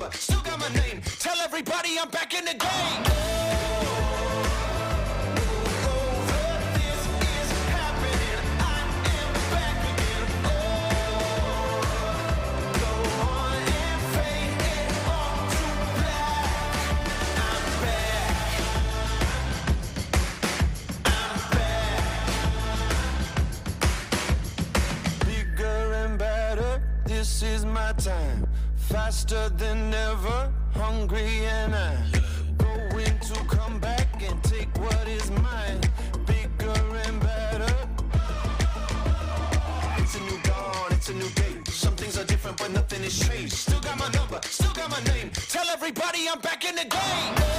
number, still got my name. Tell everybody I'm back in the game. This is my time, faster than ever, hungry and I'm going to come back and take what is mine, bigger and better. It's a new dawn, it's a new day. Some things are different but nothing has changed. Still got my number, still got my name. Tell everybody I'm back in the game.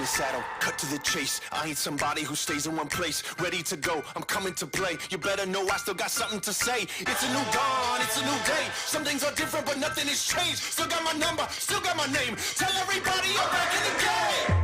Saddle, cut to the chase. I ain't somebody who stays in one place. Ready to go, I'm coming to play. You better know I still got something to say. It's a new dawn, it's a new day. Some things are different but nothing has changed. Still got my number, still got my name. Tell everybody I'm back in the game.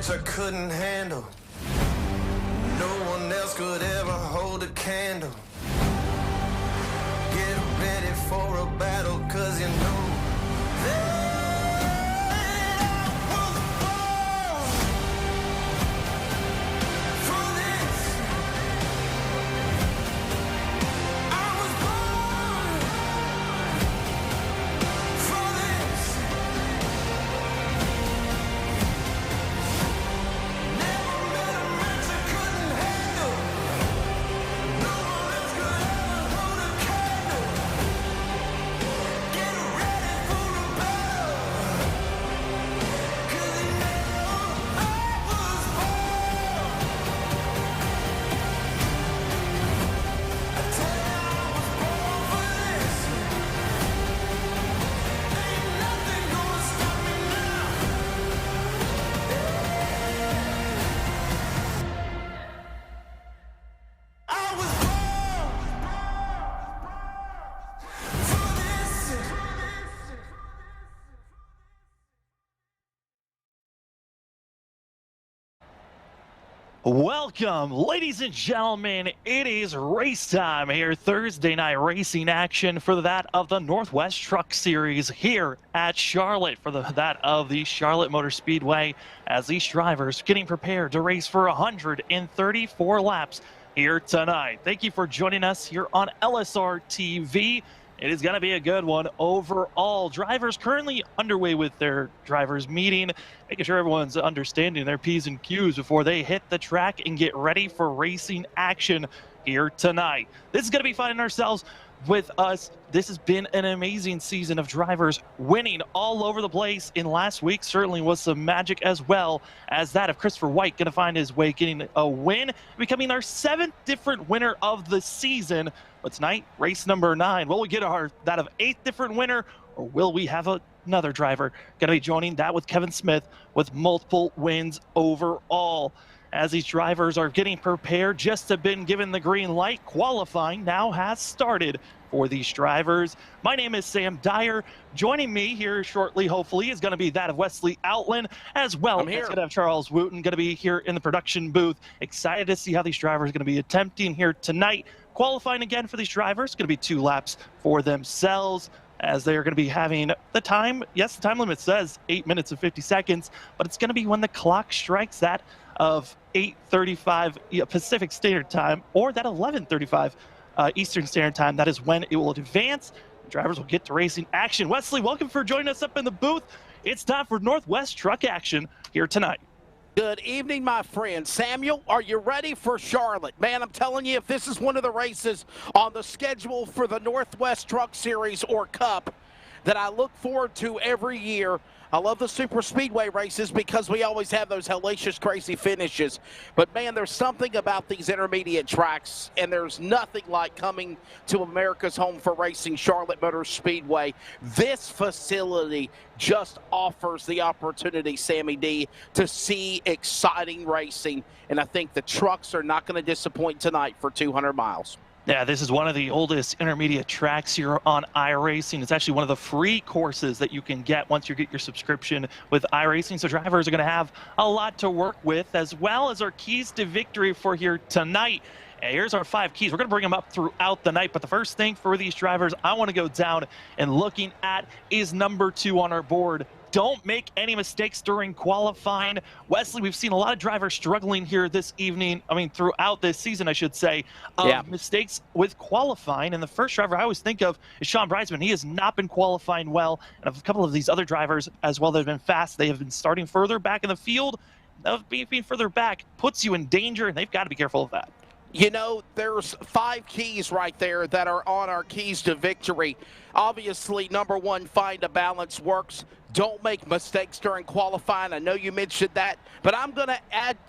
match I couldn't handle. No one else could ever hold a candle. Get ready for a battle, cause you know that I was born for this. I was born for this. Never met a match I couldn't handle. No one else could ever hold a candle. Get ready for a battle, 'cause you know I was born. I tell you I was born for this. Ain't nothing gonna stop me now. I was born for this. Welcome, ladies and gentlemen. It is race time here. Thursday night racing action for that of the Northwest Truck Series here at Charlotte for that of the Charlotte Motor Speedway, as these drivers getting prepared to race for 134 laps here tonight. Thank you for joining us here on LSRTV. It is going to be a good one overall. Drivers currently underway with their drivers meeting, making sure everyone's understanding their P's and Q's before they hit the track and get ready for racing action here tonight. This is going to be finding ourselves with us. This has been an amazing season of drivers winning all over the place. In last week certainly was some magic, as well as that of Christopher White going to find his way getting a win, becoming our 7th different winner of the season. But tonight, race number 9, will we get that of 8th different winner, or will we have another driver going to be joining that with Kevin Smith with multiple wins overall? As these drivers are getting prepared, just have been given the green light. Qualifying now has started for these drivers. My name is Sam Dyer. Joining me here shortly, hopefully, is going to be that of Wesley Outland, as well as going to have Charles Wooten going to be here in the production booth. Excited to see how these drivers are going to be attempting here tonight. Qualifying again for these drivers, going to be 2 laps for themselves, as they are going to be having the time. Yes, the time limit says 8 minutes and 50 seconds, but it's going to be when the clock strikes that of 8:35 Pacific Standard Time, or that 11:35 Eastern Standard Time. That is when it will advance. The drivers will get to racing action. Wesley, welcome for joining us up in the booth. It's time for Northwest Truck action here tonight. Good evening, my friend. Samuel, are you ready for Charlotte? Man, I'm telling you, if this is one of the races on the schedule for the Northwest Truck Series or Cup that I look forward to every year. I love the super speedway races because we always have those hellacious, crazy finishes. But, man, there's something about these intermediate tracks, and there's nothing like coming to America's home for racing, Charlotte Motor Speedway. This facility just offers the opportunity, Sammy D, to see exciting racing. And I think the trucks are not going to disappoint tonight for 200 miles. Yeah, this is one of the oldest intermediate tracks here on iRacing. It's actually one of the free courses that you can get once you get your subscription with iRacing. So drivers are going to have a lot to work with, as well as our keys to victory for here tonight. And here's our 5 keys. We're going to bring them up throughout the night. But the first thing for these drivers I want to go down and looking at is number 2 on our board. Don't make any mistakes during qualifying. Wesley, we've seen a lot of drivers struggling here this evening. I mean, throughout this season, I should say. Mistakes with qualifying. And the first driver I always think of is Sean Breisman. He has not been qualifying well. And a couple of these other drivers as well that have been fast, they have been starting further back in the field. Being further back puts you in danger, and they've got to be careful of that. You know, there's 5 keys right there that are on our keys to victory. Obviously, number 1, find a balance works. Don't make mistakes during qualifying. I know you mentioned that, but I'm going to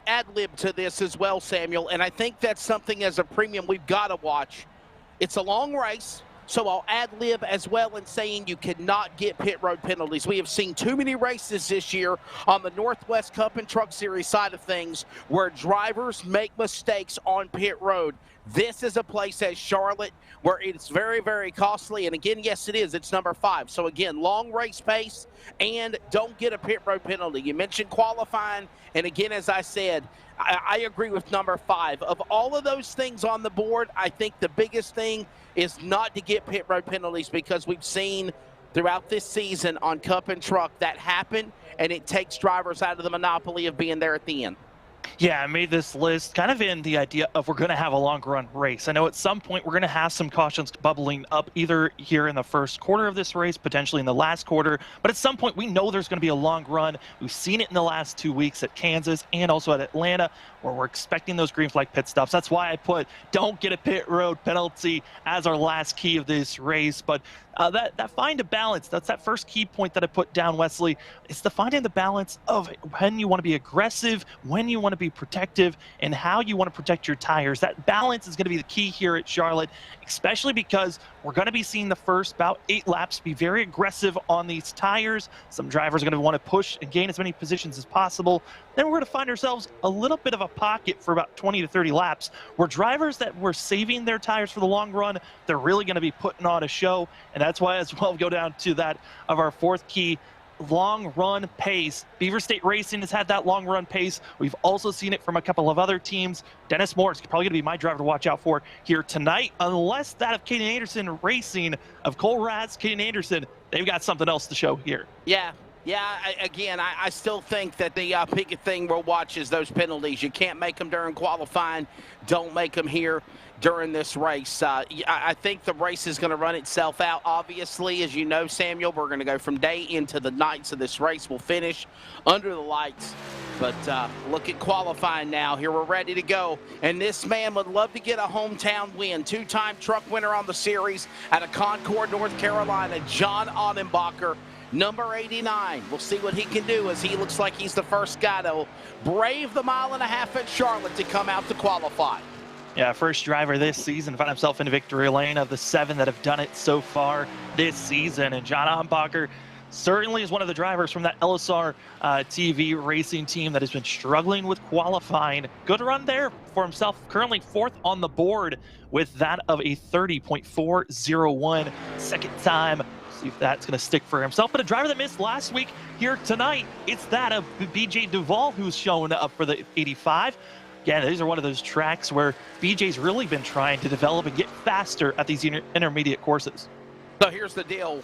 ad-lib to this as well, Samuel, and I think that's something as a premium we've got to watch. It's a long race. So I'll ad-lib as well in saying you cannot get pit road penalties. We have seen too many races this year on the Northwest Cup and Truck Series side of things where drivers make mistakes on pit road. This is a place at Charlotte where it's very, very costly. And again, yes, it is. It's number 5. So again, long race pace and don't get a pit road penalty. You mentioned qualifying. And again, as I said, I agree with number 5. Of all of those things on the board, I think the biggest thing is not to get pit road penalties, because we've seen throughout this season on Cup and Truck that happen, and it takes drivers out of the monopoly of being there at the end. Yeah, I made this list kind of in the idea of we're going to have a long run race. I know at some point we're going to have some cautions bubbling up either here in the first quarter of this race, potentially in the last quarter, but at some point we know there's going to be a long run. We've seen it in the last 2 weeks at Kansas and also at Atlanta, where we're expecting those green flag pit stops. That's why I put don't get a pit road penalty as our last key of this race. But that find a balance, that's that first key point that I put down, Wesley. It's the finding the balance of when you want to be aggressive, when you want to be protective, and how you want to protect your tires. That balance is going to be the key here at Charlotte, especially because we're going to be seeing the first about 8 laps be very aggressive on these tires. Some drivers are going to want to push and gain as many positions as possible. Then we're going to find ourselves a little bit of a pocket for about 20 to 30 laps where drivers that were saving their tires for the long run, they're really going to be putting on a show. And that's why as well go down to that of our 4th key, long run pace. Beaver State Racing has had that long run pace. We've also seen it from a couple of other teams. Dennis Moore is probably going to be my driver to watch out for here tonight, unless that of Caden Anderson Racing, of Cole Raz, Caden Anderson, they've got something else to show here. Yeah, again, I still think that the biggest thing we'll watch is those penalties. You can't make them during qualifying. Don't make them here during this race. I think the race is going to run itself out. Obviously, as you know, Samuel, we're going to go from day into the night, so this race will finish under the lights. But look at qualifying now. Here we're ready to go. And this man would love to get a hometown win. 2-time truck winner on the series out of Concord, North Carolina, John Audenbacher. Number 89. We'll see what he can do, as he looks like he's the first guy to brave the 1.5 miles at Charlotte to come out to qualify. Yeah, first driver this season, found himself in victory lane of the 7 that have done it so far this season. And John Audenbacher certainly is one of the drivers from that LSRTV racing team that has been struggling with qualifying. Good run there for himself, currently 4th on the board with that of a 30.401 second time. See if that's going to stick for himself. But a driver that missed last week here tonight, it's that of BJ Duval, who's showing up for the 85. Again, these are one of those tracks where BJ's really been trying to develop and get faster at these intermediate courses. So here's the deal.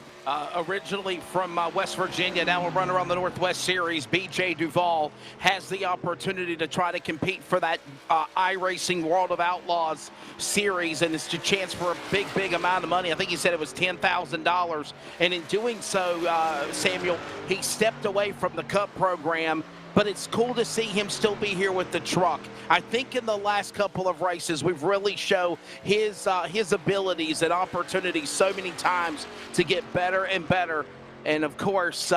Originally from West Virginia, now a runner on the Northwest Series, BJ Duval has the opportunity to try to compete for that iRacing World of Outlaws series, and it's a chance for a big, big amount of money. I think he said it was $10,000. And in doing so, Samuel, he stepped away from the Cup program, but it's cool to see him still be here with the truck. I think in the last couple of races, we've really shown his abilities and opportunities so many times to get better and better. And of course,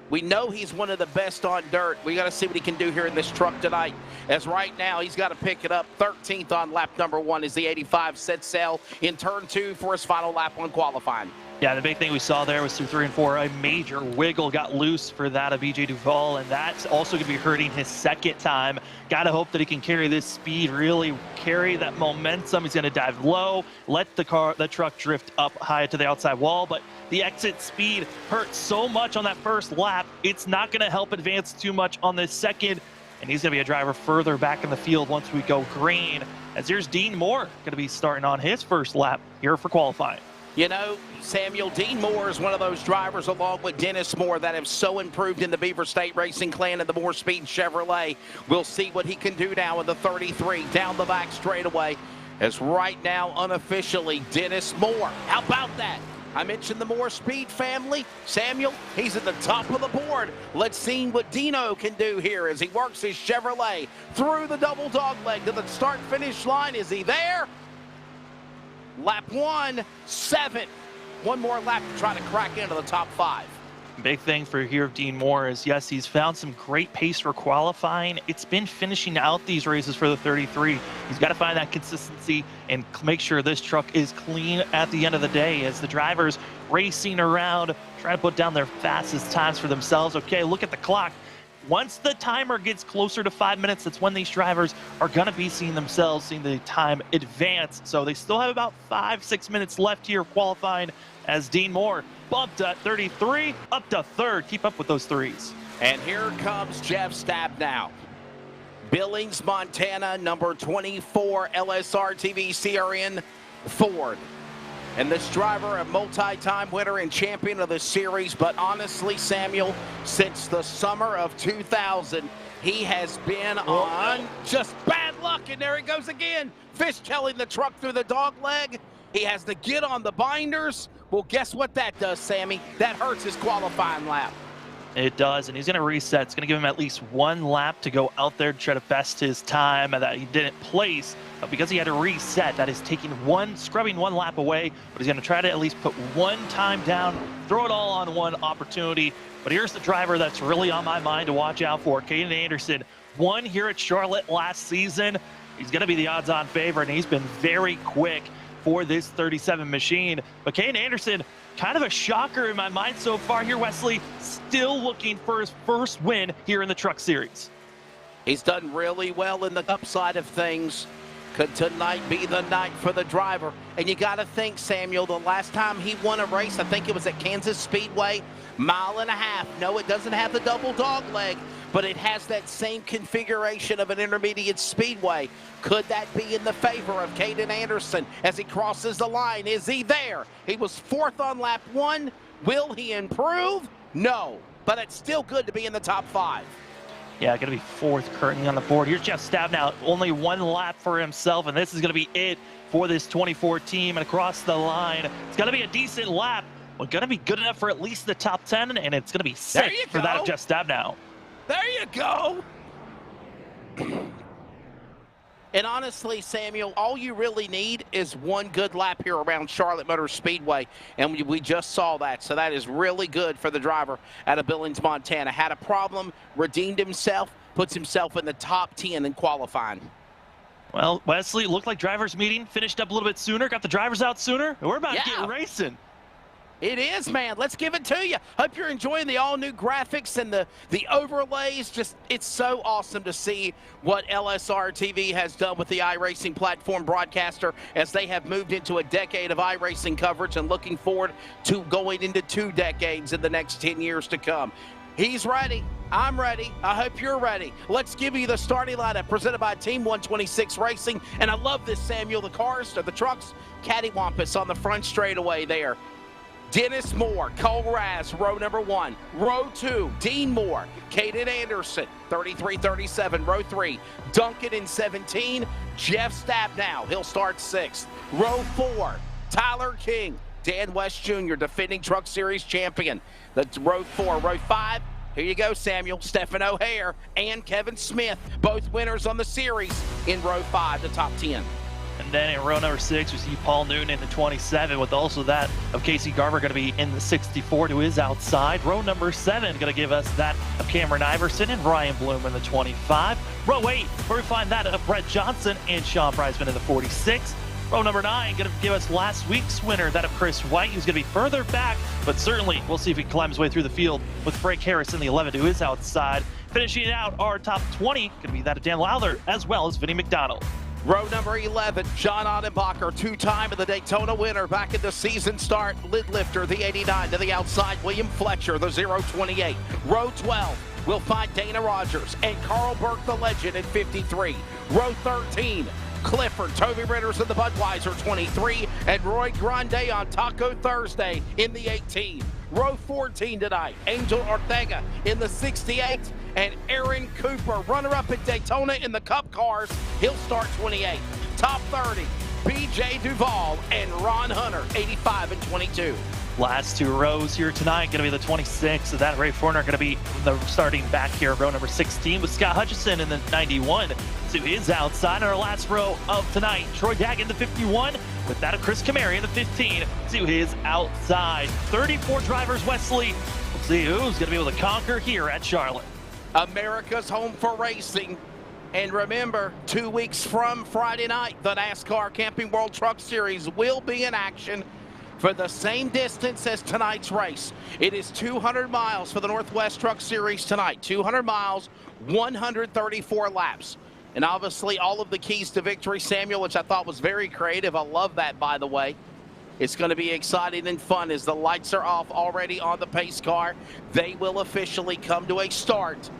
we know he's one of the best on dirt. We got to see what he can do here in this truck tonight, as right now he's got to pick it up. 13th on lap number 1 is the 85 set sail in turn 2 for his final lap on qualifying. Yeah, the big thing we saw there was through 3 and 4, a major wiggle got loose for that of BJ Duval, and that's also going to be hurting his second time. Got to hope that he can carry this speed, really carry that momentum. He's going to dive low, let the truck drift up high to the outside wall, but the exit speed hurt so much on that first lap, it's not going to help advance too much on this second, and he's going to be a driver further back in the field once we go green, as here's Dean Moore going to be starting on his first lap here for qualifying. You know, Samuel, Dean Moore is one of those drivers, along with Dennis Moore, that have so improved in the Beaver State Racing clan and the Moore Speed Chevrolet. We'll see what he can do now with the 33 down the back straightaway, as right now, unofficially, Dennis Moore. How about that? I mentioned the Moore Speed family. Samuel, he's at the top of the board. Let's see what Dino can do here as he works his Chevrolet through the double dog leg to the start-finish line. Is he there? Lap 1, 7. One more lap to try to crack into the top 5. Big thing for here of Dean Moore is, yes, he's found some great pace for qualifying. It's been finishing out these races for the 33. He's got to find that consistency and make sure this truck is clean at the end of the day, as the drivers racing around, trying to put down their fastest times for themselves. Okay, look at the clock. once the timer gets closer to 5 minutes, that's when these drivers are going to be seeing the time advance. So they still have about 5-6 minutes left here qualifying as Dean Moore bumped at 33, up to third. Keep up with those threes. And here comes Jeff Stabnow. Billings, Montana, number 24, LSRTV CRN Ford. And this driver, a multi-time winner and champion of the series, but honestly, Samuel, since the summer of 2000, he has been on just bad luck. And there he goes again, fishtailing the truck through the dog leg. He has to get on the binders. Well, guess what that does, Sammy? That hurts his qualifying lap. It does, and he's going to reset. It's going to give him at least one lap to go out there to try to best his time that he didn't place. But because he had to reset, that is scrubbing one lap away. But he's going to try to at least put one time down, throw it all on one opportunity. But here's the driver that's really on my mind to watch out for. Caden Anderson won here at Charlotte last season. He's going to be the odds-on favorite, and he's been very quick for this 37 machine. But Caden Anderson, kind of a shocker in my mind so far here, Wesley, still looking for his first win here in the Truck Series. He's done really well in the upside of things. Could tonight be the night for the driver? And you got to think, Samuel, the last time he won a race, I think it was at Kansas Speedway, 1.5 miles. No, it doesn't have the double dog leg, but it has that same configuration of an intermediate speedway. Could that be in the favor of Caden Anderson as he crosses the line? Is he there? He was fourth on lap 1. Will he improve? No, but it's still good to be in the top 5. Yeah, going to be fourth currently on the board. Here's Jeff Stabnow, only one lap for himself, and this is going to be it for this 24 team. And across the line, it's going to be a decent lap. We're going to be good enough for at least the top 10, and it's going to be 6th for that of Jeff Stabnow. There you go. And honestly, Samuel, all you really need is one good lap here around Charlotte Motor Speedway, and we just saw that. So that is really good for the driver out of Billings, Montana. Had a problem, redeemed himself, puts himself in the top 10 in qualifying. Well, Wesley, looked like drivers' meeting finished up a little bit sooner, got the drivers out sooner. We're about to get racing. It is, man. Let's give it to you. Hope you're enjoying the all-new graphics and the overlays. Just, it's so awesome to see what LSRTV has done with the iRacing platform broadcaster as they have moved into a decade of iRacing coverage and looking forward to going into 2 decades in the next 10 years to come. He's ready. I'm ready. I hope you're ready. Let's give you the starting lineup presented by Team 126 Racing. And I love this, Samuel. The cars, or the trucks, cattywampus on the front straightaway there. Dennis Moore, Cole Raz, row number 1. Row 2, Dean Moore, Caden Anderson, 33-37. Row 3, Duncan in 17. Jeff Stabnow, he'll start 6th. Row 4, Tyler King, Dan West Jr., defending Truck Series champion. That's row 4. Row 5, here you go, Samuel, Stephen O'Hare and Kevin Smith, both winners on the series in row 5, the top 10. And then in row number 6, we see Paul Newton in the 27, with also that of Casey Garver going to be in the 64 to his outside. Row number 7 going to give us that of Cameron Iverson and Ryan Bloom in the 25. Row 8, where we find that of Brett Johnson and Sean Preisman in the 46. Row number 9 going to give us last week's winner, that of Chris White, who's going to be further back, but certainly we'll see if he climbs his way through the field with Frank Harris in the 11 to his outside. Finishing out our top 20 going to be that of Dan Lowther as well as Vinnie McDonald. Row number 11, John Odenbacher, 2-time of the Daytona winner, back in the season start, lid lifter, the 89 to the outside, William Fletcher, the 028. Row 12, we'll find Dana Rogers and Carl Burke, the legend, in 53. Row 13, Clifford, Toby Ritters in the Budweiser, 23, and Roy Grande on Taco Thursday in the 18. Row 14 tonight, Angel Ortega in the 68, and Aaron Cooper, runner-up at Daytona in the Cup cars. He'll start 28. Top 30, BJ Duval and Ron Hunter, 85 and 22. Last 2 rows here tonight going to be the 26. So that Ray Forner going to be the starting back here, row number 16, with Scott Hutchison in the 91 to his outside. Our last row of tonight, Troy Daggett in the 51, with that of Chris Camary in the 15 to his outside. 34 drivers, Wesley. We'll see who's going to be able to conquer here at Charlotte. America's home for racing. And remember, 2 weeks from Friday night, the NASCAR Camping World Truck Series will be in action. for the same distance as tonight's race. It is 200 miles for the Northwest Truck Series tonight. 200 miles, 134 laps. And obviously all of the keys to victory, Samuel, which I thought was very creative. I love that, by the way. It's going to be exciting and fun as the lights are off already on the pace car. They will officially come to a start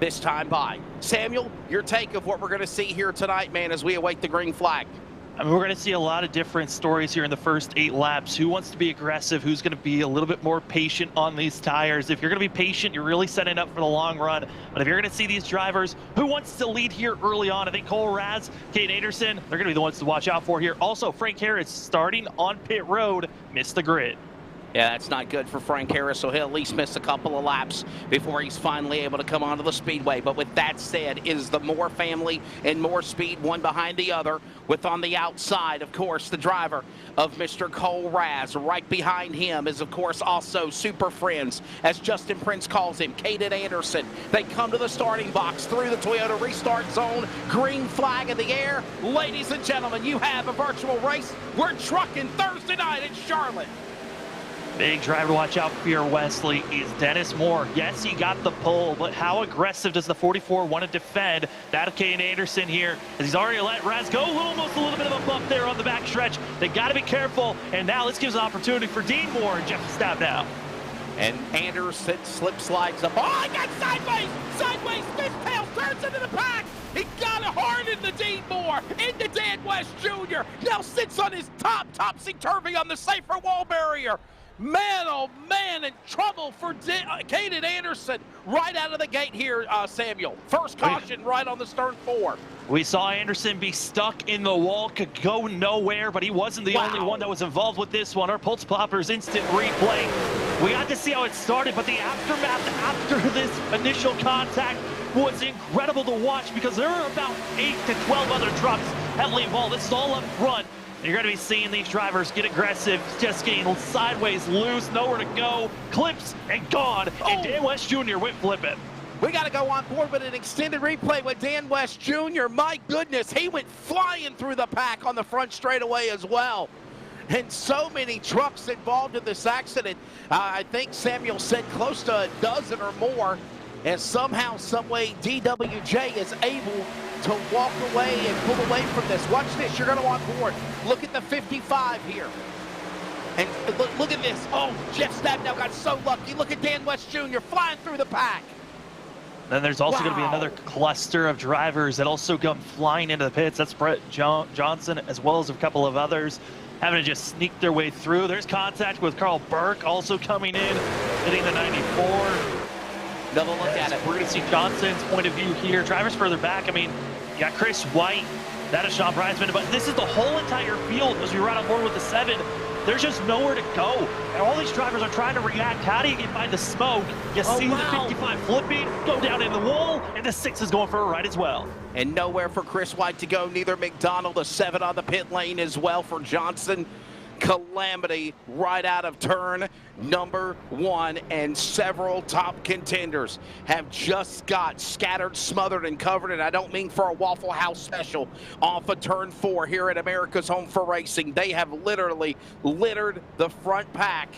this time by. Samuel, your take of what we're going to see here tonight, man, as we await the green flag. I mean, we're going to see a lot of different stories here in the first 8 laps. Who wants to be aggressive? Who's going to be a little bit more patient on these tires? If you're going to be patient, you're really setting up for the long run. But if you're going to see these drivers, who wants to lead here early on? I think Cole Raz, Kate Anderson, they're going to be the ones to watch out for here. Also, Frank Harris starting on pit road, missed the grid. Yeah, that's not good for Frank Harris, so he'll at least miss a couple of laps before he's finally able to come onto the speedway. But with that said, is the Moore family and more speed one behind the other, with on the outside, of course, the driver of Mr. Cole Raz. Right behind him is, of course, also Super Friends, as Justin Prince calls him, Caden Anderson. They come to the starting box through the Toyota restart zone. Green flag in the air. Ladies and gentlemen, you have a virtual race. We're trucking Thursday night in Charlotte. Big driver to watch out for here, Wesley, is Dennis Moore. Yes, he got the pole, but how aggressive does the 44 want to defend that of Caden Anderson here? As he's already let Raz go, almost a little bit of a bump there on the back stretch. They got to be careful, and now this gives an opportunity for Dean Moore and Jeff to stab now. And Anderson slip slides up. Oh, he got sideways! Sideways, fishtail, turns into the pack! He got it hard into Dean Moore, into Dan West Jr. Now sits on his top, topsy-turvy on the safer wall barrier. Man, oh man, in trouble for Caden Anderson right out of the gate here, Samuel. First caution right on the stern 4. We saw Anderson be stuck in the wall, could go nowhere, but he wasn't the only one that was involved with this one. Our Pulse Plopper's instant replay. We got to see how it started, but the aftermath after this initial contact was incredible to watch because there were about 8 to 12 other trucks heavily involved. This is all up front. You're going to be seeing these drivers get aggressive, just getting sideways, loose, nowhere to go, clips and gone. And Dan West Jr. went flipping. We got to go on board with an extended replay with Dan West Jr. My goodness, he went flying through the pack on the front straightaway as well. And so many trucks involved in this accident. I think Samuel said close to a dozen or more. And somehow, someway, DWJ is able to walk away and pull away from this. Watch this. You're going to want board. Look at the 55 here. And look at this. Oh, Jeff Stabnow got so lucky. Look at Dan West Jr. flying through the pack. Then there's also going to be another cluster of drivers that also come flying into the pits. That's Brett Johnson, as well as a couple of others, having to just sneak their way through. There's contact with Carl Burke also coming in, hitting the 94. Another look at it. We're going to see Johnson's point of view here. Drivers further back, I mean, you got Chris White, that is Sean Bryceman, but this is the whole entire field as we ride on board with the 7. There's just nowhere to go. And all these drivers are trying to react. How do you get by the smoke? You see the 55 flipping, go down in the wall, and the 6 is going for a ride as well. And nowhere for Chris White to go. Neither McDonald, the 7 on the pit lane as well for Johnson. Calamity right out of turn number 1, and several top contenders have just got scattered, smothered, and covered, and I don't mean for a Waffle House special, off of turn 4 here at America's Home for Racing. They have literally littered the front pack.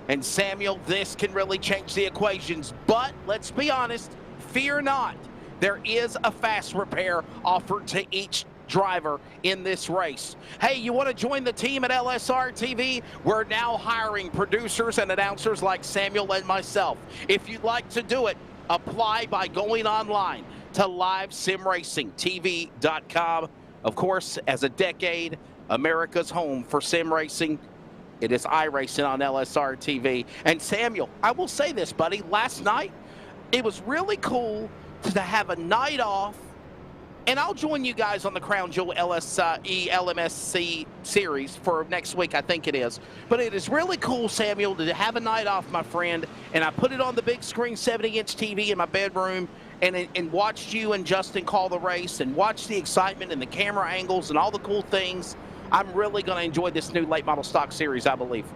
And Samuel, this can really change the equations, but let's be honest, fear not. There is a fast repair offered to each driver in this race. Hey, you want to join the team at LSRTV? We're now hiring producers and announcers like Samuel and myself. If you'd like to do it, apply by going online to livesimracingtv.com. Of course, as a decade, America's home for sim racing, it is iRacing on LSRTV. And Samuel, I will say this, buddy, last night, it was really cool to have a night off. And I'll join you guys on the Crown Jewel LMSC series for next week, I think it is. But it is really cool, Samuel, to have a night off, my friend. And I put it on the big screen 70-inch TV in my bedroom and watched you and Justin call the race and watched the excitement and the camera angles and all the cool things. I'm really going to enjoy this new late model stock series, I believe.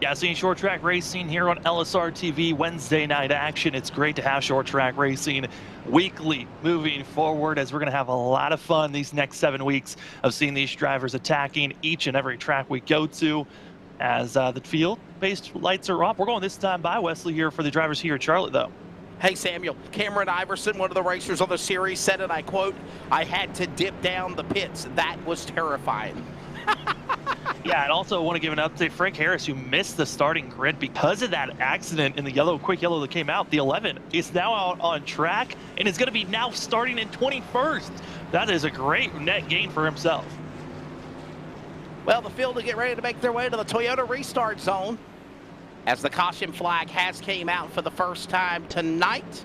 Yeah, seeing short track racing here on LSRTV Wednesday night action. It's great to have short track racing weekly moving forward, as we're going to have a lot of fun these next 7 weeks of seeing these drivers attacking each and every track we go to. as the field-based lights are off. We're going this time by Wesley here for the drivers here at Charlotte, though. Hey, Samuel, Cameron Iverson, one of the racers on the series, said, and I quote, "I had to dip down the pits. That was terrifying." Yeah, and also want to give an update. Frank Harris, who missed the starting grid because of that accident in the quick yellow that came out, the 11, is now out on track and is going to be now starting in 21st. That is a great net gain for himself. Well, the field will get ready to make their way to the Toyota restart zone as the caution flag has came out for the first time tonight.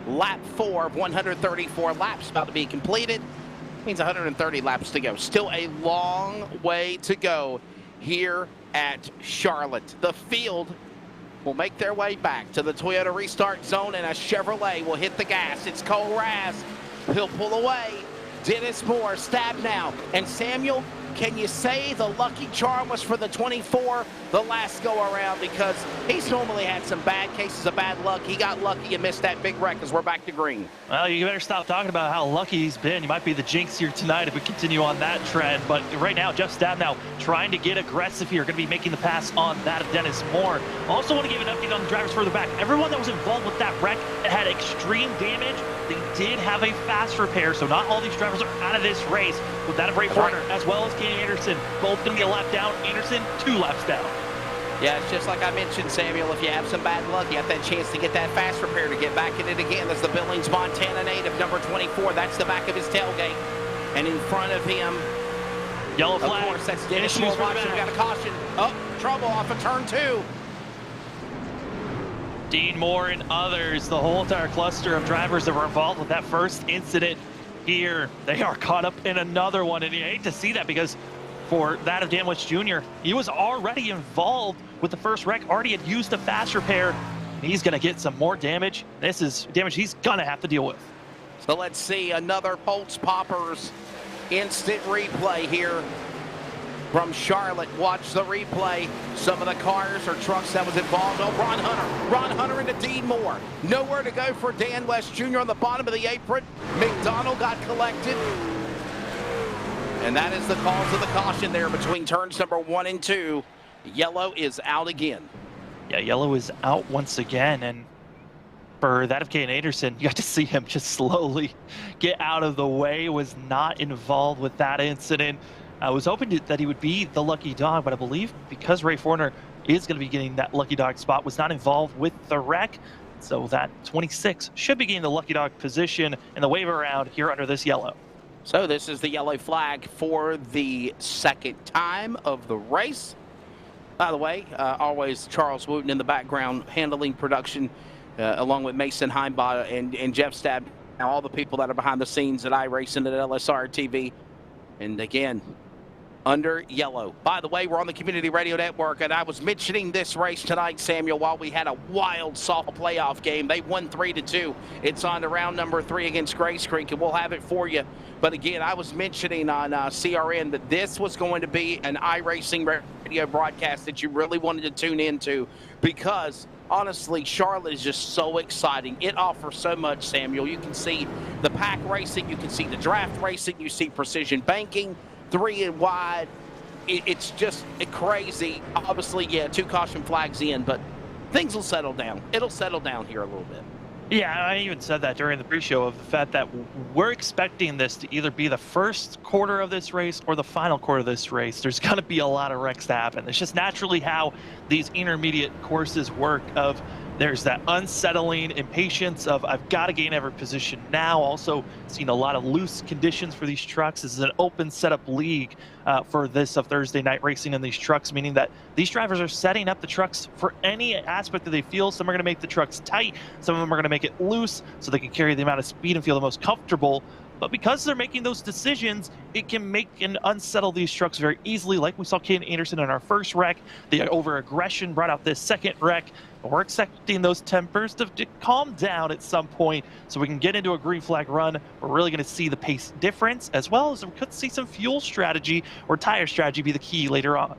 Lap 4 of 134 laps about to be completed. Means 130 laps to go. Still a long way to go here at Charlotte. The field will make their way back to the Toyota restart zone, and a Chevrolet will hit the gas. It's Cole Raz. He'll pull away. Dennis Moore, stab now. And Samuel, can you say the lucky charm was for the 24 the last go around? Because he's normally had some bad cases of bad luck. He got lucky and missed that big wreck as we're back to green. Well, you better stop talking about how lucky he's been. He might be the jinx here tonight if we continue on that trend. But right now, Jeff Stabnow trying to get aggressive here. Going to be making the pass on that of Dennis Moore. Also want to give an update on the drivers further back. Everyone that was involved with that wreck that had extreme damage, they did have a fast repair, so not all these drivers are out of this race. With that of Ray Horner, as well as Kenny Anderson, both going to be a lap down. Anderson, 2 laps down. Yeah, it's just like I mentioned, Samuel. If you have some bad luck, you have that chance to get that fast repair to get back in it again. That's the Billings, Montana native, number 24. That's the back of his tailgate. And in front of him, Yellow flag. Of course, that's Dennis Moore watching. We got a caution. Oh, trouble off of turn 2. Dean Moore and others, the whole entire cluster of drivers that were involved with that first incident here, they are caught up in another one. And you hate to see that because for that of Dan West Jr., he was already involved with the first wreck, already had used a fast repair. And he's going to get some more damage. This is damage he's going to have to deal with. So let's see another Pulse Poppers instant replay here from Charlotte. Watch the replay. Some of the cars or trucks that was involved. Oh, Ron Hunter into Dean Moore. Nowhere to go for Dan West Jr. on the bottom of the apron. McDonald got collected. And that is the cause of the caution there between turns number 1 and 2. Yellow is out again. Yeah, yellow is out once again. And for that of Kane Anderson, you got to see him just slowly get out of the way. Was not involved with that incident. I was hoping that he would be the lucky dog, but I believe because Ray Forner is going to be getting that lucky dog spot, was not involved with the wreck. So that 26 should be getting the lucky dog position in the wave around here under this yellow. So this is the yellow flag for the second time of the race. By the way, always Charles Wooten in the background handling production, along with Mason Heimbach and Jeff Stab. Now all the people that are behind the scenes at iRacing at LSRTV. And again, under yellow. By the way, we're on the Community Radio Network, and I was mentioning this race tonight, Samuel, while we had a wild soft playoff game. They won 3-2. It's on to round number 3 against Grace Creek, and we'll have it for you. But again, I was mentioning on CRN that this was going to be an iRacing radio broadcast that you really wanted to tune into because, honestly, Charlotte is just so exciting. It offers so much, Samuel. You can see the pack racing. You can see the draft racing. You see precision banking, 3 and wide. It's just crazy. Obviously, yeah, 2 caution flags in, but things will settle down. It'll settle down here a little bit. Yeah, I even said that during the pre-show of the fact that we're expecting this to either be the first quarter of this race or the final quarter of this race. There's going to be a lot of wrecks to happen. It's just naturally how these intermediate courses work of there's that unsettling impatience of I've got to gain every position now. Also seen a lot of loose conditions for these trucks. This is an open setup league for this of Thursday night racing in these trucks, meaning that these drivers are setting up the trucks for any aspect that they feel. Some are going to make the trucks tight. Some of them are going to make it loose so they can carry the amount of speed and feel the most comfortable. But because they're making those decisions, it can make and unsettle these trucks very easily. Like we saw Kane Anderson in our first wreck. The over-aggression brought out this second wreck. We're expecting those tempers to calm down at some point so we can get into a green flag run. We're really going to see the pace difference, as well as we could see some fuel strategy or tire strategy be the key later on.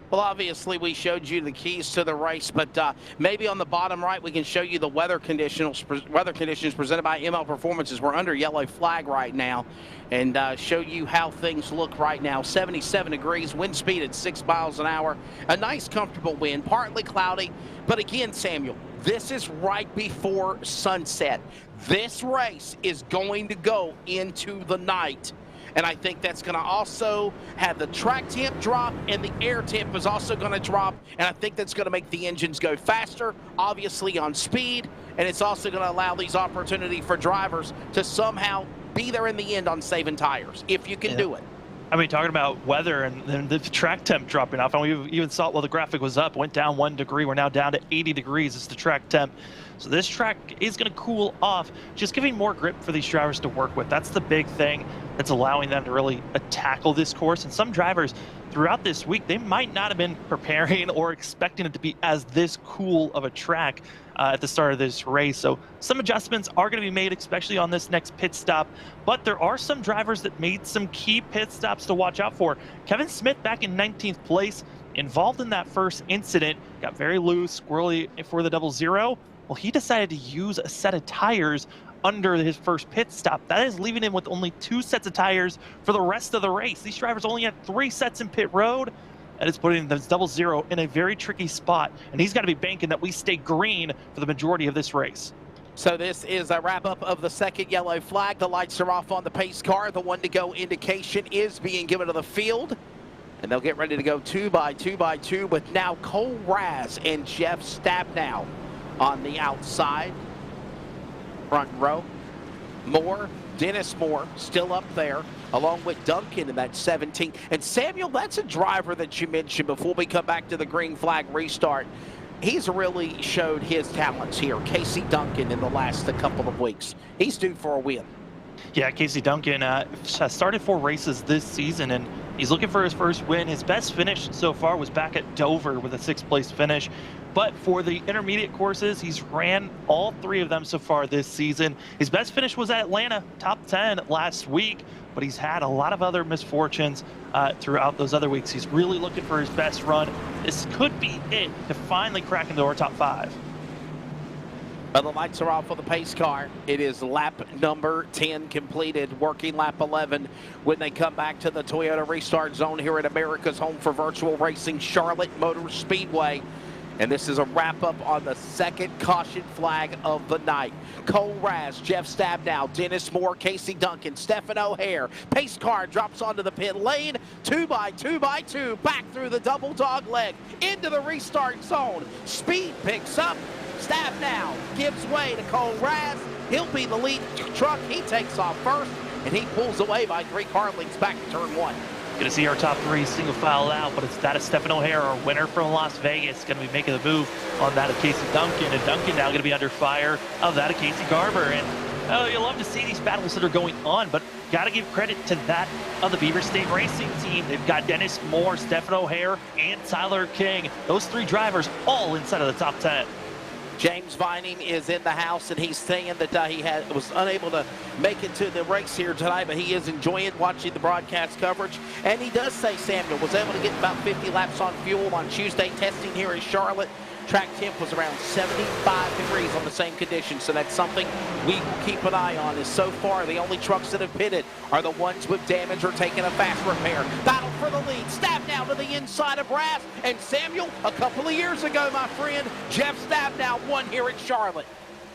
Well, obviously, we showed you the keys to the race, but maybe on the bottom right, we can show you the weather conditions presented by ML Performances. We're under yellow flag right now, and show you how things look right now. 77 degrees, wind speed at 6 miles an hour, a nice, comfortable wind, partly cloudy. But again, Samuel, this is right before sunset. This race is going to go into the night. And I think that's going to also have the track temp drop, and the air temp is also going to drop. And I think that's going to make the engines go faster, obviously on speed. And it's also going to allow these opportunity for drivers to somehow be there in the end on saving tires, if you can do it. I mean, talking about weather and then the track temp dropping off, and we even saw it while the graphic was up, went down 1 degree. We're now down to 80 degrees is the track temp. So this track is going to cool off, just giving more grip for these drivers to work with. That's the big thing that's allowing them to really tackle this course. And some drivers throughout this week, they might not have been preparing or expecting it to be as this cool of a track at the start of this race. So some adjustments are going to be made, especially on this next pit stop. But there are some drivers that made some key pit stops to watch out for. Kevin Smith back in 19th place, involved in that first incident, got very loose, squirrely for the 0-0. Well, he decided to use a set of tires under his first pit stop. That is leaving him with only 2 sets of tires for the rest of the race. These drivers only had 3 sets in pit road. That is putting the 0-0 in a very tricky spot. And he's got to be banking that we stay green for the majority of this race. So this is a wrap-up of the second yellow flag. The lights are off on the pace car. The 1-to-go indication is being given to the field. And they'll get ready to go 2 by 2 by 2 with now Cole Raz and Jeff Stabnow on the outside. Front row. Dennis Moore still up there, along with Duncan in that 17. And Samuel, that's a driver that you mentioned before we come back to the green flag restart. He's really showed his talents here. Casey Duncan in the last couple of weeks. He's due for a win. Yeah, Casey Duncan has started 4 races this season, and he's looking for his first win. His best finish so far was back at Dover with a 6th place finish. But for the intermediate courses, he's ran all 3 of them so far this season. His best finish was at Atlanta, top 10 last week, but he's had a lot of other misfortunes throughout those other weeks. He's really looking for his best run. This could be it to finally crack into our top 5. The lights are off for the pace car. It is lap number 10 completed, working lap 11 when they come back to the Toyota Restart Zone here at America's home for virtual racing, Charlotte Motor Speedway. And this is a wrap-up on the second caution flag of the night. Cole Raz, Jeff Stabnow, Dennis Moore, Casey Duncan, Stephen O'Hare. Pace car drops onto the pit lane. 2 by 2 by 2, back through the double dog leg into the restart zone. Speed picks up. Stabnow gives way to Cole Raz. He'll be the lead truck. He takes off first, and he pulls away by 3 car lengths back to turn 1. Going to see our top 3 single file out, but it's that of Stephen O'Hare, our winner from Las Vegas. Going to be making the move on that of Casey Duncan, and Duncan now going to be under fire of that of Casey Garber. And you'll love to see these battles that are going on, but got to give credit to that of the Beaver State Racing team. They've got Dennis Moore, Stephen O'Hare, and Tyler King. Those 3 drivers all inside of the top 10. James Vining is in the house, and he's saying that he was unable to make it to the race here tonight, but he is enjoying watching the broadcast coverage. And he does say Samuel was able to get about 50 laps on fuel on Tuesday testing here in Charlotte. Track temp was around 75 degrees on the same conditions, so that's something we will keep an eye on. As so far, the only trucks that have pitted are the ones with damage or taking a fast repair. Battle for the lead. Stabnow to the inside of Raz. And Samuel, a couple of years ago, my friend, Jeff Stabnow won here at Charlotte.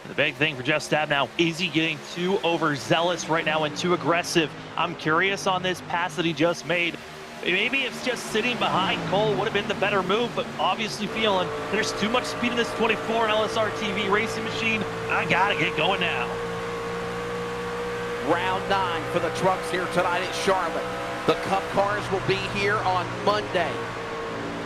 The big thing for Jeff Stabnow, is he getting too overzealous right now and too aggressive? I'm curious on this pass that he just made. Maybe it's just sitting behind Cole would have been the better move, but obviously feeling there's too much speed in this 24 LSRTV racing machine. I gotta get going now. Round 9 for the trucks here tonight at Charlotte. The Cup cars will be here on Monday.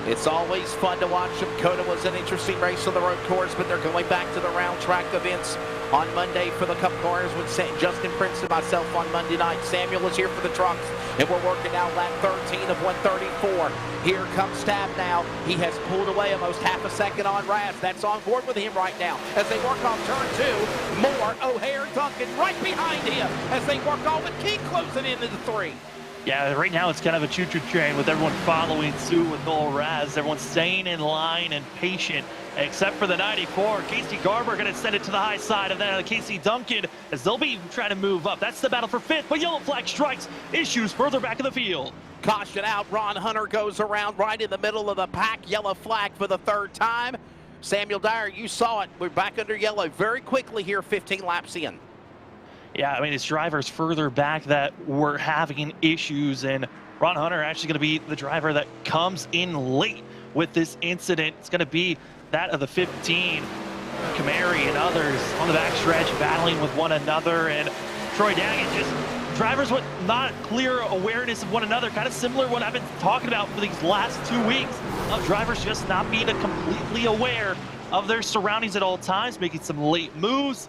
It's always fun to watch them. Coda was an interesting race on the road course, but they're going back to the round track events on Monday for the Cup cars with Justin Prince and myself on Monday night. Samuel is here for the trucks, and we're working out lap 13 of 134. Here comes Stabnow. He has pulled away almost half a second on Raz. That's on board with him right now as they work off turn 2. Moore, O'Hare, Duncan right behind him as they work off, and King closing into the 3. Yeah, right now it's kind of a choo-choo train with everyone following suit with Noel Raz. Everyone's staying in line and patient, except for the 94. Casey Garber going to send it to the high side of that. Casey Duncan, as they'll be trying to move up. That's the battle for fifth, but yellow flag strikes. Issues further back in the field. Caution out. Ron Hunter goes around right in the middle of the pack. Yellow flag for the third time. Samuel Dyer, you saw it. We're back under yellow very quickly here, 15 laps in. Yeah, I mean, it's drivers further back that were having issues, and Ron Hunter actually going to be the driver that comes in late with this incident. It's going to be that of the 15. Kamari and others on the backstretch battling with one another, and Troy Daggett just drivers with not clear awareness of one another, kind of similar to what I've been talking about for these last 2 weeks, of drivers just not being completely aware of their surroundings at all times, making some late moves.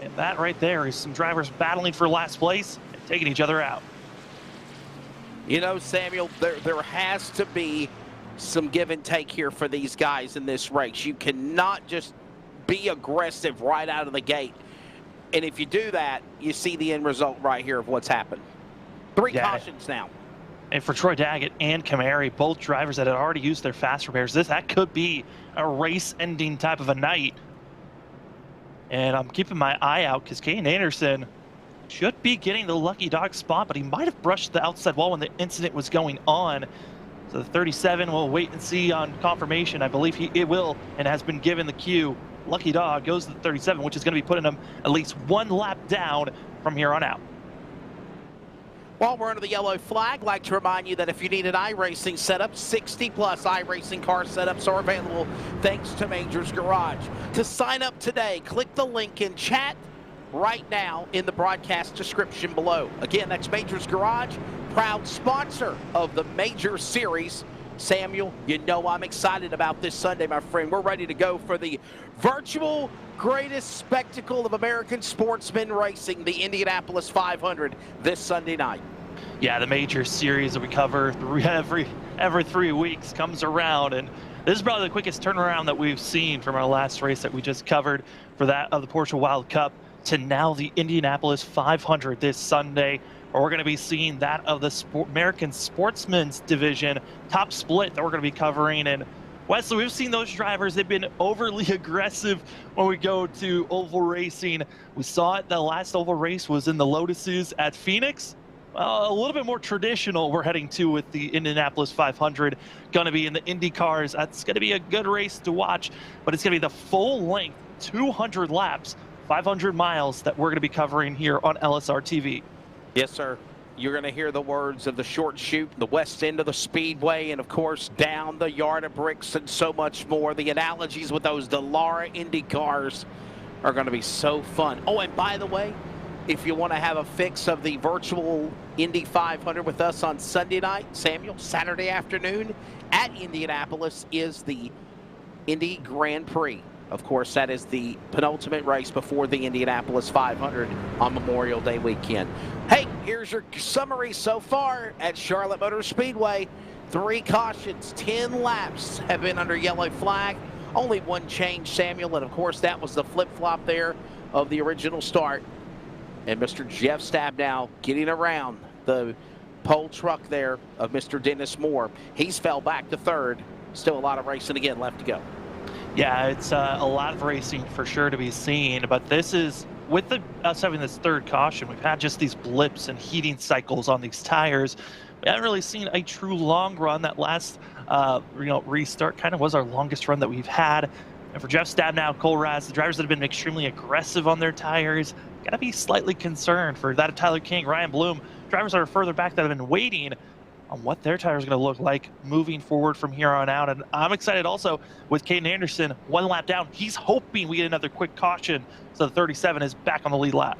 And that right there is some drivers battling for last place and taking each other out. You know, Samuel, there has to be some give and take here for these guys in this race. You cannot just be aggressive right out of the gate. And if you do that, you see the end result right here of what's happened. Three cautions now. And for Troy Daggett and Kamari, both drivers that had already used their fast repairs, that could be a race-ending type of a night. And I'm keeping my eye out because Caden Anderson should be getting the lucky dog spot, but he might have brushed the outside wall when the incident was going on. So the 37 will wait and see on confirmation. I believe it will and has been given the cue. Lucky dog goes to the 37, which is going to be putting him at least one lap down from here on out. While we're under the yellow flag, I'd like to remind you that if you need an iRacing setup, 60-plus iRacing car setups are available thanks to Majors Garage. To sign up today, click the link in chat right now in the broadcast description below. Again, that's Majors Garage, proud sponsor of the Major Series. Samuel, you know I'm excited about this Sunday, my friend. We're ready to go for the virtual greatest spectacle of American sportsman racing, the Indianapolis 500, this Sunday night. Yeah, the Major Series that we cover every 3 weeks comes around, and this is probably the quickest turnaround that we've seen from our last race that we just covered for that of the Porsche Wild Cup to now the Indianapolis 500 this Sunday. We're going to be seeing that of the American Sportsman's Division top split that we're going to be covering. And Wesley, we've seen those drivers. They've been overly aggressive when we go to oval racing. We saw it. The last oval race was in the Lotuses at Phoenix. A little bit more traditional we're heading to with the Indianapolis 500. Going to be in the Indy cars. That's going to be a good race to watch, but it's going to be the full length, 200 laps, 500 miles that we're going to be covering here on LSRTV. Yes, sir. You're going to hear the words of the short chute, the west end of the speedway, and, of course, down the yard of bricks and so much more. The analogies with those Delara Indy cars are going to be so fun. Oh, and by the way, if you want to have a fix of the virtual Indy 500 with us on Sunday night, Samuel, Saturday afternoon at Indianapolis is the Indy Grand Prix. Of course, that is the penultimate race before the Indianapolis 500 on Memorial Day weekend. Hey, here's your summary so far at Charlotte Motor Speedway. 3 cautions, 10 laps have been under yellow flag. Only one change, Samuel, and of course that was the flip-flop there of the original start. And Mr. Jeff Stabnow getting around the pole truck there of Mr. Dennis Moore. He's fell back to third. Still a lot of racing again left to go. Yeah, it's a lot of racing for sure to be seen, but this is, with us having this third caution, we've had just these blips and heating cycles on these tires. We haven't really seen a true long run. That last restart kind of was our longest run that we've had. And for Jeff Stabnow, Cole Raz, the drivers that have been extremely aggressive on their tires, got to be slightly concerned. For that of Tyler King, Ryan Bloom, drivers that are further back that have been waiting on what their tires are going to look like moving forward from here on out. And I'm excited also with Caden Anderson, 1 lap down. He's hoping we get another quick caution, so the 37 is back on the lead lap.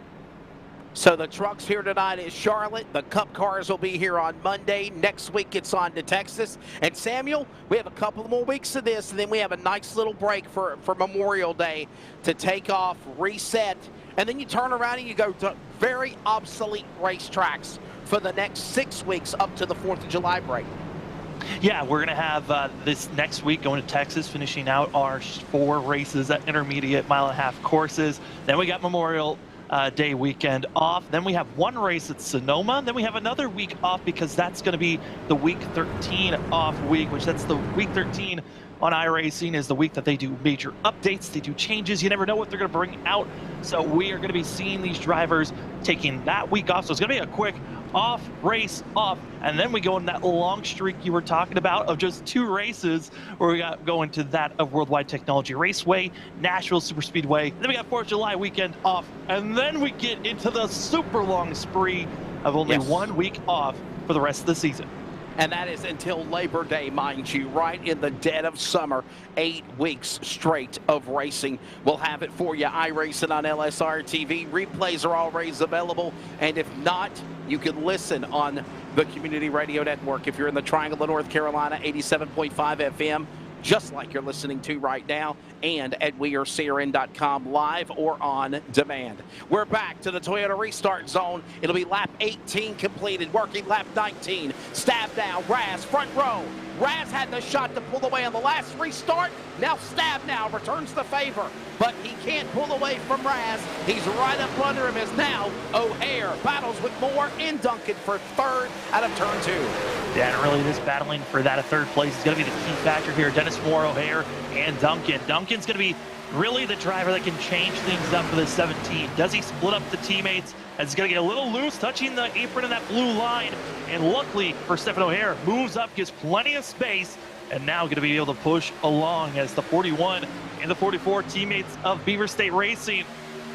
So the trucks here tonight is Charlotte. The Cup cars will be here on Monday. Next week it's on to Texas. And Samuel, we have a couple more weeks of this, and then we have a nice little break for Memorial Day to take off, reset, and then you turn around and you go to very obsolete racetracks for the next 6 weeks up to the 4th of July break. Yeah, we're going to have this next week going to Texas, finishing out our 4 races at intermediate mile-and-a-half courses. Then we got Memorial day weekend off. Then we have one race at Sonoma. Then we have another week off because that's going to be the week 13 off week, which that's the week 13 on iRacing is the week that they do major updates, they do changes. You never know what they're going to bring out. So we are going to be seeing these drivers taking that week off. So it's going to be a quick off, race, off, and then we go in that long streak you were talking about of just 2 races where we got going to that of Worldwide Technology Raceway, Nashville Superspeedway. Then we got 4th of July weekend off, and then we get into the super long spree of only 1 week off for the rest of the season. And that is until Labor Day, mind you, right in the dead of summer. 8 weeks straight of racing. We'll have it for you. iRacing on LSRTV. Replays are always available. And if not, you can listen on the Community Radio Network. If you're in the Triangle of North Carolina, 87.5 FM, just like you're listening to right now, and at wearecrn.com live or on demand. We're back to the Toyota restart zone. It'll be lap 18 completed, working lap 19. Stab now, Raz, front row. Raz had the shot to pull away on the last restart. Now Stab now returns the favor, but he can't pull away from Raz. He's right up under him as now O'Hare battles with Moore and Duncan for 3rd out of turn 2. Yeah, and really this battling for that 3rd place is going to be the key factor here. Dennis Moore, O'Hare, and Duncan. Duncan's going to be really the driver that can change things up for the 17. Does he split up the teammates? It's going to get a little loose, touching the apron in that blue line. And luckily for Stephen O'Hare, moves up, gives plenty of space, and now going to be able to push along as the 41 and the 44 teammates of Beaver State Racing.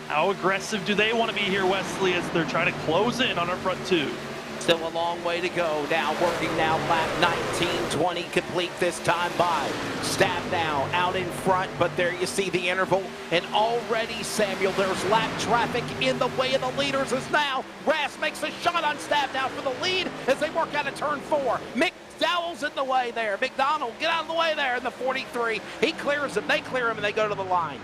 How aggressive do they want to be here, Wesley, as they're trying to close in on our front 2? Still a long way to go. Now working now lap 19-20 complete this time by Stab now out in front, but there you see the interval. And already, Samuel, there's lap traffic in the way of the leaders as now Ras makes a shot on Stab now for the lead as they work out of turn 4. McDowell's in the way there. McDonald, get out of the way there in the 43. He clears him, they clear him, and they go to the line.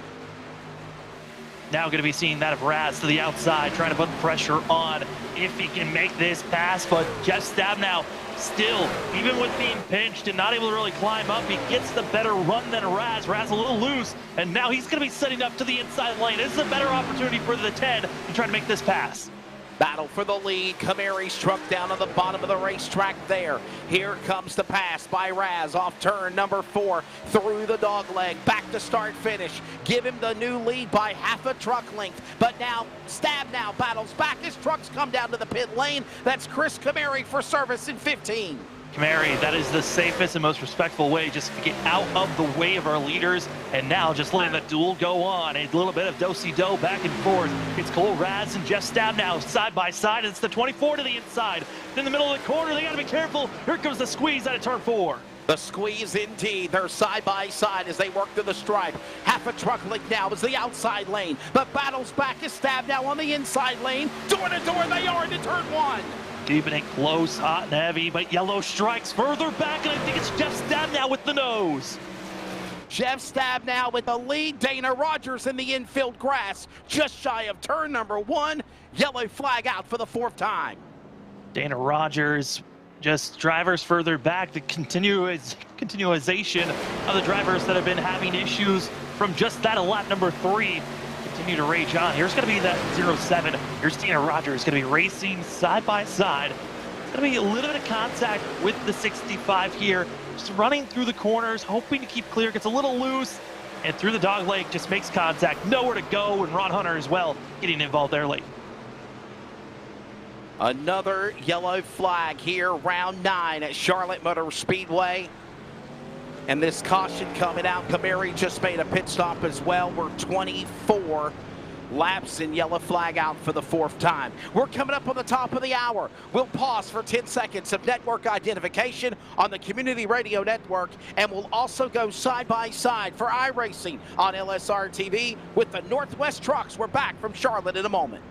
Now going to be seeing that of Raz to the outside, trying to put pressure on if he can make this pass. But Jeff Stab now still, even with being pinched and not able to really climb up, he gets the better run than Raz. Raz a little loose, and now he's going to be setting up to the inside lane. This is a better opportunity for the 10 to try to make this pass. Battle for the lead. Camary struck down on the bottom of the racetrack there. Here comes the pass by Raz off turn number 4 through the dog leg. Back to start finish. Give him the new lead by half a truck length. But now Stab now battles back. His trucks come down to the pit lane. That's Chris Camary for service in 15. Camary, that is the safest and most respectful way just to get out of the way of our leaders. And now just letting the duel go on. A little bit of do-si-do back and forth. It's Cole Raz and Jeff Stab now side by side. It's the 24 to the inside. In the middle of the corner, they got to be careful. Here comes the squeeze out of turn 4. The squeeze indeed. They're side by side as they work to the stripe. Half a truck length now is the outside lane. But battles back is Stab now on the inside lane. Door to door they are into turn 1. Keeping it close, hot and heavy, but yellow strikes further back, and I think it's Jeff Stab now with the nose. Jeff Stab now with the lead. Dana Rogers in the infield grass, just shy of turn number 1. Yellow flag out for the 4th time. Dana Rogers, just drivers further back, the continuation of the drivers that have been having issues from just that lap number 3. Continue to rage on. Here's going to be that 07. Here's Dana Rogers going to be racing side by side. It's going to be a little bit of contact with the 65 here. Just running through the corners, hoping to keep clear. Gets a little loose, and through the dog leg, just makes contact. Nowhere to go, and Ron Hunter as well getting involved there late. Another yellow flag here, round 9 at Charlotte Motor Speedway. And this caution coming out. Camary just made a pit stop as well. We're 24 laps and yellow flag out for the 4th time. We're coming up on the top of the hour. We'll pause for 10 seconds of network identification on the Community Radio Network, and we'll also go side by side for iRacing on LSRTV with the Northwest Trucks. We're back from Charlotte in a moment.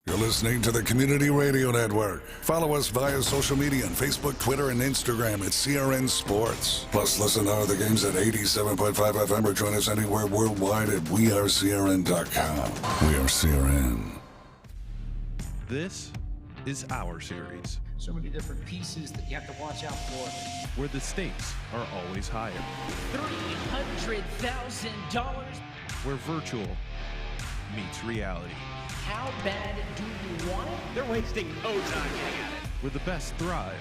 You're listening to the Community Radio Network. Follow us via social media on Facebook, Twitter, and Instagram at CRN Sports. Plus, listen to other games at 87.5 FM or join us anywhere worldwide at wearecrn.com. We are CRN. This is our series, so many different pieces that you have to watch out for. where the stakes are always higher, $300,000. where virtual meets reality. How bad do you want it? They're wasting no time getting at it. where the best thrive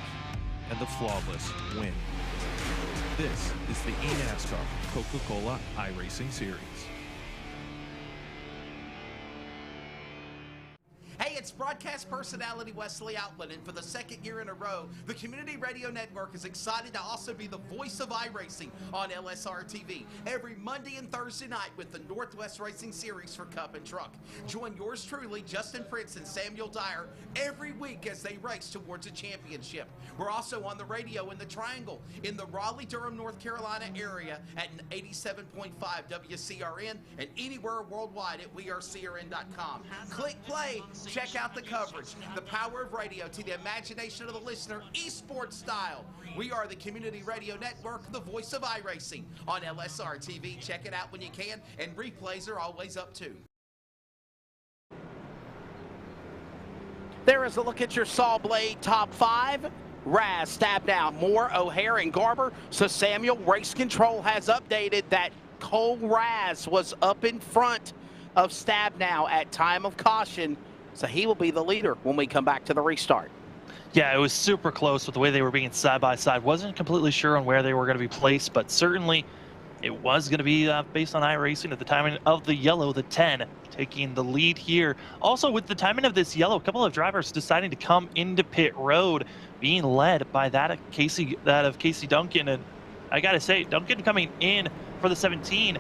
and the flawless win. This is the eNASCAR Coca-Cola iRacing Series. Hey, it's broadcast personality Wesley Outland, and for the second year in a row, the Community Radio Network is excited to also be the voice of iRacing on LSRTV every Monday and Thursday night with the Northwest Racing Series for Cup and Truck. Join yours truly, Justin Prince and Samuel Dyer, every week as they race towards a championship. We're also on the radio in the Triangle, in the Raleigh-Durham, North Carolina area at 87.5 WCRN, and anywhere worldwide at wearecrn.com. Click play. Check out the coverage, the power of radio to the imagination of the listener, esports style. We are the Community Radio Network, the voice of iRacing on LSR-TV. Check it out when you can, and replays are always up too. There is a look at your saw blade top 5. Raz, Stab Down, Moore, O'Hare, and Garber. So Samuel, race control has updated that Cole Raz was up in front of Stab Now at time of caution. So he will be the leader when we come back to the restart. Yeah, it was super close with the way they were being side by side. Wasn't completely sure on where they were going to be placed, but certainly it was going to be based on iRacing at the timing of the yellow, the 10, taking the lead here. Also, with the timing of this yellow, a couple of drivers deciding to come into pit road, being led by that of Casey Duncan. And I got to say, Duncan coming in for the 17,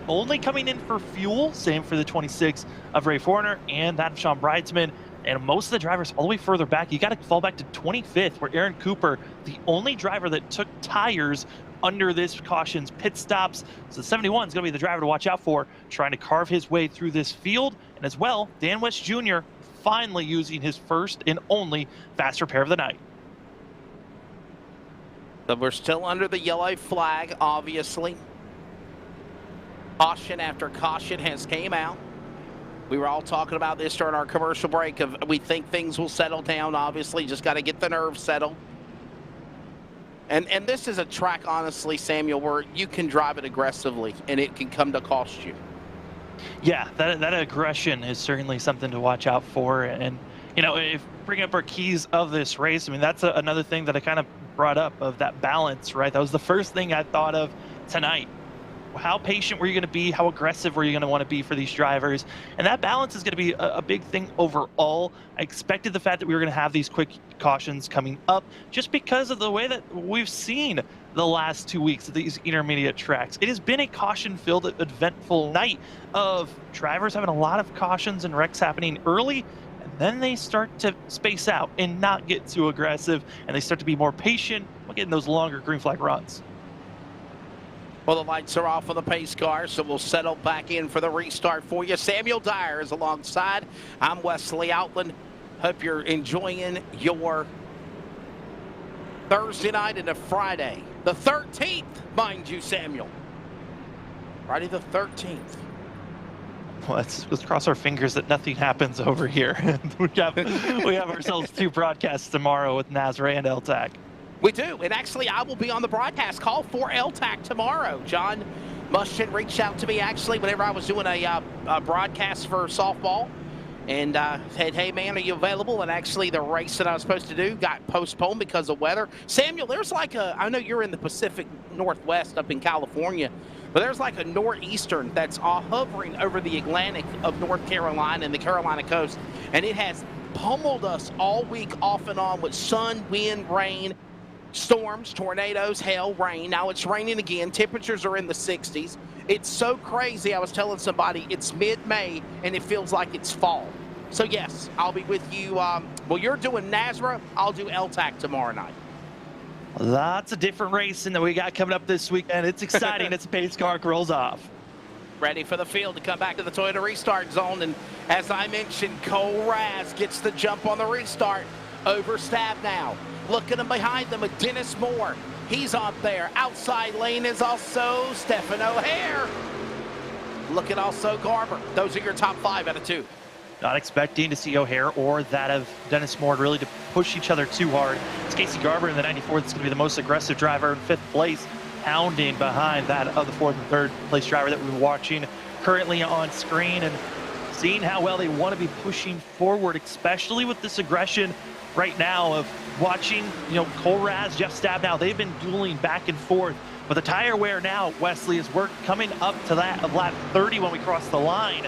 only coming in for fuel, same for the 26 of Ray Forner and that of Sean Bridesman. And most of the drivers all the way further back, you got to fall back to 25th, where Aaron Cooper, the only driver that took tires under this caution's pit stops. So the 71 is going to be the driver to watch out for, trying to carve his way through this field. And as well, Dan West Jr. finally using his first and only fast repair of the night. So we're still under the yellow flag, obviously. Caution after caution has came out. We were all talking about this during our commercial break. We think things will settle down, obviously. Just got to get the nerves settled. And this is a track, honestly, Samuel, where you can drive it aggressively, and it can come to cost you. Yeah, that aggression is certainly something to watch out for. And, you know, if bring up our keys of this race, I mean, that's another thing that I kind of brought up, of that balance, right? That was the first thing I thought of tonight. How patient were you going to be? How aggressive were you going to want to be for these drivers? And that balance is going to be a big thing overall. I expected the fact that we were going to have these quick cautions coming up just because of the way that we've seen the last 2 weeks of these intermediate tracks. It has been a caution-filled, eventful night of drivers having a lot of cautions and wrecks happening early, and then they start to space out and not get too aggressive, and they start to be more patient while getting those longer green flag runs. Well, the lights are off on the pace car, so we'll settle back in for the restart for you. Samuel Dyer is alongside. I'm Wesley Outland. Hope you're enjoying your Thursday night into Friday. The 13th, mind you, Samuel. Friday the 13th. Well, let's cross our fingers that nothing happens over here. we have ourselves 2 broadcasts tomorrow with Nazare and LTAC. We do, and actually I will be on the broadcast call for LTAC tomorrow. John Muschin reached out to me actually whenever I was doing a broadcast for softball, and said, hey man, are you available? And actually the race that I was supposed to do got postponed because of weather. Samuel, there's like I know you're in the Pacific Northwest up in California, but there's like a nor'eastern that's hovering over the Atlantic of North Carolina and the Carolina coast, and it has pummeled us all week off and on with sun, wind, rain, storms, tornadoes, hail, rain. Now it's raining again. Temperatures are in the 60s. It's so crazy. I was telling somebody it's mid-May and it feels like it's fall. So yes, I'll be with you. Well, you're doing Nazareth. I'll do LTAC tomorrow night. Lots of different racing that we got coming up this week, and it's exciting. It's pace car rolls off. Ready for the field to come back to the Toyota restart zone. And as I mentioned, Cole Raz gets the jump on the restart over Stab Now. Looking them behind them with Dennis Moore. He's up there. Outside lane is also Stephen O'Hare. Look at also Garber. Those are your top 5 out of 2. Not expecting to see O'Hare or that of Dennis Moore really to push each other too hard. It's Casey Garber in the 94 that's going to be the most aggressive driver in 5th place, pounding behind that of the 4th and 3rd place driver that we're watching currently on screen. And seeing how well they want to be pushing forward, especially with this aggression right now of watching, Cole Raz, Jeff Stabnow, they've been dueling back and forth. But the tire wear now, Wesley, is we're coming up to that of lap 30 when we cross the line.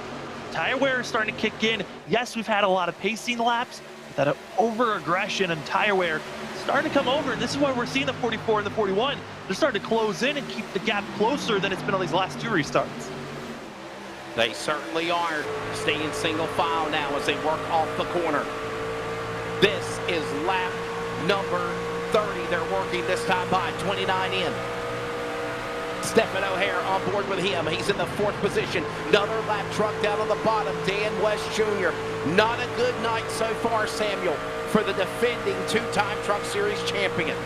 Tire wear is starting to kick in. Yes, we've had a lot of pacing laps, but that over-aggression and tire wear starting to come over. And this is why we're seeing the 44 and the 41. They're starting to close in and keep the gap closer than it's been on these last 2 restarts. They certainly are staying single file now as they work off the corner. This is lap number 30. They're working this time by 29 in. Stephen O'Hare on board with him. He's in the 4th position. Another lap truck down on the bottom. Dan West Jr. Not a good night so far, Samuel, for the defending 2-time Truck Series champion.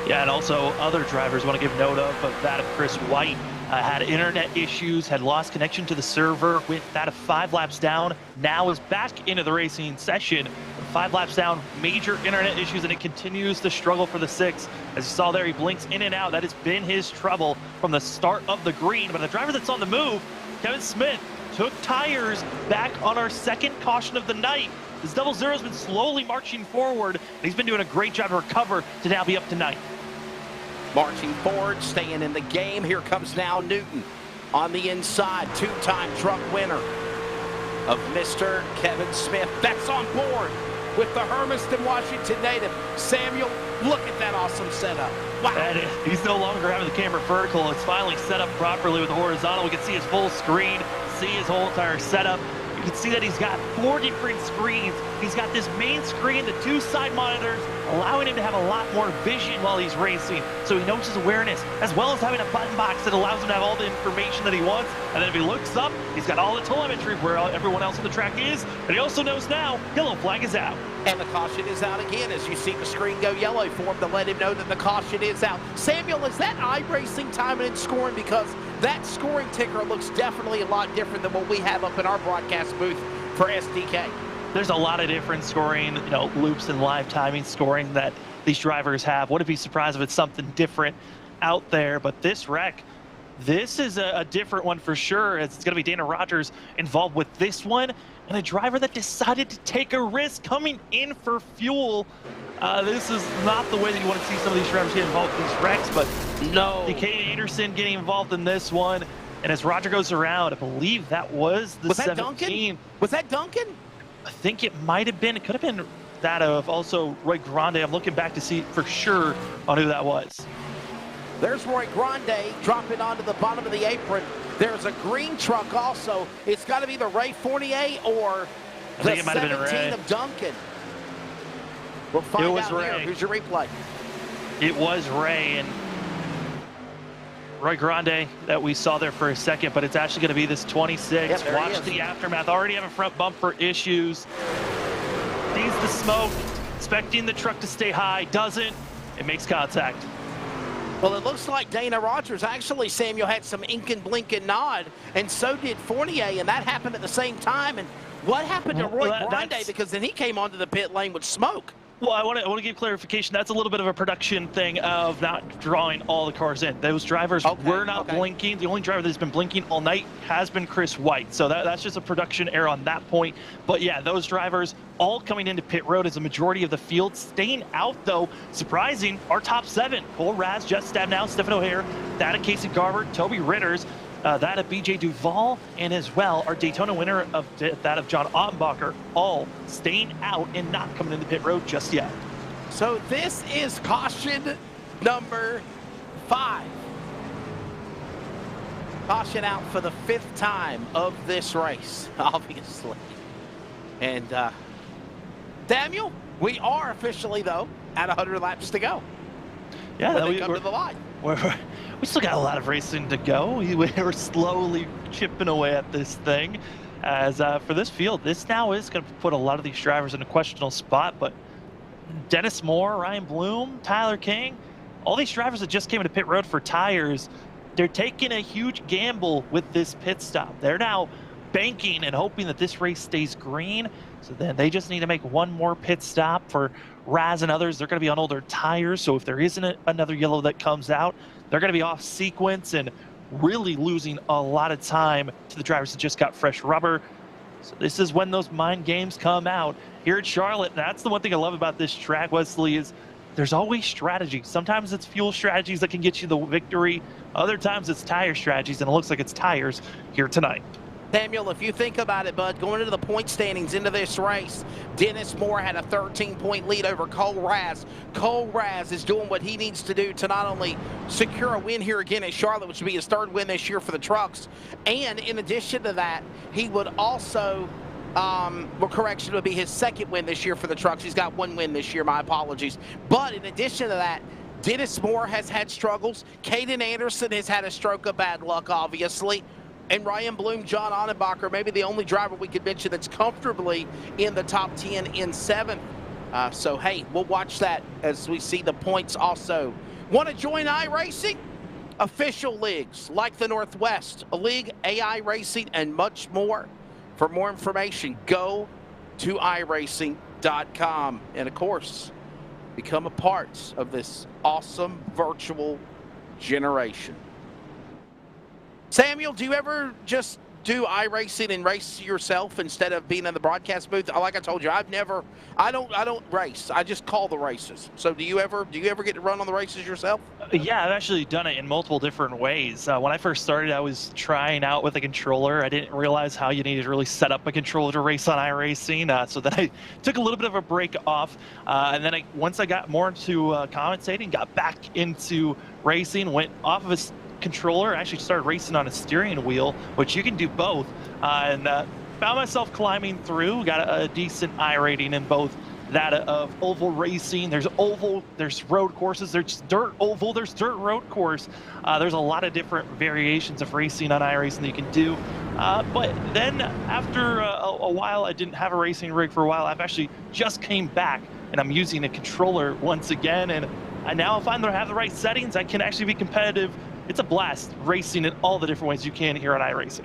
Yeah, and also other drivers want to give note of that of Chris White. Had internet issues, had lost connection to the server, went that of 5 laps down, now is back into the racing session. 5 laps down, major internet issues, and it continues to struggle for the 6. As you saw there, he blinks in and out. That has been his trouble from the start of the green. But the driver that's on the move, Kevin Smith, took tires back on our 2nd caution of the night. This double zero's been slowly marching forward, and he's been doing a great job to recover to now be up to 9th. Marching forward, staying in the game. Here comes now Newton on the inside. 2-time truck winner of Mr. Kevin Smith. That's on board with the Hermiston, Washington native. Samuel, look at that awesome setup. Wow. And he's no longer having the camera vertical. It's finally set up properly with the horizontal. We can see his full screen, see his whole entire setup. You can see that he's got 4 different screens. He's got this main screen, the 2 side monitors, allowing him to have a lot more vision while he's racing. So he knows his awareness, as well as having a button box that allows him to have all the information that he wants. And then if he looks up, he's got all the telemetry where everyone else on the track is. And he also knows now, yellow flag is out. And the caution is out again as you see the screen go yellow for him to let him know that the caution is out. Samuel, is that iRacing timing and scoring? Because that scoring ticker looks definitely a lot different than what we have up in our broadcast booth for SDK. There's a lot of different scoring, loops and live timing scoring that these drivers have. Wouldn't be surprised if it's something different out there. But this wreck, this is a different one for sure. It's going to be Dana Rogers involved with this one, and a driver that decided to take a risk coming in for fuel. This is not the way that you want to see some of these drivers get involved in these wrecks, but no. DK Anderson getting involved in this one. And as Roger goes around, I believe that was the 17. Duncan? Was that Duncan? I think it might have been. It could have been that of also Roy Grande. I'm looking back to see for sure on who that was. There's Roy Grande dropping onto the bottom of the apron. There's a green truck also. It's got to be the Ray Fournier or the 17 of Duncan. We'll find out here. Who's your replay? It was Ray, and Roy Grande that we saw there for a second, but it's actually going to be this 26. Yep, watch the aftermath. Already having front bumper issues. Sees the smoke, expecting the truck to stay high. Doesn't. It makes contact. Well, it looks like Dana Rogers actually, Samuel, had some ink and blink and nod, and so did Fournier, and that happened at the same time. And what happened to Roy Grande? Because then he came onto the pit lane with smoke. Well, I want to give clarification. That's a little bit of a production thing of not drawing all the cars in. Those drivers were not blinking. The only driver that's been blinking all night has been Chris White. So that's just a production error on that point. But yeah, those drivers all coming into pit road as a majority of the field. Staying out, though, surprising, our top 7. Cole Raz, Jeff Stabnow, Stephen O'Hare, that of Casey Garber, Toby Ritters, that of BJ Duval, and as well our Daytona winner of that of John Ottenbacher, all staying out and not coming into pit road just yet. So this is caution number 5. Caution out for the 5th time of this race, obviously. And Samuel, we are officially, though, at 100 laps to go. Yeah, we come to the line. We still got a lot of racing to go. We're slowly chipping away at this thing. As for this field, this now is going to put a lot of these drivers in a questionable spot. But Dennis Moore, Ryan Bloom, Tyler King, all these drivers that just came into pit road for tires, they're taking a huge gamble with this pit stop. They're now banking and hoping that this race stays green. So then they just need to make one more pit stop. For Raz and others, they're going to be on older tires. So if there isn't another yellow that comes out, they're going to be off sequence and really losing a lot of time to the drivers that just got fresh rubber. So this is when those mind games come out here at Charlotte. That's the one thing I love about this track, Wesley, is there's always strategy. Sometimes it's fuel strategies that can get you the victory. Other times it's tire strategies, and it looks like it's tires here tonight. Samuel, if you think about it, bud, going into the point standings into this race, Dennis Moore had a 13-point lead over Cole Raz. Cole Raz is doing what he needs to do to not only secure a win here again at Charlotte, which would be his third win this year for the trucks, and in addition to that, he would also, correction, would be his second win this year for the trucks. He's got one win this year, my apologies. But in addition to that, Dennis Moore has had struggles. Caden Anderson has had a stroke of bad luck, obviously. And Ryan Bloom, John Annenbacher, maybe the only driver we could mention that's comfortably in the top 10 in 7th. So, hey, we'll watch that as we see the points also. Want to join iRacing? Official leagues like the Northwest League, AI Racing, and much more. For more information, go to iRacing.com. And, of course, become a part of this awesome virtual generation. Samuel, do you ever just do iRacing and race yourself instead of being in the broadcast booth? Like I told you, I don't race. I just call the races. So do you ever get to run on the races yourself? Yeah, I've actually done it in multiple different ways. When I first started, I was trying out with a controller. I didn't realize how you needed to really set up a controller to race on iRacing. So then I took a little bit of a break off. And then once I got more into commentating, got back into racing, went off of a controller, actually started racing on a steering wheel, which you can do both, and found myself climbing through, got a decent I rating in both that of oval racing. There's oval, there's road courses, there's dirt oval, there's dirt road course. There's a lot of different variations of racing on iRacing that you can do. But then after a while, I didn't have a racing rig for a while. I've actually just came back and I'm using a controller once again, and I now find that I have the right settings. I can actually be competitive. It's a blast racing in all the different ways you can here on iRacing.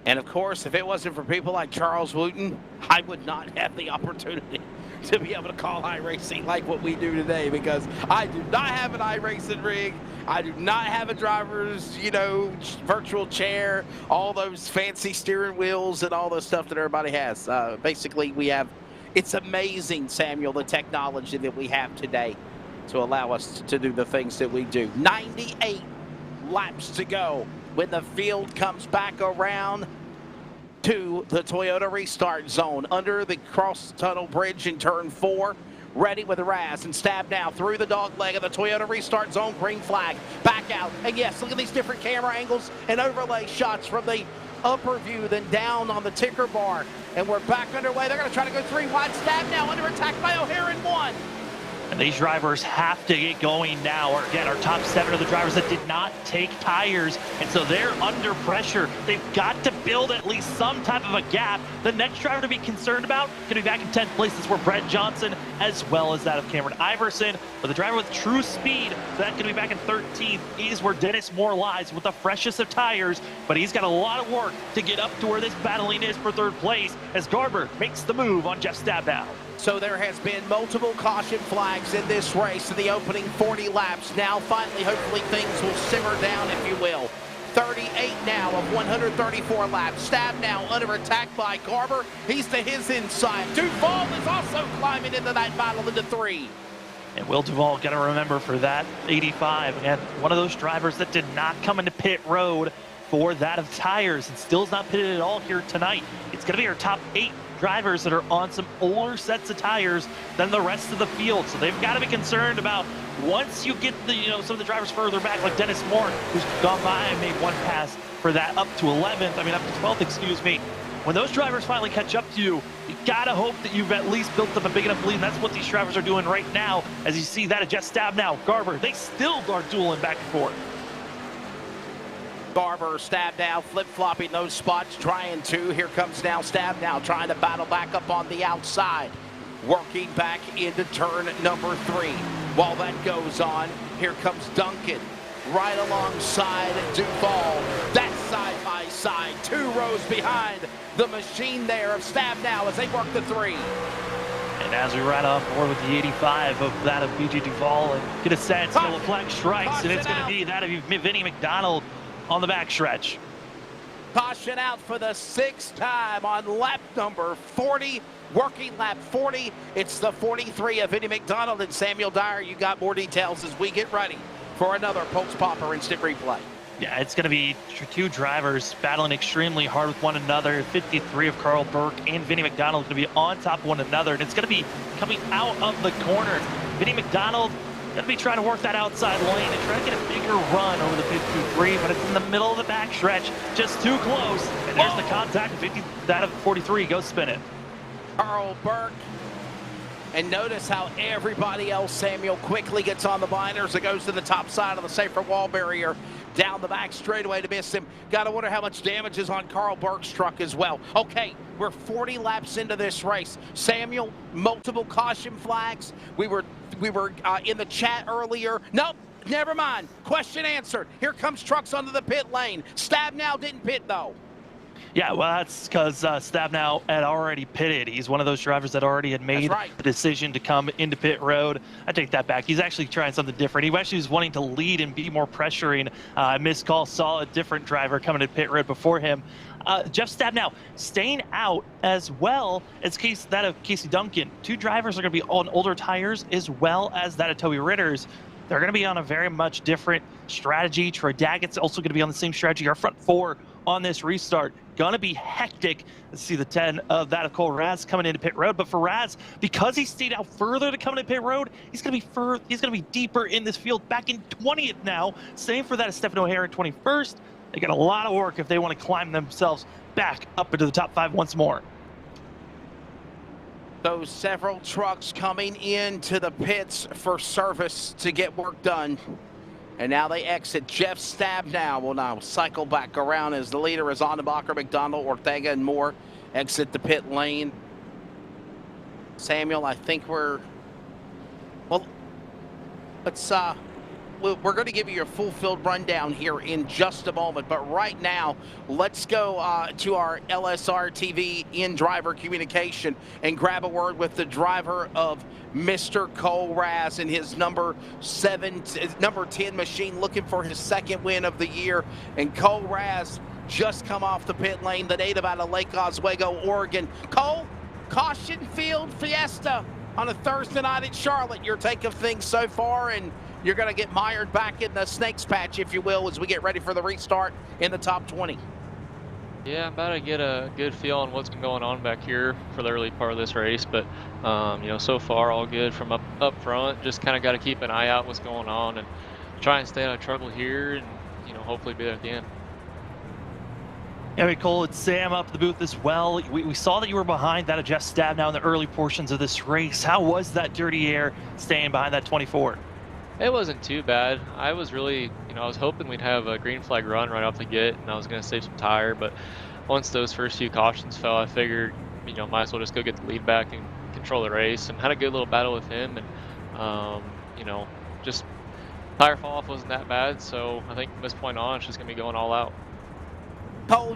And of course, if it wasn't for people like Charles Wooten, I would not have the opportunity to be able to call iRacing like what we do today, because I do not have an iRacing rig. I do not have a driver's, virtual chair, all those fancy steering wheels and all the stuff that everybody has. Basically, it's amazing, Samuel, the technology that we have today to allow us to do the things that we do. 98 laps to go when the field comes back around to the Toyota restart zone under the cross tunnel bridge in turn 4. Ready with Raz and Stab now through the dog leg of the Toyota restart zone. Green flag, back out. And yes, look at these different camera angles and overlay shots from the upper view, then down on the ticker bar. And we're back underway. They're going to try to go 3 wide. Stab now under attack by O'Hare in 1. And these drivers have to get going now. Again, our top 7 are the drivers that did not take tires, and so they're under pressure. They've got to build at least some type of a gap. The next driver to be concerned about could be back in 10th place. That's where Brett Johnson, as well as that of Cameron Iverson. But the driver with true speed, that could be back in 13th, is where Dennis Moore lies with the freshest of tires. But he's got a lot of work to get up to where this battling is for 3rd place, as Garber makes the move on Jeff Stabnow. So there has been multiple caution flags in this race in the opening 40 laps. Now, finally, hopefully things will simmer down, if you will. 38 now of 134 laps. Stab now under attack by Garber. He's to his inside. Duval is also climbing into that battle into 3. And Will Duval, got to remember for that 85, again, one of those drivers that did not come into pit road for that of tires and still is not pitted at all here tonight. It's going to be our top 8 drivers that are on some older sets of tires than the rest of the field. So they've got to be concerned about, once you get the, some of the drivers further back, like Dennis Moore, who's gone by and made one pass for that up to 12th, excuse me. When those drivers finally catch up to you, you got to hope that you've at least built up a big enough lead, and that's what these drivers are doing right now. As you see that at Jeff Stabnow, Garber, they still are dueling back and forth. Garber, Stabnow, flip-flopping those spots, trying to. Here comes now Stabnow, trying to battle back up on the outside. Working back into turn number 3. While that goes on, here comes Duncan, right alongside Duval. That's side by side, 2 rows behind the machine there of Stabnow as they work the 3. And as we ride on board with the 85 of that of BJ Duval, and get a sense, the flag strikes, and it's going to be that of Vinnie McDonald on the backstretch. Caution out for the 6th time on lap number 40, working lap 40. It's the 43 of Eddie McDonald and Samuel Dyer. You got more details as we get ready for another Pulse Popper instant replay. Yeah, it's going to be two drivers battling extremely hard with one another. 53 of Carl Burke and Vinnie McDonald going to be on top of one another, and it's going to be coming out of the corner. Vinnie McDonald going to be trying to work that outside lane and try to get a bigger run over the 53, but it's in the middle of the backstretch, just too close. And there's the contact. That of 43 goes spin it. Carl Burke. And notice how everybody else, Samuel, quickly gets on the binders. It goes to the top side of the safer wall barrier, down the back straightaway to miss him. Got to wonder how much damage is on Carl Burke's truck as well. Okay, we're 40 laps into this race. Samuel, multiple caution flags. We were in the chat earlier. Nope, never mind. Question answered. Here comes trucks onto the pit lane. Stabnow didn't pit though. Yeah, well, that's because Stabnow had already pitted. He's one of those drivers that already had made the decision to come into pit road. I take that back. He's actually trying something different. He actually was wanting to lead and be more pressuring. Missed call, saw a different driver coming to pit road before him. Jeff Stabnow staying out as well as that of Casey Duncan. Two drivers are going to be on older tires as well as that of Toby Ritter's. They're going to be on a very much different strategy. Troy Daggett's also going to be on the same strategy. Our front four on this restart going to be hectic. Let's see the 10 of that of Cole Raz coming into pit road, but for Raz, because he stayed out further to come into pit road, he's going to be deeper in this field, back in 20th now. Same for that of Stephen O'Hare in 21st. They got a lot of work if they want to climb themselves back up into the top 5 once more. Those several trucks coming into the pits for service to get work done. And now they exit. Jeff Stabnow will now cycle back around as the leader is Onnebacher, McDonald, Ortega, and Moore exit the pit lane. Samuel, I think we're going to give you a full field rundown here in just a moment. But right now, let's go to our LSRTV in-driver communication and grab a word with the driver of Mr. Cole Raz and his number 10 machine, looking for his 2nd win of the year. And Cole Raz just come off the pit lane, the native out of Lake Oswego, Oregon. Cole, caution field fiesta on a Thursday night at Charlotte. Your take of things so far, and you're going to get mired back in the snakes patch, if you will, as we get ready for the restart in the top 20. Yeah, I'm about to get a good feel on what's been going on back here for the early part of this race, but so far all good from up front. Just kind of got to keep an eye out what's going on and try and stay out of trouble here, and hopefully be there at the end. Yeah, Cole, it's Sam up the booth as well. We saw that you were behind that of Jeff Stabnow in the early portions of this race. How was that dirty air staying behind that 24? It wasn't too bad. I was really, I was hoping we'd have a green flag run right off the get, and I was going to save some tire, but once those first few cautions fell, I figured, might as well just go get the lead back and control the race, and had a good little battle with him, and, just tire fall off wasn't that bad, so I think from this point on, it's just going to be going all out. Cole,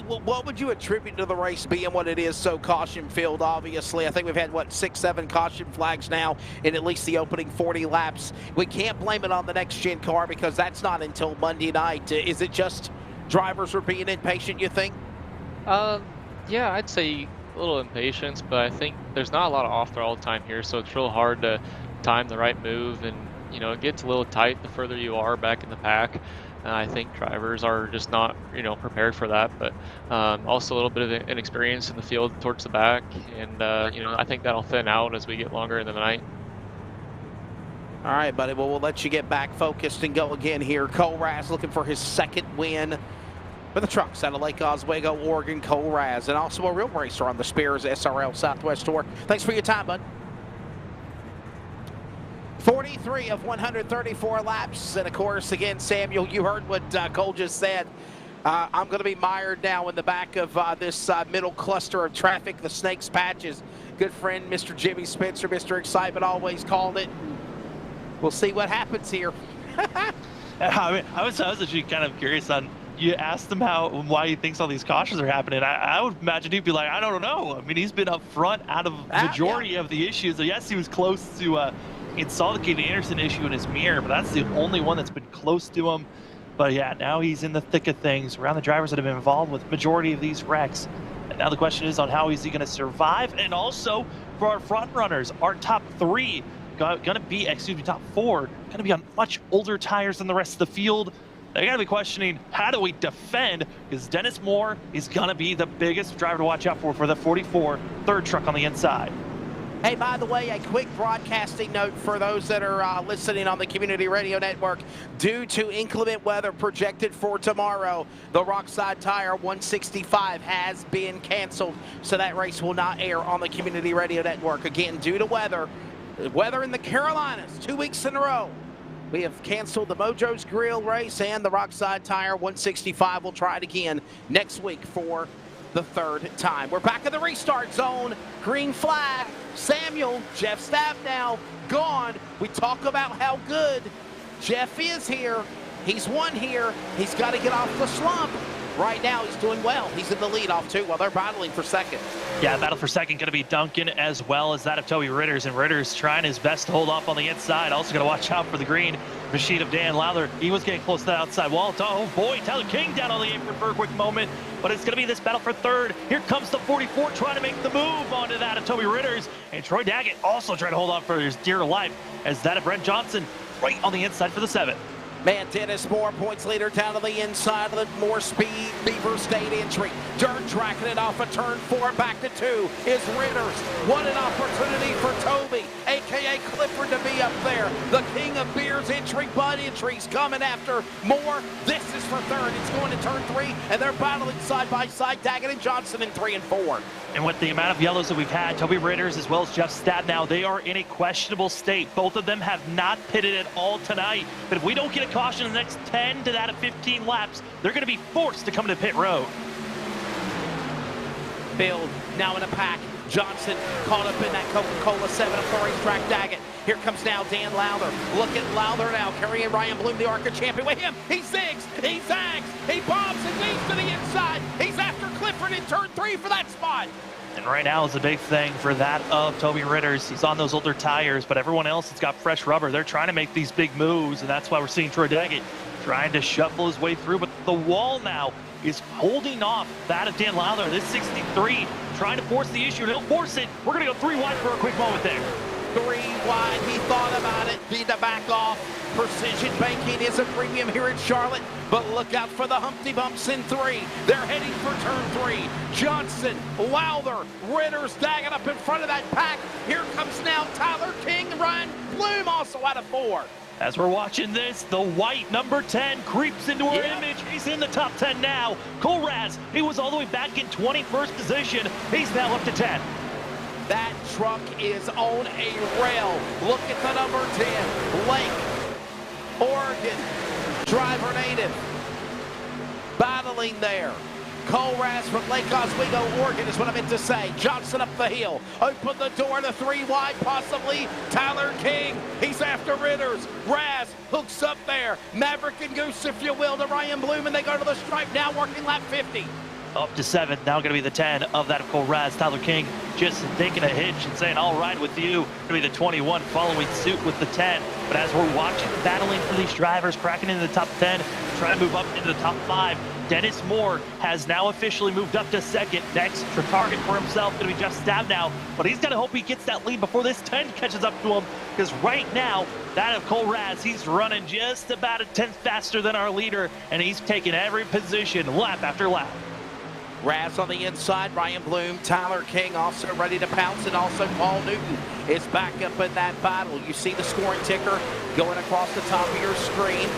what would you attribute to the race being what it is so caution-filled, obviously? I think we've had, 6, 7 caution flags now in at least the opening 40 laps. We can't blame it on the next-gen car because that's not until Monday night. Is it just drivers are being impatient, you think? Yeah, I'd say a little impatience, but I think there's not a lot of off-throttle time here, so it's real hard to time the right move, and, it gets a little tight the further you are back in the pack. I think drivers are just not, prepared for that, but also a little bit of inexperience in the field towards the back, and I think that'll thin out as we get longer into the night. All right, buddy. Well, we'll let you get back focused and go again here. Cole Raz looking for his 2nd win for the trucks out of Lake Oswego, Oregon. Cole Raz, and also a real racer on the Spears SRL Southwest Tour. Thanks for your time, bud. 43 of 134 laps, and of course, again, Samuel, you heard what Cole just said. I'm going to be mired now in the back of this middle cluster of traffic, the Snakes Patches. Good friend, Mr. Jimmy Spencer, Mr. Excitement, always called it. We'll see what happens here. I was actually kind of curious on, you asked him why he thinks all these cautions are happening. I would imagine he'd be like, I don't know. I mean, he's been up front out of majority of the issues. So yes, he was close to, he saw the Kevin Anderson issue in his mirror, but that's the only one that's been close to him. But yeah, now he's in the thick of things around the drivers that have been involved with majority of these wrecks. And now the question is on how is he going to survive? And also for our front runners, our top three top four, going to be on much older tires than the rest of the field. They got to be questioning, how do we defend? Because Dennis Moore is going to be the biggest driver to watch out for the 44 third truck on the inside. Hey, by the way, a quick broadcasting note for those that are listening on the Community Radio Network. Due to inclement weather projected for tomorrow, the Rockside Tire 165 has been canceled, so that race will not air on the Community Radio Network. Again, due to weather in the Carolinas, 2 weeks in a row. We have canceled the Mojo's Grill race, and the Rockside Tire 165 will try it again next week for the third time. We're back in the restart zone. Green flag. Samuel, Jeff Stabnow, gone. We talk about how good Jeff is here. He's won here. He's got to get off the slump. Right now, he's doing well. He's in the lead off two while they're battling for second. Yeah, battle for second going to be Duncan as well as that of Toby Ritters. And Ritters trying his best to hold off on the inside. Also going to watch out for the green machine of Dan Lowther. He was getting close to that outside wall. Oh boy, Tyler King down on the apron for a quick moment. But it's going to be this battle for third. Here comes the 44 trying to make the move onto that of Toby Ritters. And Troy Daggett also trying to hold on for his dear life as that of Brent Johnson right on the inside for the 7th. Man, Dennis Moore, points leader down to the inside of the Moore Speed Beaver State entry. Dirt tracking it off a turn 4, back to 2 is Ritters. What an opportunity for Toby, a.k.a. Clifford, to be up there. The king of beers entry, Bud entries coming after Moore. This is for third. It's going to turn 3, and they're battling side by side, Daggett and Johnson in 3 and 4. And with the amount of yellows that we've had, Toby Ritters as well as Jeff Stabnow, they are in a questionable state. Both of them have not pitted at all tonight. But if we don't get a caution in the next 10 to that of 15 laps, they're going to be forced to come to pit road. Field now in a pack. Johnson caught up in that Coca-Cola 7 of the racetrack. Daggett. Here comes now Dan Lowther. Look at Lowther now carrying Ryan Bloom, the ARCA champion. With him, he zigs, he zags, he bombs and leads to the inside. He's after Clifford in turn 3 for that spot. And right now is a big thing for that of Toby Ritters. He's on those older tires, but everyone else has got fresh rubber. They're trying to make these big moves, and that's why we're seeing Troy Daggett trying to shuffle his way through. But the wall now is holding off that of Dan Lowther. This 63 trying to force the issue. He'll force it. We're going to go 3 wide for a quick moment there. 3 wide, he thought about it, need to back off. Precision banking is a premium here in Charlotte, but look out for the Humpty Bumps in 3. They're heading for turn 3. Johnson, Lowther, Ritters, Daggett up in front of that pack. Here comes now Tyler King, Ryan Bloom also out of 4. As we're watching this, the white number 10 creeps into our image. He's in the top 10 now. Cole Raz, he was all the way back in 21st position. He's now up to 10. That truck is on a rail. Look at the number 10, Lake, Oregon, driver native, battling there. Cole Raz from Lake Oswego, Oregon is what I meant to say. Johnson up the hill, open the door to 3 wide, possibly Tyler King. He's after Ritters. Raz hooks up there. Maverick and Goose, if you will, to Ryan Bloom, and they go to the stripe now, working lap 50. Up to 7th, now going to be the 10 of that of Cole Raz. Tyler King just taking a hitch and saying, all right with you. Going to be the 21 following suit with the 10. But as we're watching, battling for these drivers, cracking into the top 10, trying to move up into the top 5, Dennis Moore has now officially moved up to 2nd. Next for target for himself, going to be Jeff Stabnow. But he's got to hope he gets that lead before this 10 catches up to him. Because right now, that of Cole Raz, he's running just about a 10th faster than our leader. And he's taking every position lap after lap. Raz on the inside, Ryan Bloom, Tyler King also ready to pounce, and also Paul Newton is back up in that battle. You see the scoring ticker going across the top of your screen.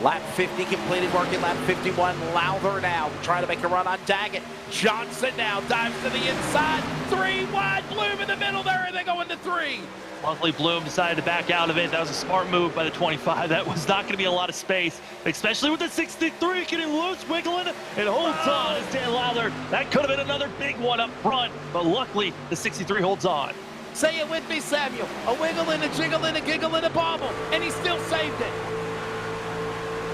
Lap 50 completed, working lap 51. Lowther now trying to make a run on Daggett. Johnson now dives to the inside. 3 wide, Bloom in the middle there, and they go into 3. Luckily, Bloom decided to back out of it. That was a smart move by the 25. That was not going to be a lot of space, especially with the 63 getting loose, wiggling, and holds on as Dan Lowther. That could have been another big one up front, but luckily, the 63 holds on. Say it with me, Samuel. A wiggle and a jiggle and a giggle and a bobble, and he still saved it.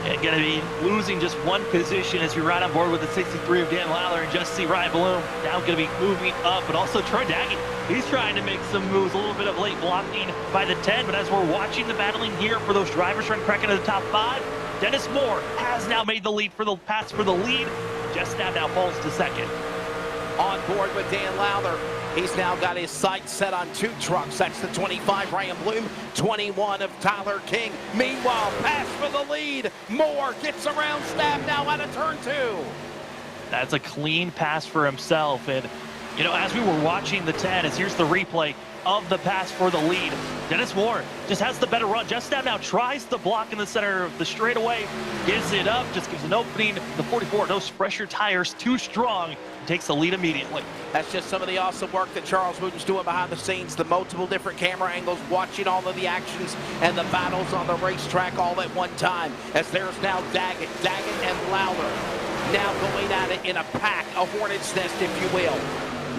And going to be losing just 1 position as we ride on board with the 63 of Dan Lowther and just see Ryan Bloom now going to be moving up, but also Troy Daggett. He's trying to make some moves, a little bit of late blocking by the 10, but as we're watching the battling here for those drivers trying to crack into the top 5, Dennis Moore has now made the lead for the pass for the lead. Just now falls to second. On board with Dan Lowther. He's now got his sights set on 2 trucks. That's the 25, Ryan Bloom, 21 of Tyler King. Meanwhile, pass for the lead. Moore gets around Stab now out of turn 2. That's a clean pass for himself. And, you know, as we were watching the 10, as here's the replay of the pass for the lead, Dennis Moore just has the better run. Just now tries the block in the center of the straightaway, gives it up, just gives an opening. The 44, those fresher tires, too strong, takes the lead immediately. That's just some of the awesome work that Charles Wooten's doing behind the scenes, the multiple different camera angles, watching all of the actions and the battles on the racetrack all at one time. As there's now Daggett and Lowther now going at it in a pack, a hornet's nest, if you will.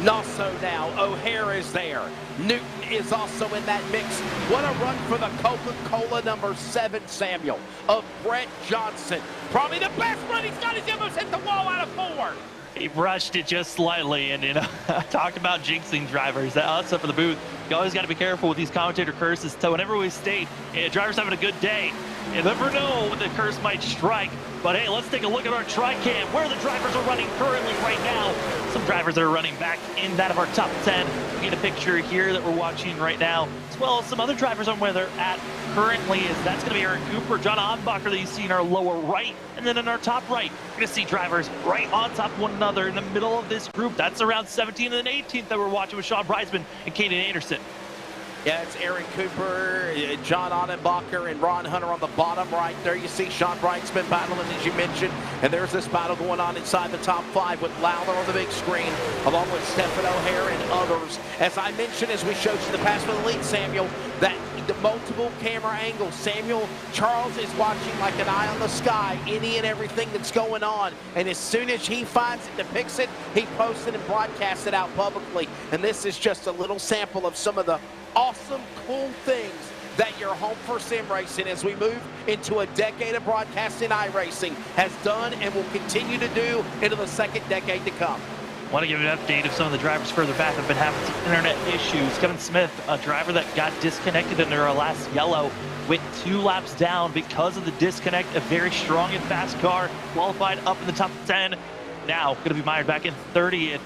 Nasso now, O'Hare is there. Newton is also in that mix. What a run for the Coca-Cola number 7, Samuel, of Brett Johnson. Probably the best run he's got. He's almost hit the wall out of 4. He brushed it just slightly, and, you know, I talked about jinxing drivers. That's up for the booth. You always got to be careful with these commentator curses. So whenever we state, hey, driver's having a good day, you never know when the curse might strike. But hey, let's take a look at our tri-cam, where the drivers are running currently right now. Some drivers are running back in that of our top 10. We get a picture here that we're watching right now, as well as some other drivers on where they're at currently. That's going to be Aaron Cooper, John Onbacher that you see in our lower right, and then in our top right, you're going to see drivers right on top of one another in the middle of this group. That's around 17th and 18th that we're watching with Sean Breisman and Caden Anderson. Yeah, it's Aaron Cooper, John Onenbacher, and Ron Hunter on the bottom right. There you see Sean Brightsman battling, as you mentioned. And there's this battle going on inside the top 5 with Lowther on the big screen, along with Stephen O'Hare and others. As I mentioned, as we showed you the pass for the lead, Samuel, that the multiple camera angles. Charles is watching like an eye on the sky, any and everything that's going on. And as soon as he finds it, depicts it, he posts it and broadcasts it out publicly. And this is just a little sample of some of the awesome, cool things that your home for sim racing, as we move into a decade of broadcasting iRacing, has done and will continue to do into the second decade to come. Want to give an update of some of the drivers further back have been having some internet issues. Kevin Smith, a driver that got disconnected under our last yellow, went 2 laps down because of the disconnect. A very strong and fast car, qualified up in the top 10. Now going to be mired back in 30th.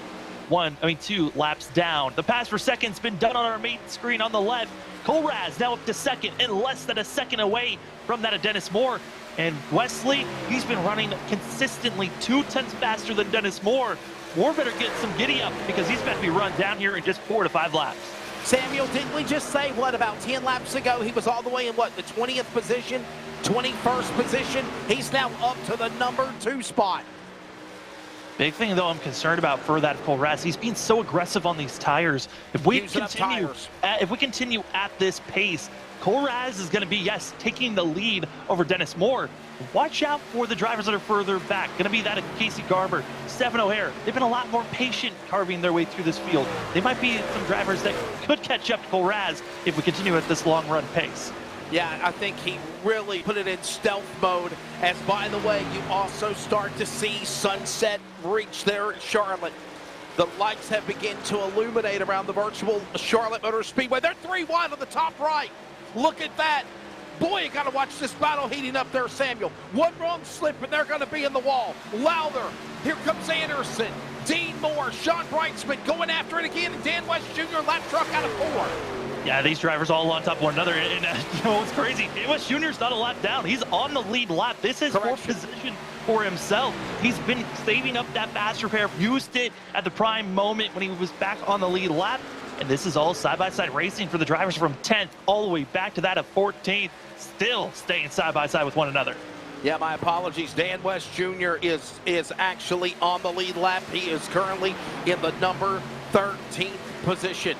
2 laps down. The pass for second's been done on our main screen on the left. Cole Raz now up to second and less than a second away from that of Dennis Moore. And Wesley, he's been running consistently 2/10 faster than Dennis Moore. Moore better get some giddy up because he's about to be run down here in just 4 to 5 laps. Samuel, didn't we just say, what, about 10 laps ago, he was all the way in, what, the 20th position, 21st position? He's now up to the number 2 spot. Big thing, though, I'm concerned about for that Cole Raz. He's being so aggressive on these tires. If we continue at this pace, Cole Raz is going to be, yes, taking the lead over Dennis Moore. Watch out for the drivers that are further back. Going to be that of Casey Garber, Stephen O'Hare. They've been a lot more patient carving their way through this field. They might be some drivers that could catch up to Cole Raz if we continue at this long run pace. Yeah, I think he really put it in stealth mode. As, by the way, you also start to see sunset reach there at Charlotte. The lights have begun to illuminate around the virtual Charlotte Motor Speedway. They're 3 wide on the top right. Look at that. Boy, you got to watch this battle heating up there, Samuel. One wrong slip, and they're going to be in the wall. Lowther, here comes Anderson, Dean Moore, Sean Brightsman going after it again, and Dan West Jr. lap truck out of 4. Yeah, these drivers all on top of one another, and you know what's crazy? West Jr.'s not a lap down. He's on the lead lap. This is for position for himself. He's been saving up that fast repair, used it at the prime moment when he was back on the lead lap, and this is all side-by-side racing for the drivers from 10th all the way back to that of 14th, still staying side-by-side with one another. Yeah, my apologies. Dan West Jr. is actually on the lead lap. He is currently in the number 13th position.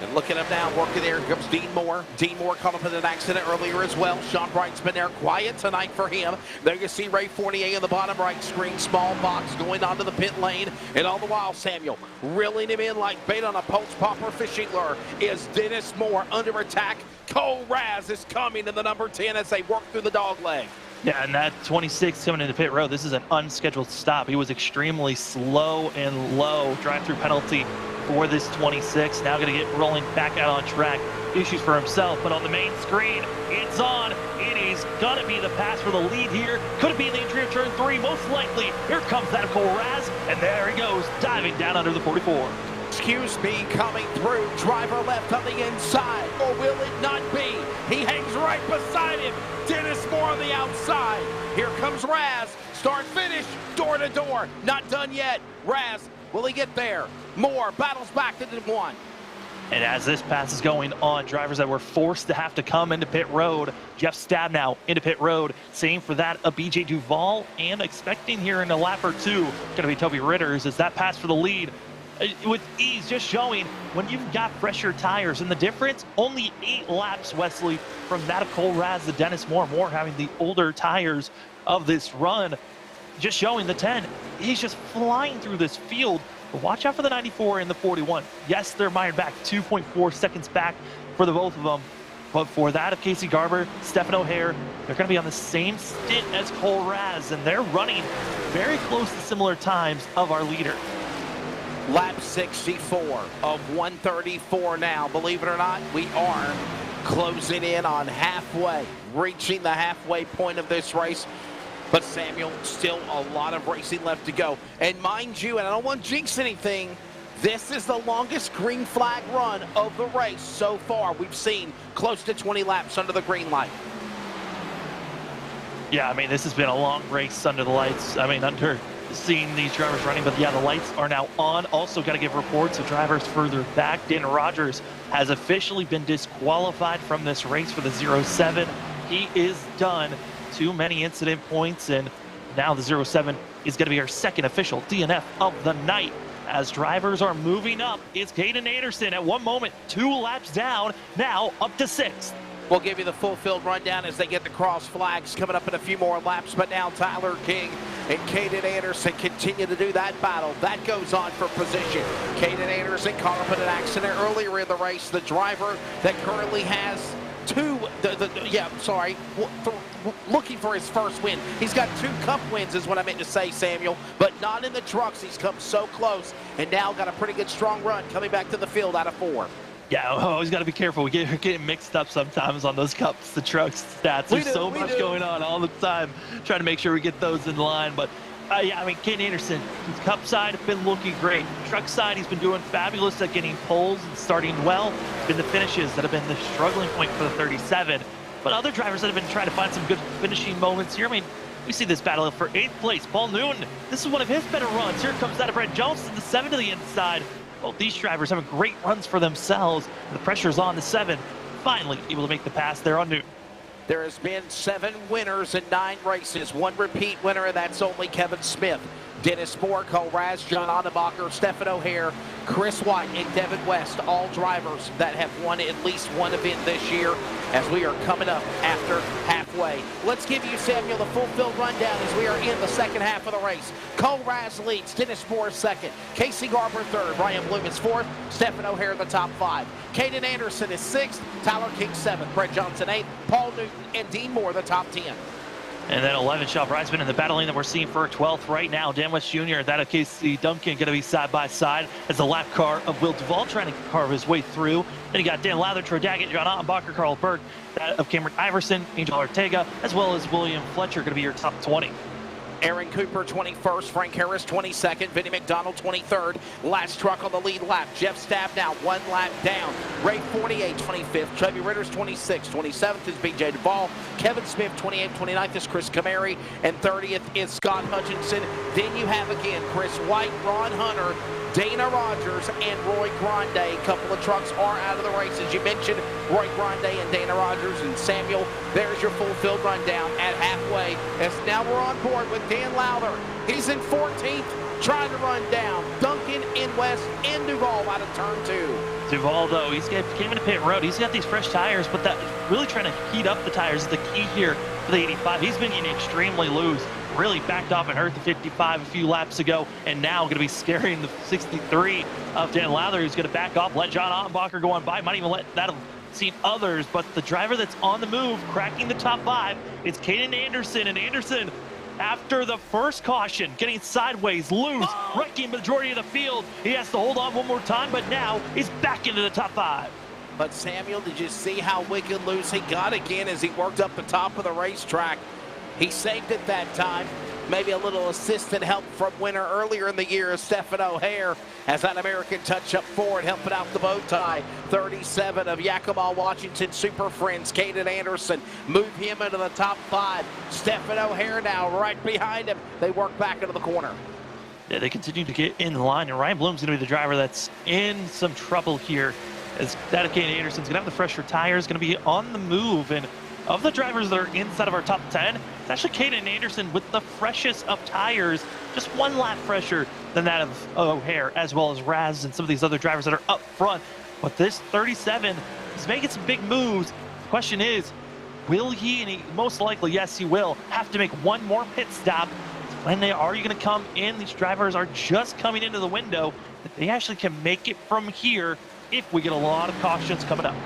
And look at him now, working there. Here comes Dean Moore. Dean Moore caught up in an accident earlier as well. Sean Brightsman there, quiet tonight for him. There you see Ray Fournier in the bottom right screen, small box going onto the pit lane. And all the while, Samuel reeling him in like bait on a pulse popper fishing lure. Is Dennis Moore under attack? Cole Raz is coming in the number 10 as they work through the dog leg. Yeah, and that 26 coming into pit road, this is an unscheduled stop. He was extremely slow and low. Drive-through penalty for this 26. Now going to get rolling back out on track. Issues for himself, but on the main screen, it's on. It is going to be the pass for the lead here. Could it be in the entry of turn 3? Most likely. Here comes that Cole Raz, and there he goes, diving down under the 44. Excuse me, coming through. Driver left on the inside, or will it not be? He hangs right beside him. Dennis Moore on the outside. Here comes Raz. Start, finish, door to door. Not done yet. Raz, will he get there? Moore battles back into one. And as this pass is going on, drivers that were forced to have to come into pit road. Jeff Stabnow into pit road. Same for that of BJ Duval, and expecting here in a lap or two, going to be Toby Ritters as that pass for the lead. With ease, just showing when you've got fresher tires, and the difference, only 8 laps, Wesley, from that of Cole Raz to Dennis Moore. Moore having the older tires of this run, just showing the 10. He's just flying through this field. But watch out for the 94 and the 41. Yes, they're mired back 2.4 seconds back for the both of them. But for that of Casey Garber, Stephen O'Hare, they're going to be on the same stint as Cole Raz, and they're running very close to similar times of our leader. Lap 64 of 134 now. Believe it or not, we are closing in on halfway, reaching the halfway point of this race. But Samuel, still a lot of racing left to go. And mind you, and I don't want to jinx anything, this is the longest green flag run of the race so far. We've seen close to 20 laps under the green light. Yeah, I mean, this has been a long race under the lights. I mean, under seeing these drivers running, but yeah, the lights are now on. Also got to give reports of drivers further back. Dan Rogers has officially been disqualified from this race for the 07. He is done. Too many incident points, and now the 07 is going to be our second official DNF of the night. As drivers are moving up, it's Caden Anderson at one moment 2 laps down, now up to 6th. We'll give you the full field rundown as they get the cross flags coming up in a few more laps, but now Tyler King and Caden Anderson continue to do that battle. That goes on for position. Caden Anderson caught up in an accident earlier in the race. The driver that currently has looking for his first win. He's got 2 cup wins is what I meant to say, Samuel, but not in the trucks. He's come so close and now got a pretty good strong run coming back to the field out of 4. Yeah, always got to be careful. We get mixed up sometimes on those cups, the trucks stats. There's so much going on all the time, trying to make sure we get those in line. But yeah, I mean, Caden Anderson, his cup side has been looking great. Truck side, he's been doing fabulous at getting poles and starting well. It's been the finishes that have been the struggling point for the 37. But other drivers that have been trying to find some good finishing moments here. I mean, we see this battle for 8th place. Paul Newton, this is one of his better runs. Here comes that of Brett Jones to the 7 to the inside. Both these drivers having great runs for themselves. The pressure's on the 7. Finally able to make the pass there on Newton. There has been 7 winners in 9 races. 1 repeat winner, and that's only Kevin Smith. Dennis Moore, Cole Raz, John Onnebacher, Stephen O'Hare, Chris White, and Devin West, all drivers that have won at least one event this year as we are coming up after halfway. Let's give you, Samuel, the full field rundown as we are in the second half of the race. Cole Raz leads, Dennis Moore second, Casey Garber third, Ryan Bloom is fourth, Stephen O'Hare in the top 5. Caden Anderson is 6th, Tyler King 7th, Brett Johnson 8th, Paul Newton and Dean Moore the top 10. And then 11, Shaw Bryceman in the battle lane that we're seeing for 12th right now. Dan West Jr., that of Casey Duncan, going to be side by side as the lap car of Will Duval trying to carve his way through. Then you got Dan Lather, Troy Daggett, John Ottenbacher, Carl Berg, that of Cameron Iverson, Angel Ortega, as well as William Fletcher, going to be your top 20. Aaron Cooper 21st, Frank Harris 22nd, Vinnie McDonald 23rd. Last truck on the lead lap, Jeff Stabnow 1 lap down. Ray 48, 25th, Chubby Ritters 26th, 27th is BJ Duval, Kevin Smith 28th, 29th is Chris Camary, and 30th is Scott Hutchinson. Then you have again Chris White, Ron Hunter, Dana Rogers, and Roy Grande. A couple of trucks are out of the race. As you mentioned, Roy Grande and Dana Rogers and Samuel. There's your full field rundown at halfway. As now we're on board with Dan Lowther. He's in 14th, trying to run down Duncan in West and Duval out of turn 2. Duval, though, came into pit road. He's got these fresh tires, but that really trying to heat up the tires is the key here for the 85. He's been getting extremely loose. Really backed off and hurt the 55 a few laps ago, and now going to be scaring the 63 of Dan Lather, who's going to back off, let John Ottenbacher go on by, might even let that seen others, but the driver that's on the move, cracking the top 5, is Caden Anderson. And Anderson, after the first caution, getting sideways, loose, wrecking majority of the field. He has to hold on one more time, but now he's back into the top 5. But Samuel, did you see how wicked loose he got again as he worked up the top of the racetrack? He saved it that time. Maybe a little assistant help from winner earlier in the year as Stephen O'Hare has that American touch up forward, helping out the bow tie. 37 of Yakima, Washington Super Friends, Caden Anderson, move him into the top 5. Stephen O'Hare now right behind him. They work back into the corner. Yeah, they continue to get in line, and Ryan Bloom's going to be the driver that's in some trouble here, as that of Caden Anderson's going to have the fresher tires, going to be on the move. And of the drivers that are inside of our top 10, it's actually Caden Anderson with the freshest of tires, just one lap fresher than that of O'Hare, as well as Raz and some of these other drivers that are up front. But this 37 is making some big moves. The question is, will he, and he most likely, yes, he will, have to make one more pit stop. When they are going to come in, these drivers are just coming into the window, that they actually can make it from here if we get a lot of cautions coming up.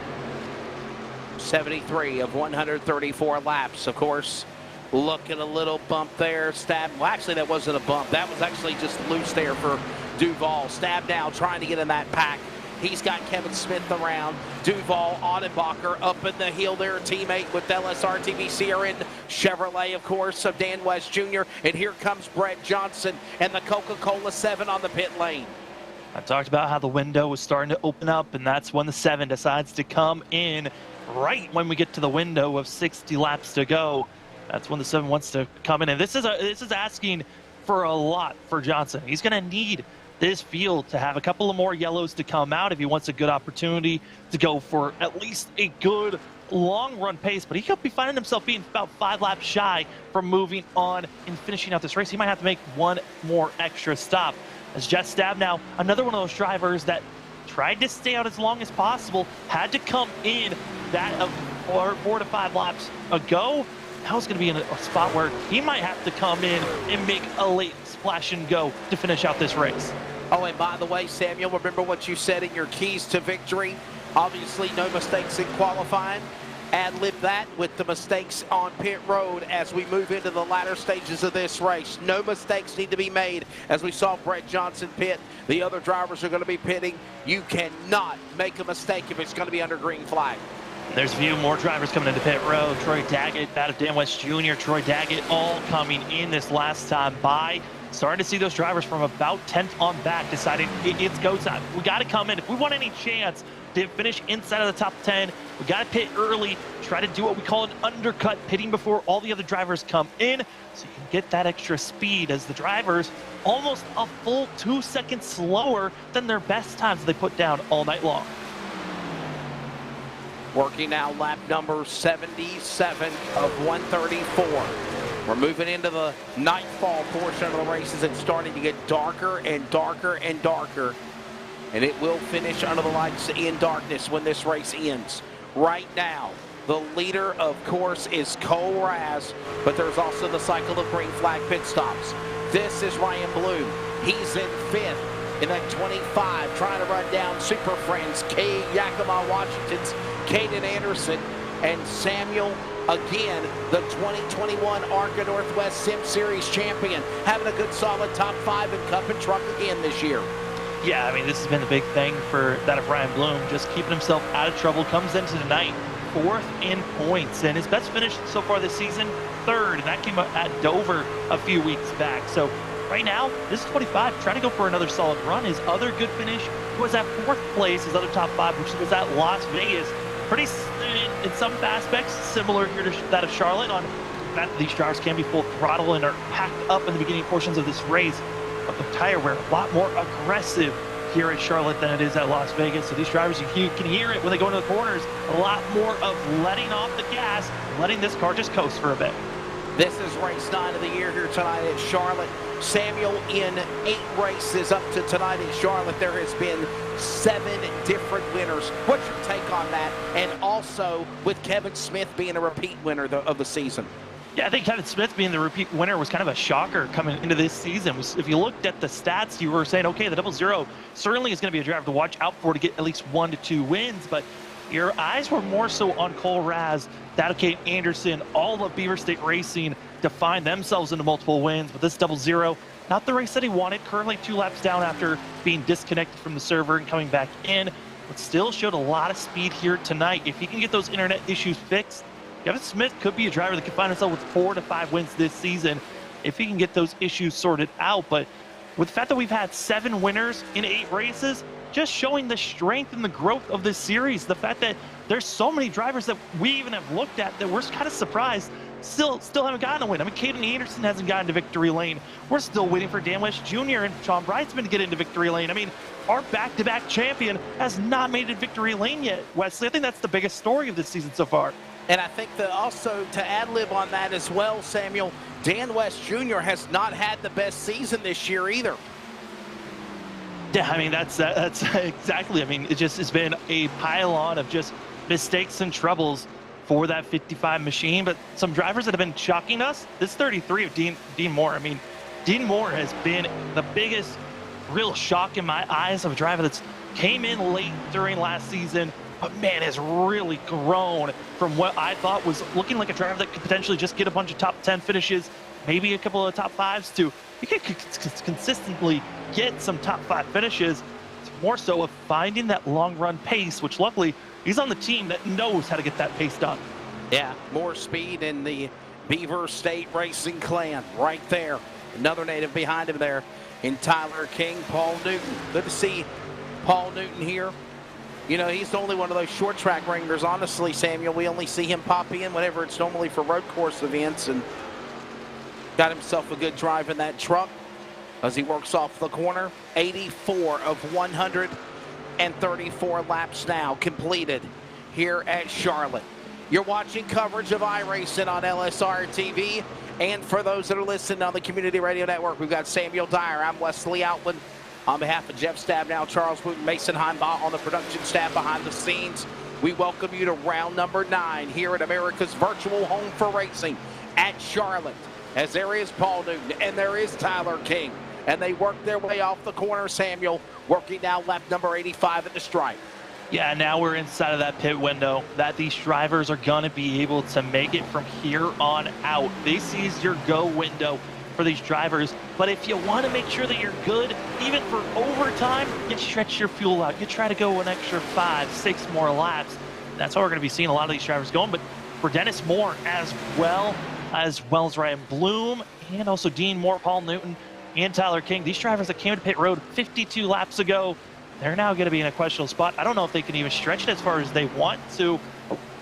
73 of 134 laps, of course. Look at a little bump there. Stab. Well, actually, that wasn't a bump. That was actually just loose there for Duval. Stab now trying to get in that pack. He's got Kevin Smith around. Duval, Audenbacher up in the hill there, teammate with LSRTV CRN Chevrolet, of course, of Dan West Jr. And here comes Brett Johnson and the Coca-Cola 7 on the pit lane. I talked about how the window was starting to open up, and that's when the 7 decides to come in right when we get to the window of 60 laps to go. That's when the 7 wants to come in, and this is asking for a lot for Johnson. He's going to need this field to have a couple of more yellows to come out if he wants a good opportunity to go for at least a good long run pace, but he could be finding himself being about 5 laps shy from moving on and finishing out this race. He might have to make one more extra stop. As Jet Stab now, another one of those drivers that tried to stay out as long as possible, had to come in that of 4 to 5 laps ago. Now he's going to be in a spot where he might have to come in and make a late splash and go to finish out this race. Oh, and by the way, Samuel, remember what you said in your keys to victory? Obviously, no mistakes in qualifying. Ad-lib that with the mistakes on pit road as we move into the latter stages of this race. No mistakes need to be made as we saw Brett Johnson pit. The other drivers are going to be pitting. You cannot make a mistake if it's going to be under green flag. There's a few more drivers coming into pit road. Troy Daggett, that of Dan West Jr., Troy Daggett, all coming in this last time by. Starting to see those drivers from about 10th on back deciding it's go time. We got to come in. If we want any chance to finish inside of the top 10, we got to pit early, try to do what we call an undercut, pitting before all the other drivers come in so you can get that extra speed, as the drivers almost a full 2 seconds slower than their best times they put down all night long. Working now lap number 77 of 134. We're moving into the nightfall portion of the races. It's starting to get darker and darker and darker. And it will finish under the lights in darkness when this race ends. Right now, the leader, of course, is Cole Raz, but there's also the cycle of green flag pit stops. This is Ryan Bloom. He's in 5th in that 25, trying to run down Super Friends, Yakima, Washington's Caden Anderson, and Samuel, again, the 2021 ARCA Northwest Sim Series champion, having a good solid top 5 in Cup and Truck again this year. Yeah, I mean, this has been the big thing for that of Ryan Bloom, just keeping himself out of trouble. Comes into tonight 4th in points, and his best finish so far this season, 3rd, and that came at Dover a few weeks back. So right now, this is 25, trying to go for another solid run. His other good finish was at 4th place, his other top 5, which was at Las Vegas. Pretty, in some aspects, similar here to that of Charlotte, on that these drivers can be full throttle and are packed up in the beginning portions of this race. But the tire wear a lot more aggressive here at Charlotte than it is at Las Vegas. So these drivers, you can hear it when they go into the corners, a lot more of letting off the gas, letting this car just coast for a bit. This is race 9 of the year here tonight at Charlotte. Samuel, in 8 races up to tonight in Charlotte, there has been 7 different winners. What's your take on that? And also with Kevin Smith being a repeat winner of the season. Yeah, I think Kevin Smith being the repeat winner was kind of a shocker coming into this season. If you looked at the stats, you were saying, okay, the 00 certainly is going to be a driver to watch out for to get at least 1 to 2 wins. But your eyes were more so on Cole Raz, Duncan Anderson, all of Beaver State Racing to find themselves into multiple wins. But this 0-0, not the race that he wanted. Currently 2 laps down after being disconnected from the server and coming back in, but still showed a lot of speed here tonight. If he can get those internet issues fixed, Kevin Smith could be a driver that could find himself with 4 to 5 wins this season if he can get those issues sorted out. But with the fact that we've had 7 winners in 8 races, just showing the strength and the growth of this series, the fact that there's so many drivers that we even have looked at that we're kind of surprised still haven't gotten a win. I mean, Caden Anderson hasn't gotten to victory lane. We're still waiting for Dan West Jr. and Sean Brightsman to get into victory lane. I mean, our back-to-back champion has not made it victory lane yet, Wesley. I think that's the biggest story of this season so far. And I think that also to ad-lib on that as well, Samuel, Dan West Jr. has not had the best season this year either. Yeah, I mean, that's exactly. I mean, it's been a pile-on of just mistakes and troubles for that 55 machine. But some drivers that have been shocking us, this 33 of Dean Moore. I mean, Dean Moore has been the biggest real shock in my eyes of a driver that's came in late during last season, but man has really grown from what I thought was looking like a driver that could potentially just get a bunch of top 10 finishes, maybe a couple of top 5s to he could consistently get some top 5 finishes. It's more so of finding that long run pace, which luckily he's on the team that knows how to get that pace done. Yeah, more speed in the Beaver State Racing clan right there. Another native behind him there in Tyler King, Paul Newton. Good to see Paul Newton here. You know, he's the only one of those short track ringers, honestly, Samuel. We only see him pop in whenever it's normally for road course events, and got himself a good drive in that truck as he works off the corner. 84 of 134 laps now completed here at Charlotte. You're watching coverage of iRacing on LSRTV. And for those that are listening on the Community Radio Network, we've got Samuel Dyer. I'm Wesley Outland. On behalf of Jeff Stabnow, Charles Wooten, Mason Heimbaugh on the production staff behind the scenes, we welcome you to round number 9 here at America's virtual home for racing at Charlotte. As there is Paul Newton and there is Tyler King. And they work their way off the corner, Samuel, working now lap number 85 at the stripe. Yeah, now we're inside of that pit window that these drivers are going to be able to make it from here on out. This is your go window for these drivers. But if you want to make sure that you're good, even for overtime, you stretch your fuel out. You try to go an extra 5, 6 more laps. That's how we're going to be seeing a lot of these drivers going. But for Dennis Moore as well as Ryan Bloom, and also Dean Moore, Paul Newton, and Tyler King, these drivers that came to pit road 52 laps ago, they're now going to be in a questionable spot. I don't know if they can even stretch it as far as they want to,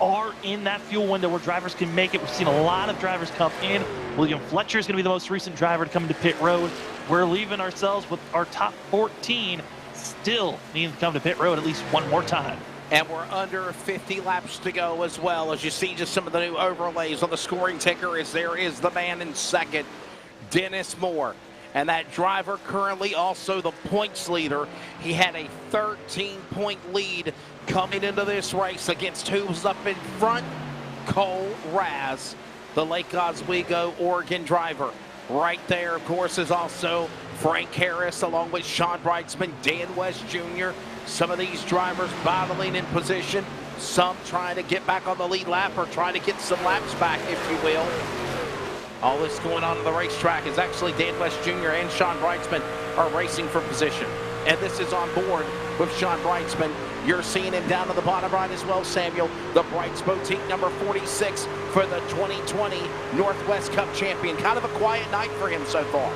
are in that fuel window where drivers can make it. We've seen a lot of drivers come in. William Fletcher is going to be the most recent driver to come into pit road. We're leaving ourselves with our top 14 still needing to come to pit road at least one more time. And we're under 50 laps to go as well. As you see just some of the new overlays on the scoring ticker, as there is the man in second, Dennis Moore. And that driver currently also the points leader. He had a 13-point lead coming into this race against who's up in front? Cole Raz, the Lake Oswego, Oregon driver. Right there, of course, is also Frank Harris along with Sean Brightsman, Dan West Jr. Some of these drivers battling in position. Some trying to get back on the lead lap or trying to get some laps back, if you will. All this going on the racetrack is actually Dan West Jr. and Sean Brightsman are racing for position. And this is on board with Sean Brightsman. You're seeing him down to the bottom right as well, Samuel. The Brights Boutique number 46 for the 2020 Northwest Cup champion. Kind of a quiet night for him so far.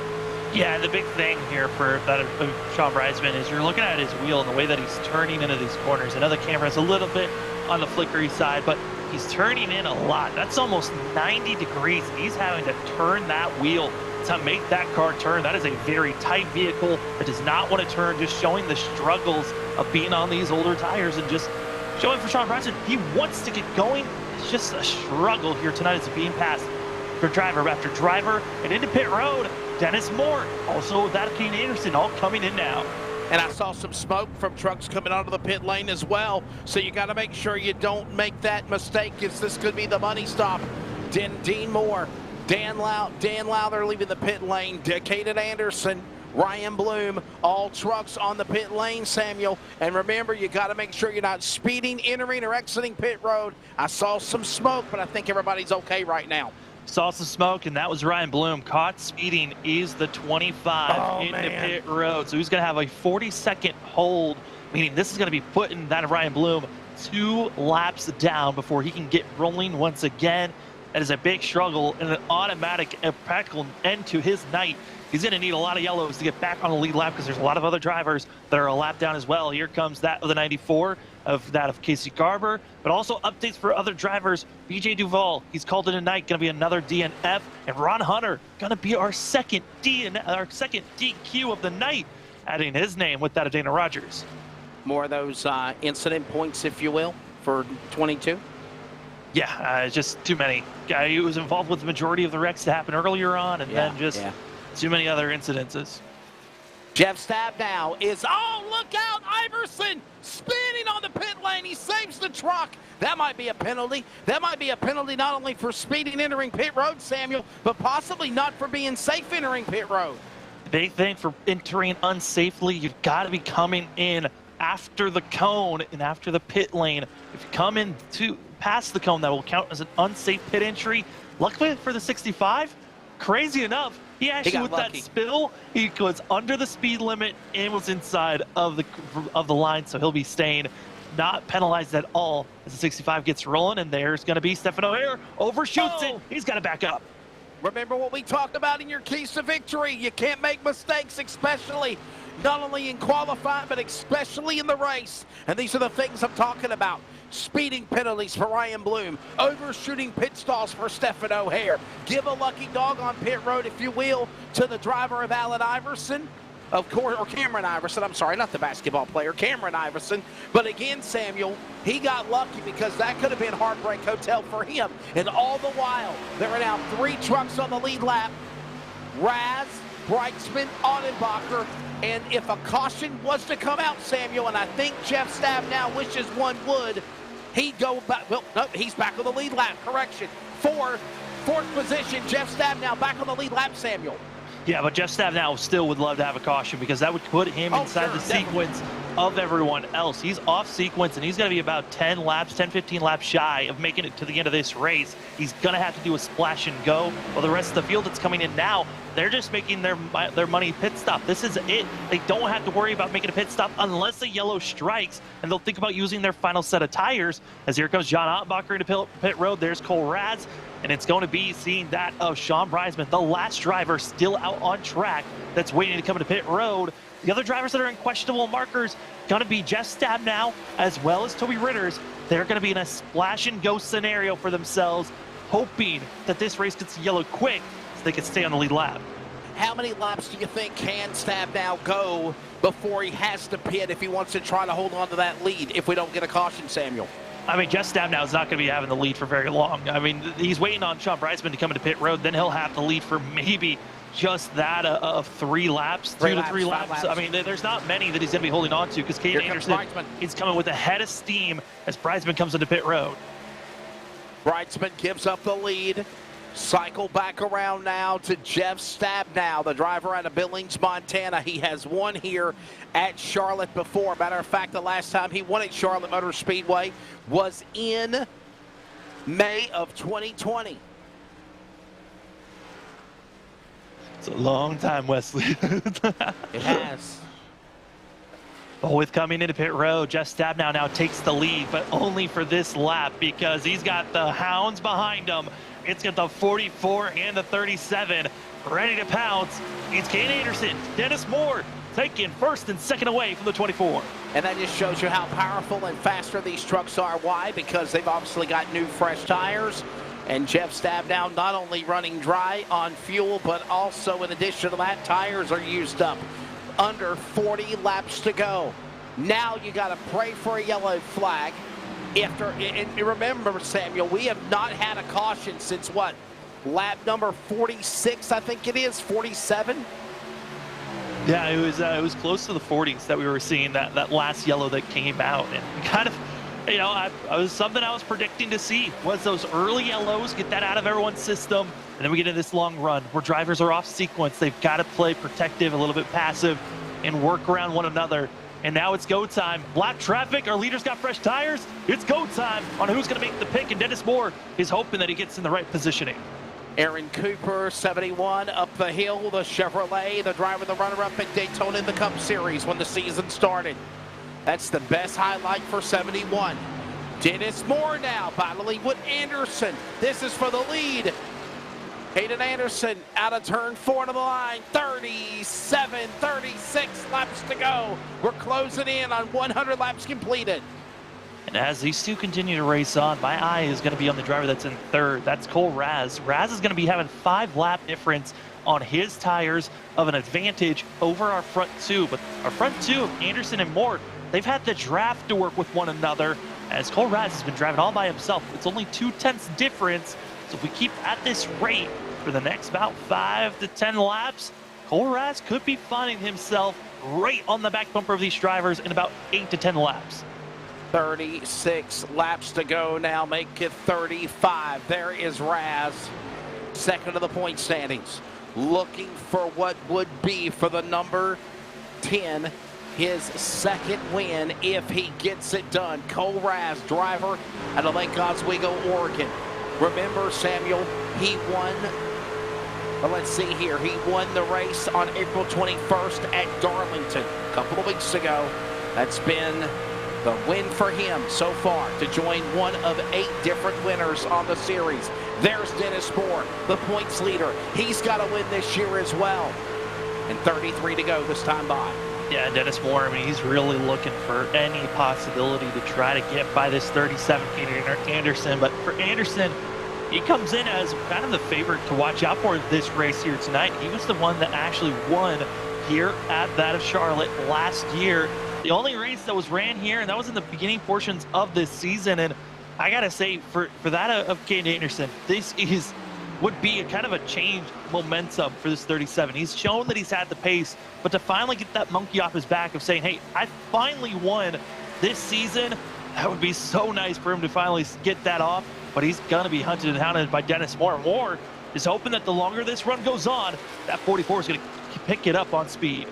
Yeah, the big thing here for that of Sean Brightsman is you're looking at his wheel and the way that he's turning into these corners. I know the camera's a little bit on the flickery side, but he's turning in a lot. That's almost 90 degrees. He's having to turn that wheel to make that car turn. That is a very tight vehicle that does not want to turn, just showing the struggles of being on these older tires and just showing for Sean Brightsman. He wants to get going. It's just a struggle here tonight as being passed for driver after driver. And into pit road, Dennis Moore, also Duncan Anderson, all coming in now. And I saw some smoke from trucks coming onto the pit lane as well. So you got to make sure you don't make that mistake, as this could be the money stop. Dean Moore, Dan Lau, they're leaving the pit lane. Caden Anderson Ryan Bloom, all trucks on the pit lane, Samuel. And remember, you got to make sure you're not speeding, entering, or exiting pit road. I saw some smoke, but I think everybody's okay right now. Saw some smoke, and that was Ryan Bloom. Caught speeding is the 25 into pit road. So he's going to have a 40-second hold, meaning this is going to be putting that Ryan Bloom 2 laps down before he can get rolling once again. That is a big struggle and an automatic and practical end to his night. He's going to need a lot of yellows to get back on the lead lap because there's a lot of other drivers that are a lap down as well. Here comes that of the 94, of that of Casey Garber, but also updates for other drivers. BJ Duval, he's called it a night, going to be another DNF, and Ron Hunter going to be our second DQ of the night, adding his name with that of Dana Rogers. More of those incident points, if you will, for 22. Yeah, just too many. Guy who was involved with the majority of the wrecks to happen earlier on, and then just too many other incidences. Jeff Stab now is, oh, look out, Iverson spinning on the pit lane. He saves the truck. That might be a penalty. That might be a penalty not only for speeding entering pit road, Samuel, but possibly not for being safe entering pit road. The big thing for entering unsafely, you've got to be coming in after the cone and after the pit lane. If you come in past the cone, that will count as an unsafe pit entry. Luckily for the 65, crazy enough, he actually, with that spill, he was under the speed limit and was inside of the line, so he'll be staying not penalized at all as the 65 gets rolling. And there's going to be Stefan O'Hare, overshoots it. He's got to back up. Remember what we talked about in your keys to victory. You can't make mistakes, especially not only in qualifying, but especially in the race. And these are the things I'm talking about. Speeding penalties for Ryan Bloom. Overshooting pit stalls for Stefan O'Hare. Give a lucky dog on pit road, if you will, to the driver of Allen Iverson. Of course, or Cameron Iverson. I'm sorry, not the basketball player, Cameron Iverson. But again, Samuel, he got lucky because that could have been Heartbreak Hotel for him. And all the while, there are now 3 trucks on the lead lap. Raz, Breitzman, Audenbacher. And if a caution was to come out, Samuel, and I think Jeff Stab now wishes one would, he'd go back. Well, no, he's back on the lead lap. Correction. Fourth position. Jeff Stab now back on the lead lap, Samuel. Yeah, but Jeff Stab now still would love to have a caution because that would put him inside the sequence of everyone else. He's off sequence, and he's going to be about 10, 15 laps shy of making it to the end of this race. He's going to have to do a splash and go. While the rest of the field that's coming in now, they're just making their money pit stop. This is it. They don't have to worry about making a pit stop unless a yellow strikes, and they'll think about using their final set of tires. As here comes John Ottenbacher into pit road. There's Cole Raz, and it's going to be seeing that of Sean Breisman, the last driver still out on track that's waiting to come into pit road. The other drivers that are in questionable markers going to be Jeff Stab now, as well as Toby Ritters. They're going to be in a splash and go scenario for themselves, hoping that this race gets yellow quick so they can stay on the lead lap. How many laps do you think can Stab now go before he has to pit if he wants to try to hold on to that lead if we don't get a caution, Samuel? I mean, Jeff Stab now is not going to be having the lead for very long. I mean, he's waiting on Sean Breisman to come into pit road. Then he'll have the lead for maybe just that of 3 laps, 2 to 3 laps. I mean, there's not many that he's going to be holding on to because Caden Anderson is coming with a head of steam as Breisman comes into pit road. Breisman gives up the lead. Cycle back around now to Jeff Stab now, the driver out of Billings, Montana. He has won here at Charlotte before. Matter of fact, the last time he won at Charlotte Motor Speedway was in May of 2020. It's a long time, Wesley. It has. But with coming into pit road, Jeff Stab now takes the lead, but only for this lap because he's got the hounds behind him. It's got the 44 and the 37 ready to pounce. It's Caden Anderson, Dennis Moore taking first and second away from the 24. And that just shows you how powerful and faster these trucks are. Why? Because they've obviously got new fresh tires. And Jeff Stab now not only running dry on fuel, but also in addition to that, tires are used up. Under 40 laps to go. Now you got to pray for a yellow flag. And remember, Samuel, we have not had a caution since what? Lap number 46, I think it is, 47? Yeah, it was close to the 40s that we were seeing that last yellow that came out. And kind of, you know, I was something I was predicting to see was those early yellows, get that out of everyone's system, And then we get into this long run where drivers are off sequence. They've got to play protective, a little bit passive, and work around one another. And now it's go time. Black traffic, our leader's got fresh tires. It's go time on who's going to make the pick, and Dennis Moore is hoping that he gets in the right positioning. Aaron Cooper, 71, up the hill, the Chevrolet, the driver, the runner-up at Daytona in the Cup Series when the season started. That's the best highlight for 71. Dennis Moore now battling with Anderson. This is for the lead. Hayden Anderson out of turn 4 to the line. 37, 36 laps to go. We're closing in on 100 laps completed. And as these two continue to race on, my eye is going to be on the driver that's in third. That's Cole Raz. Raz is going to be having 5-lap difference on his tires of an advantage over our front two. But our front two, Anderson and Moore, they've had the draft to work with one another. As Cole Raz has been driving all by himself, it's only 2/10 difference. So if we keep at this rate for the next about 5 to 10 laps, Cole Raz could be finding himself right on the back bumper of these drivers in about 8 to 10 laps. 36 laps to go now, make it 35. There is Raz, second of the point standings, looking for what would be for the number 10, his second win if he gets it done. Cole Raz, driver out of Lake Oswego, Oregon. Remember, Samuel, he won, well, let's see here, he won the race on April 21st at Darlington a couple of weeks ago. That's been the win for him so far to join one of 8 different winners on the series. There's Dennis Moore, the points leader. He's got to win this year as well. And 33 to go this time by. Yeah, Dennis Moore, I mean, he's really looking for any possibility to try to get by this 37 Anderson. But for Anderson, he comes in as kind of the favorite to watch out for this race here tonight. He was the one that actually won here at that of Charlotte last year. The only race that was ran here, and that was in the beginning portions of this season. And I got to say, for that of Caden Anderson, this would be a kind of a change momentum for this 37. He's shown that he's had the pace, but to finally get that monkey off his back of saying, hey, I finally won this season, that would be so nice for him to finally get that off. But he's going to be hunted and hounded by Dennis Moore. Moore is hoping that the longer this run goes on, that 44 is going to pick it up on speed.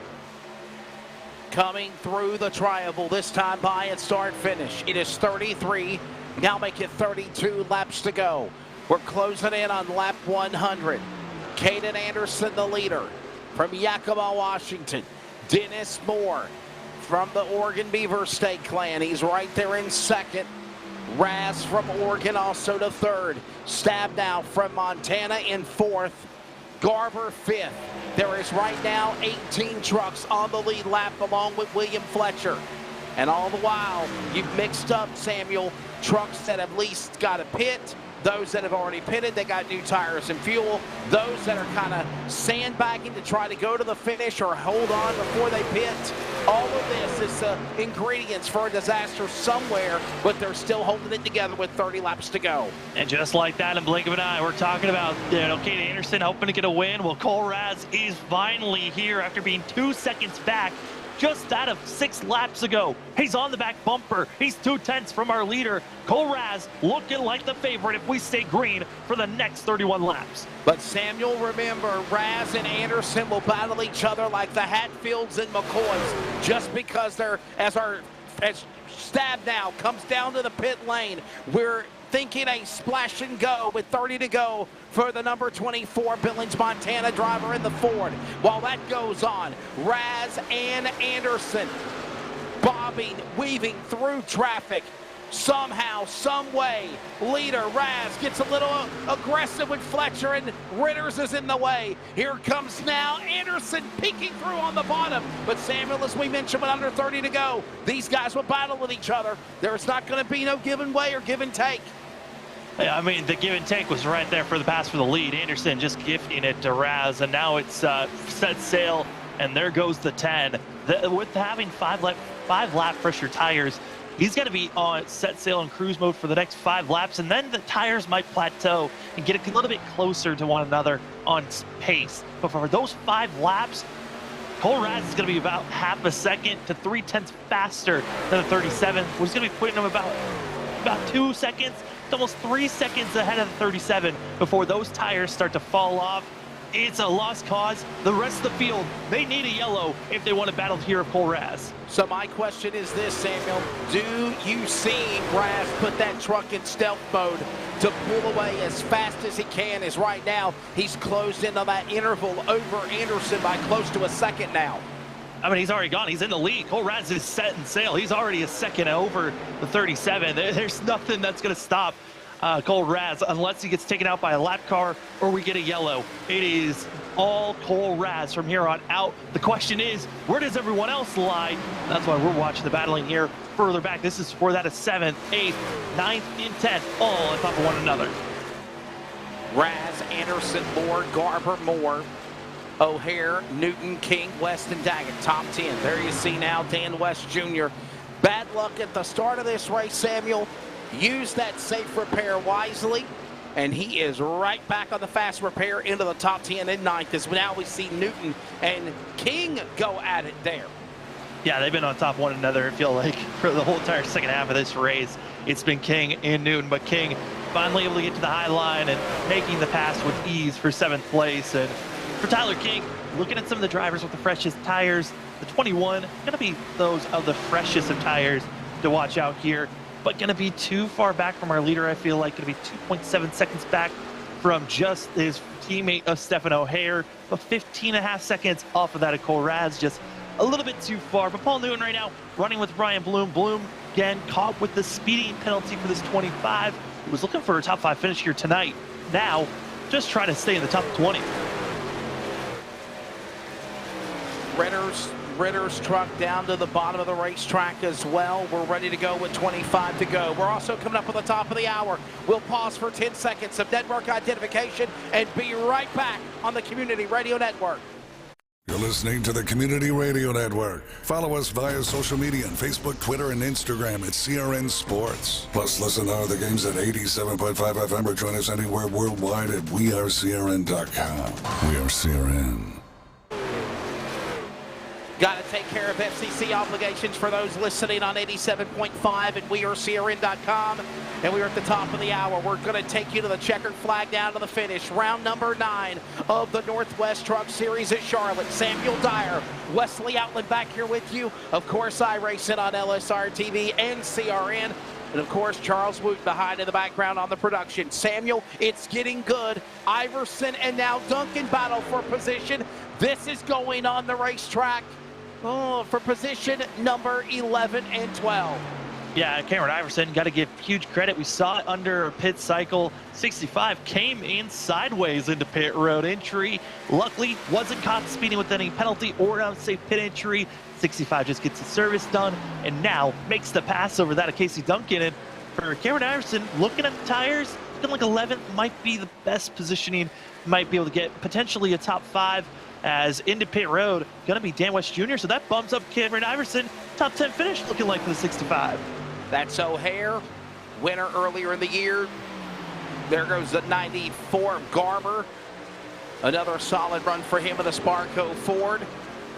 Coming through the tri-oval this time by at start-finish. It is 33, now make it 32 laps to go. We're closing in on lap 100. Caden Anderson, the leader from Yakima, Washington. Dennis Moore from the Oregon Beaver State Clan. He's right there in second. Raz from Oregon also to third. Stabnow from Montana in fourth. Garber fifth. There is right now 18 trucks on the lead lap along with William Fletcher. And all the while, you've mixed up, Samuel, trucks that have at least got a pit. Those that have already pitted, they got new tires and fuel. Those that are kind of sandbagging to try to go to the finish or hold on before they pit. All of this is ingredients for a disaster somewhere, but they're still holding it together with 30 laps to go. And just like that, in blink of an eye, we're talking about Caden Anderson hoping to get a win. Well, Cole Raz is finally here after being 2 seconds back just out of 6 laps ago. He's on the back bumper. He's 2/10 from our leader. Cole Raz looking like the favorite if we stay green for the next 31 laps. But Samuel, remember, Raz and Anderson will battle each other like the Hatfields and McCoys just because they're, as Stabnow comes down to the pit lane, we're thinking a splash and go with 30 to go for the number 24 Billings, Montana driver in the Ford. While that goes on, Raz and Anderson bobbing, weaving through traffic. Somehow, some way, leader Raz gets a little aggressive with Fletcher, and Ritters is in the way. Here comes now Anderson peeking through on the bottom. But Samuel, as we mentioned, with under 30 to go, these guys will battle with each other. There's not going to be no give and way or give and take. Yeah, I mean, the give and take was right there for the pass for the lead. Anderson just gifting it to Raz, and now it's set sail, and there goes the 10. With having 5 lap fresher tires, he's going to be on set sail and cruise mode for the next 5 laps, and then the tires might plateau and get a little bit closer to one another on pace. But for those 5 laps, Cole Raz is going to be about half a second to 3/10 faster than the 37, which is going to be putting him about 2 seconds almost 3 seconds ahead of the 37 before those tires start to fall off. It's a lost cause. The rest of the field, they need a yellow if they want to battle here of Cole Raz. So my question is this, Samuel. Do you see Raz put that truck in stealth mode to pull away as fast as he can? As right now, he's closed into that interval over Anderson by close to a second now. I mean, he's already gone. He's in the lead. Cole Raz is set and sail. He's already a second over the 37. There's nothing that's going to stop Cole Raz unless he gets taken out by a lap car or we get a yellow. It is all Cole Raz from here on out. The question is, where does everyone else lie? That's why we're watching the battling here further back. This is for that a 7th, 8th, 9th, and 10th, all on top of one another. Raz, Anderson, Moore, Garber, Moore, O'Hare, Newton, King, West, and Daggett, top 10. There you see now Dan West Jr. Bad luck at the start of this race, Samuel. Use that safe repair wisely, and he is right back on the fast repair into the top 10 and 9th, as now we see Newton and King go at it there. Yeah, they've been on top of one another, I feel like, for the whole entire second half of this race. It's been King and Newton, but King finally able to get to the high line and making the pass with ease for 7th place. And for Tyler King, looking at some of the drivers with the freshest tires, the 21, going to be those of the freshest of tires to watch out here, but going to be too far back from our leader, I feel like. Going to be 2.7 seconds back from just his teammate of Stephen O'Hare, but 15.5 seconds off of that of Cole Raz, just a little bit too far. But Paul Newton right now running with Brian Bloom. Bloom, again, caught with the speeding penalty for this 25. He was looking for a top 5 finish here tonight. Now, just trying to stay in the top 20. Ritter's truck down to the bottom of the racetrack as well. We're ready to go with 25 to go. We're also coming up on the top of the hour. We'll pause for 10 seconds of network identification and be right back on the Community Radio Network. You're listening to the Community Radio Network. Follow us via social media on Facebook, Twitter, and Instagram at CRN Sports. Plus, listen to the games at 87.5 FM or join us anywhere worldwide at wearecrn.com. We are CRN. Got to take care of FCC obligations for those listening on 87.5 and wearecrn.com. And we're at the top of the hour. We're going to take you to the checkered flag down to the finish. Round number 9 of the Northwest Truck Series at Charlotte. Samuel Dyer, Wesley Outland back here with you. Of course, iRacing on LSRTV and CRN. And of course, Charles Woot behind in the background on the production. Samuel, it's getting good. Iverson and now Duncan battle for position. This is going on the racetrack for position number 11 and 12. Yeah, Cameron Iverson, got to give huge credit. We saw it under pit cycle. 65 came in sideways into pit road entry. Luckily, wasn't caught speeding with any penalty or unsafe pit entry. 65 just gets his service done and now makes the pass over that of Casey Duncan. And for Cameron Iverson, looking at the tires, looking like 11th might be the best positioning. Might be able to get potentially a top 5 as into pit road. Going to be Dan West Jr., so that bumps up Cameron Iverson. Top 10 finish looking like for the 65. That's O'Hare, winner earlier in the year. There goes the 94 Garber. Another solid run for him in the Sparco Ford.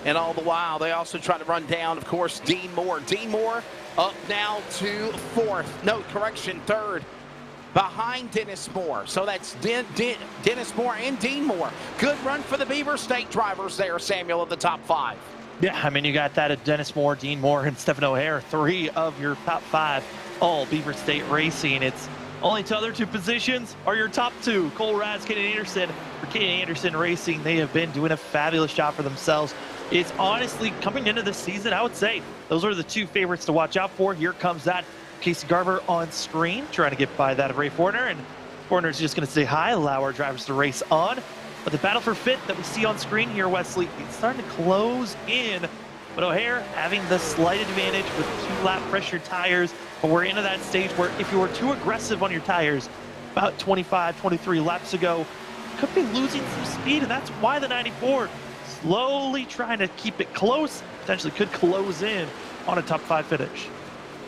And all the while, they also try to run down, of course, Dean Moore. Dean Moore up now to 4th. No, correction, 3rd. Behind Dennis Moore. So that's Dennis Moore and Dean Moore. Good run for the Beaver State drivers there, Samuel, of the top 5. Yeah, I mean, you got that of Dennis Moore, Dean Moore, and Stephen O'Hare, 3 of your top 5, all Beaver State Racing. It's only to other 2 positions are your top 2, Cole Raz, Kaden Anderson. For Kaden Anderson Racing, they have been doing a fabulous job for themselves. It's honestly, coming into this season, I would say those are the 2 favorites to watch out for. Here comes that Casey Garber on screen, trying to get by that of Ray Fortner, and Fortner's just going to say hi, allow our drivers to race on. But the battle for 5th that we see on screen here, Wesley, it's starting to close in. But O'Hare having the slight advantage with 2-lap pressure tires. But we're into that stage where if you were too aggressive on your tires about 25, 23 laps ago, could be losing some speed. And that's why the 94 slowly trying to keep it close, potentially could close in on a top 5 finish.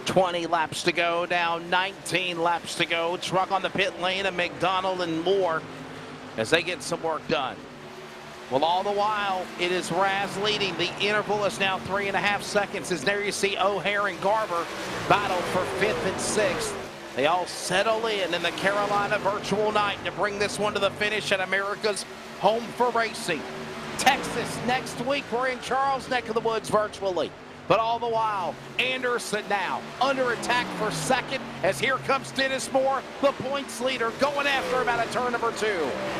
20 laps to go, now 19 laps to go. Truck on the pit lane of McDonald and Moore as they get some work done. Well, all the while, it is Raz leading. The interval is now 3.5 seconds as there you see O'Hare and Garber battle for 5th and 6th. They all settle in the Carolina virtual night to bring this one to the finish at America's home for racing. Texas next week. We're in Charles' neck of the woods virtually. But all the while, Anderson now under attack for second as here comes Dennis Moore, the points leader, going after him at a turn number 2.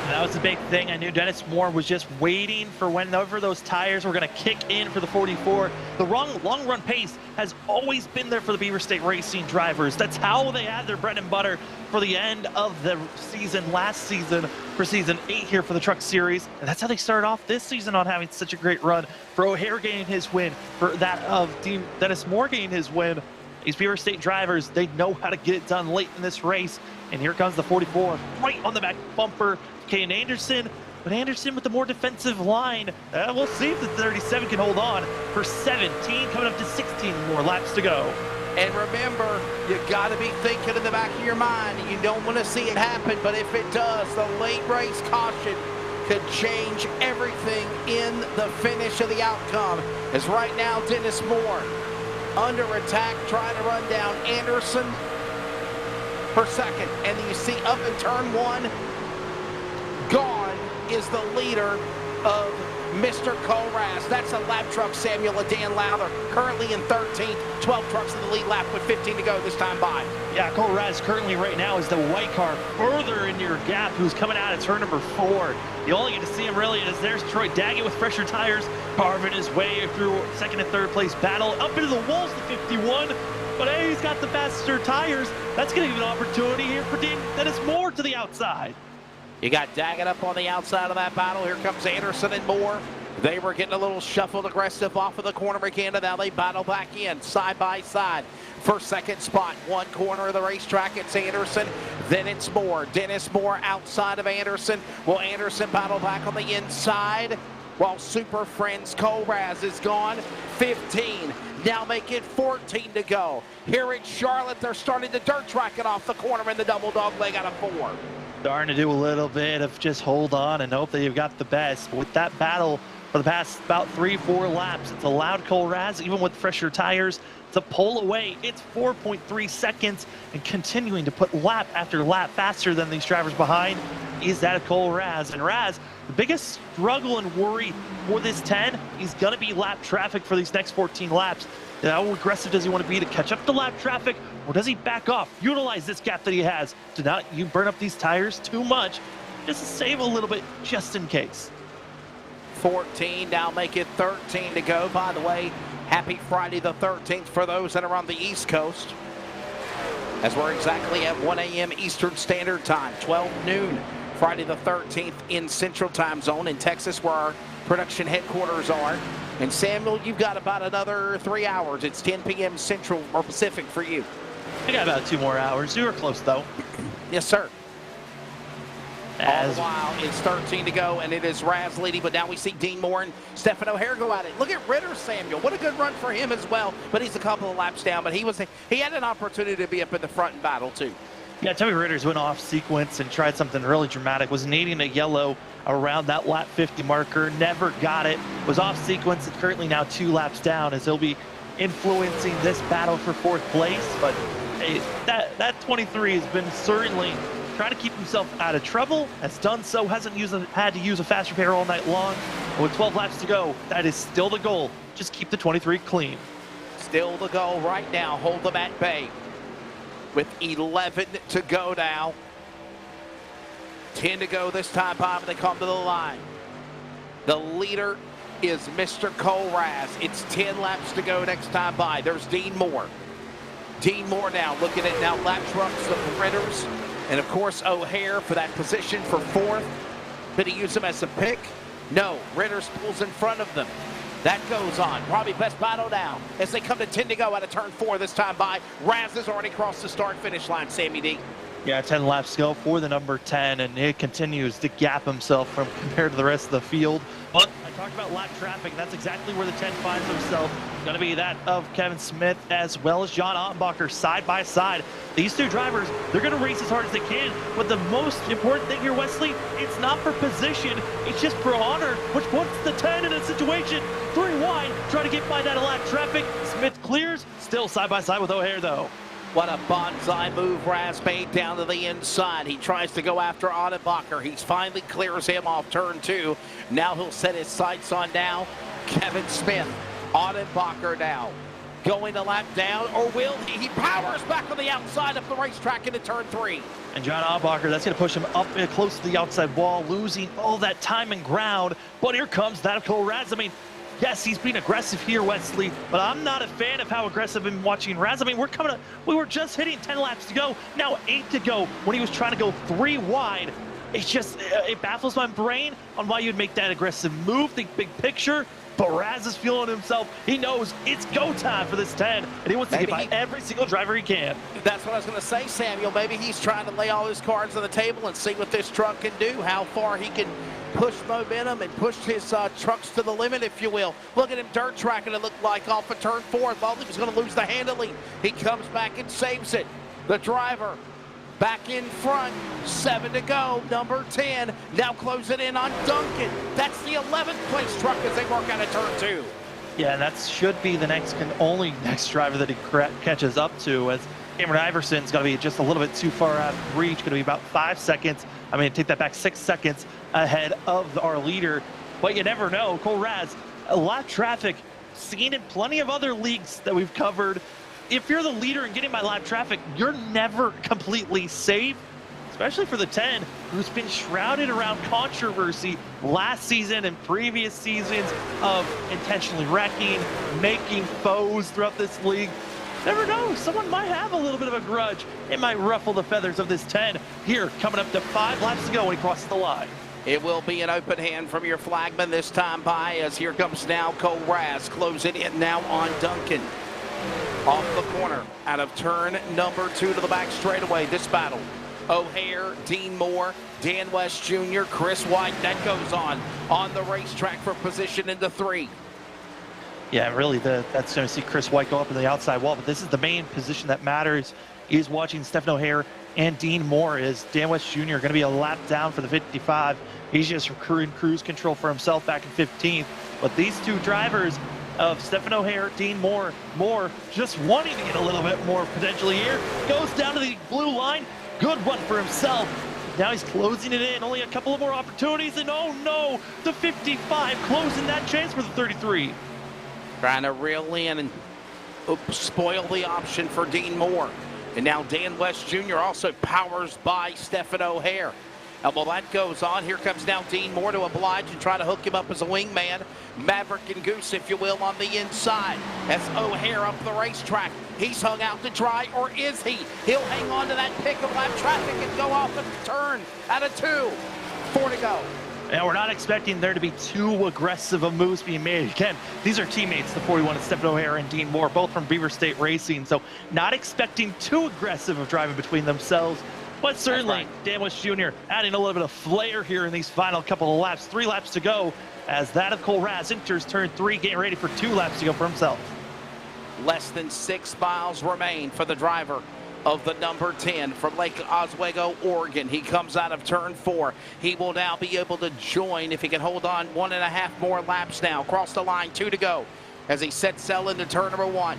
That was the big thing. I knew Dennis Moore was just waiting for whenever those tires were going to kick in for the 44. The long run pace has always been there for the Beaver State Racing drivers. That's how they had their bread and butter for the end of the season last season for season 8 here for the Truck Series. And that's how they started off this season on having such a great run. For O'Hare getting his win, for that of Dennis Moore getting his win. These Beaver State drivers, they know how to get it done late in this race. And here comes the 44 right on the back bumper. Kane Anderson, but Anderson with the more defensive line. We'll see if the 37 can hold on for 17, coming up to 16 more laps to go. And remember, you got to be thinking in the back of your mind, you don't want to see it happen, but if it does, the late race caution could change everything in the finish of the outcome. As right now, Dennis Moore under attack, trying to run down Anderson for second. And then you see up in turn 1, gone is the leader of Mr. Colraz. That's a lap truck, Samuel, and Dan Lowther, currently in 13th, 12 trucks in the lead lap with 15 to go this time by. Yeah, Colraz currently right now is the white car further in your gap, who's coming out of turn number 4. You only get to see him really is there's Troy Daggett with fresher tires, carving his way through second and third place battle, up into the walls to 51. But hey, he's got the faster tires. That's going to give an opportunity here for Dennis Moore to the outside. You got Daggett up on the outside of that battle. Here comes Anderson and Moore. They were getting a little shuffled aggressive off of the corner again, and now they battle back in side by side for second spot. One corner of the racetrack, it's Anderson, then it's Moore. Dennis Moore outside of Anderson. Will Anderson battle back on the inside while Super Friends Colraz is gone? 15, now make it 14 to go. Here in Charlotte, they're starting to dirt track it off the corner in the double dog leg out of 4. Starting to do a little bit of just hold on and hope that you've got the best. But with that battle for the past about 3-4 laps, it's allowed Colraz, even with fresher tires, to pull away. It's 4.3 seconds and continuing to put lap after lap faster than these drivers behind is that of Colraz. And Raz, the biggest struggle and worry for this 10 is going to be lap traffic for these next 14 laps. How aggressive does he want to be to catch up to lap traffic, or does he back off, utilize this gap that he has to not burn up these tires too much, just to save a little bit just in case? 14, now make it 13 to go. By the way, happy Friday the 13th for those that are on the East Coast, as we're exactly at 1 a.m. Eastern Standard Time, 12 noon, Friday the 13th in Central Time Zone in Texas, where our production headquarters are. And Samuel, you've got about another 3 hours. It's 10 p.m. Central or Pacific for you. I got about 2 more hours. You were close, though. Yes, sir. All As the while, it's 13 to go, and it is Raz leading, but now we see Dean Moore and Stephen O'Hare go at it. Look at Ritter, Samuel. What a good run for him as well, but he's a couple of laps down, but he had an opportunity to be up in the front and battle, too. Yeah, Toby Ritters went off sequence and tried something really dramatic. Was needing a yellow around that lap 50 marker. Never got it. Was off sequence and currently now 2 laps down as he'll be influencing this battle for 4th place. But hey, that 23 has been certainly trying to keep himself out of trouble. Has done so. Hasn't had to use a fast repair all night long. But with 12 laps to go, that is still the goal. Just keep the 23 clean. Still the goal right now. Hold them at bay. With 11 to go now. 10 to go this time, Bob, they come to the line. The leader is Mr. Colraz. It's 10 laps to go next time by. There's Dean Moore. Dean Moore now looking at now lap trucks of Ritters. And of course, O'Hare for that position for 4th. Did he use him as a pick? No, Ritters pulls in front of them. That goes on. Probably best battle now as they come to 10 to go out of turn 4 this time by. Raz has already crossed the start-finish line, Sammy D. Yeah, 10 laps to go for the number 10, and it continues to gap himself from compared to the rest of the field. But I talked about lap traffic. That's exactly where the 10 finds himself. Going to be that of Kevin Smith as well as John Ottenbacher side by side. These 2 drivers, they're going to race as hard as they can. But the most important thing here, Wesley, it's not for position. It's just for honor, which puts the 10 in a situation 3 wide, trying to get by that lap traffic. Smith clears, still side by side with O'Hare, though. What a bonsai move Raz made down to the inside. He tries to go after Ottenbacher. He finally clears him off turn 2. Now he'll set his sights on now Kevin Smith. Ottenbacher now going a lap down, or will he? He powers back on the outside of the racetrack into turn 3. And John Ottenbacher, that's going to push him up close to the outside wall, losing all that time and ground. But here comes that of Cole Raz. I mean, yes, he's been aggressive here, Wesley, but I'm not a fan of how aggressive I'm watching Raz. I mean, we were just hitting 10 laps to go, now 8 to go when he was trying to go 3 wide. It's just, it baffles my brain on why you'd make that aggressive move, think big picture. But Raz is feeling himself. He knows it's go time for this 10, and he wants to get by every single driver he can. That's what I was going to say, Samuel. Maybe he's trying to lay all his cards on the table and see what this truck can do, how far he can push momentum and push his trucks to the limit, if you will. Look at him dirt tracking, it looked like, off of turn 4. Thought he was going to lose the handling. He comes back and saves it. The driver back in front, 7 to go, number 10, now closing in on Duncan. That's the 11th place truck as they work out of turn 2. Yeah, and that should be the only next driver that he catches up to, as Cameron Iverson's going to be just a little bit too far out of reach, going to be about 5 seconds. I mean, take that back, 6 seconds ahead of our leader. But you never know. Cole Raz, a lot of traffic, seen in plenty of other leagues that we've covered. If you're the leader and getting by lap traffic, you're never completely safe, especially for the 10, who's been shrouded around controversy last season and previous seasons of intentionally wrecking, making foes throughout this league. Never know, someone might have a little bit of a grudge. It might ruffle the feathers of this 10 here, coming up to 5 laps to go when he crosses the line. It will be an open hand from your flagman this time by, as here comes now Cole Raz closing in now on Duncan. Off the corner, out of turn number 2 to the back straightaway. This battle, O'Hare, Dean Moore, Dan West Jr., Chris White. That goes on the racetrack for position into 3. Yeah, really, that's going to see Chris White go up in the outside wall, but this is the main position that matters, is watching Stephen O'Hare and Dean Moore. Is Dan West Jr. going to be a lap down for the 55. He's just recruiting cruise control for himself back in 15th. But these two drivers of Stephen O'Hare, Dean Moore just wanting to get a little bit more potentially here. Goes down to the blue line. Good run for himself. Now he's closing it in. Only a couple of more opportunities, and oh no, the 55 closing that chance for the 33. Trying to reel in and spoil the option for Dean Moore. And now Dan West Jr. also powers by Stephen O'Hare. And while that goes on, here comes now Dean Moore to oblige and try to hook him up as a wingman. Maverick and Goose, if you will, on the inside. As O'Hare up the racetrack. He's hung out to dry, or is he? He'll hang on to that pick of lap traffic and go off at the turn out of 2. 4 to go. And we're not expecting there to be too aggressive of moves being made. Again, these are teammates, the 41 of Stephen O'Hare and Dean Moore, both from Beaver State Racing. So not expecting too aggressive of driving between themselves. But certainly, Dan West Jr. adding a little bit of flair here in these final couple of laps. 3 laps to go, as that of Cole Raz enters turn 3, getting ready for 2 laps to go for himself. Less than 6 miles remain for the driver of the number 10 from Lake Oswego, Oregon. He comes out of turn 4. He will now be able to join if he can hold on 1.5 more laps now. Across the line, 2 to go as he sets sail into turn number 1.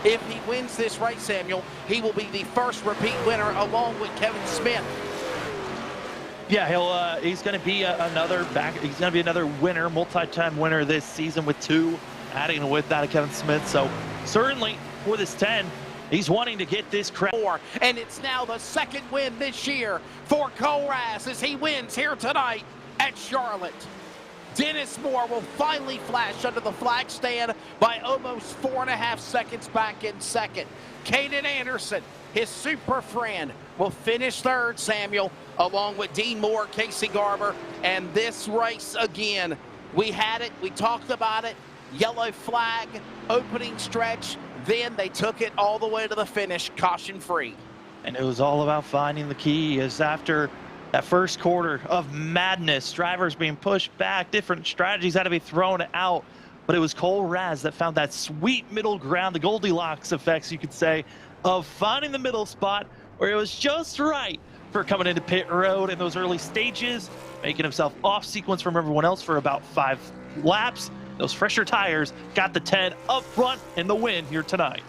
If he wins this race, Samuel, he will be the first repeat winner along with Kevin Smith. Yeah, he's going to be another winner, multi-time winner this season with 2, adding with that of Kevin Smith. So certainly for this 10, he's wanting to get this crowd. And it's now the 2nd win this year for Cole Raz as he wins here tonight at Charlotte. Dennis Moore will finally flash under the flag stand by almost 4.5 seconds back in 2nd. Caden Anderson, his super friend, will finish 3rd, Samuel, along with Dean Moore, Casey Garber. And this race again, we had it, we talked about it, yellow flag, opening stretch, then they took it all the way to the finish, caution free. And it was all about finding the key, as after that first quarter of madness, drivers being pushed back, different strategies had to be thrown out, but it was Cole Raz that found that sweet middle ground, the Goldilocks effects, you could say, of finding the middle spot where it was just right for coming into pit road in those early stages, making himself off sequence from everyone else for about 5 laps. Those fresher tires got the 10 up front in the win here tonight.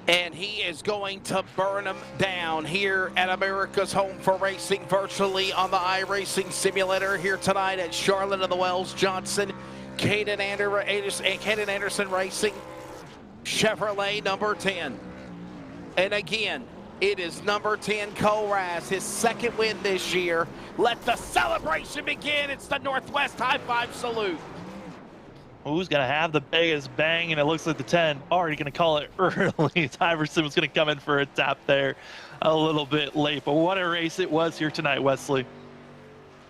And he is going to burn them down here at America's Home for Racing, virtually on the iRacing Simulator here tonight at Charlotte of the Wells Johnson, Caden Anderson Racing, Chevrolet number 10. And again, it is number 10, Cole Raz, his second win this year. Let the celebration begin. It's the Northwest High Five Salute. Who's going to have the biggest bang? And it looks like the 10 already going to call it early. Iverson was going to come in for a tap there a little bit late. But what a race it was here tonight, Wesley.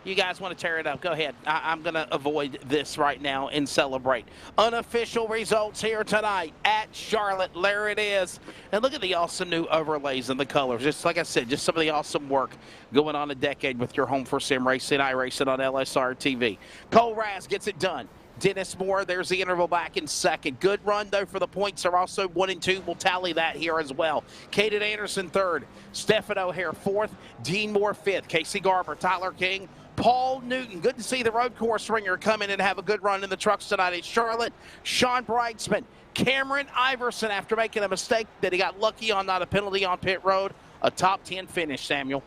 You guys want to tear it up? Go ahead. I'm going to avoid this right now and celebrate. Unofficial results here tonight at Charlotte. There it is. And look at the awesome new overlays and the colors. Just like I said, just some of the awesome work going on a decade with your home for sim racing, iRacing on LSRTV. Cole Raz gets it done. Dennis Moore, there's the interval back in second. Good run, though, for the points are also 1 and 2. We'll tally that here as well. Caden Anderson, third. Stephen O'Hare, fourth. Dean Moore, fifth. Casey Garber, Tyler King, Paul Newton. Good to see the road course ringer come in and have a good run in the trucks tonight at Charlotte. Sean Breitzman, Cameron Iverson, after making a mistake that he got lucky on, not a penalty on pit road. A top 10 finish, Samuel.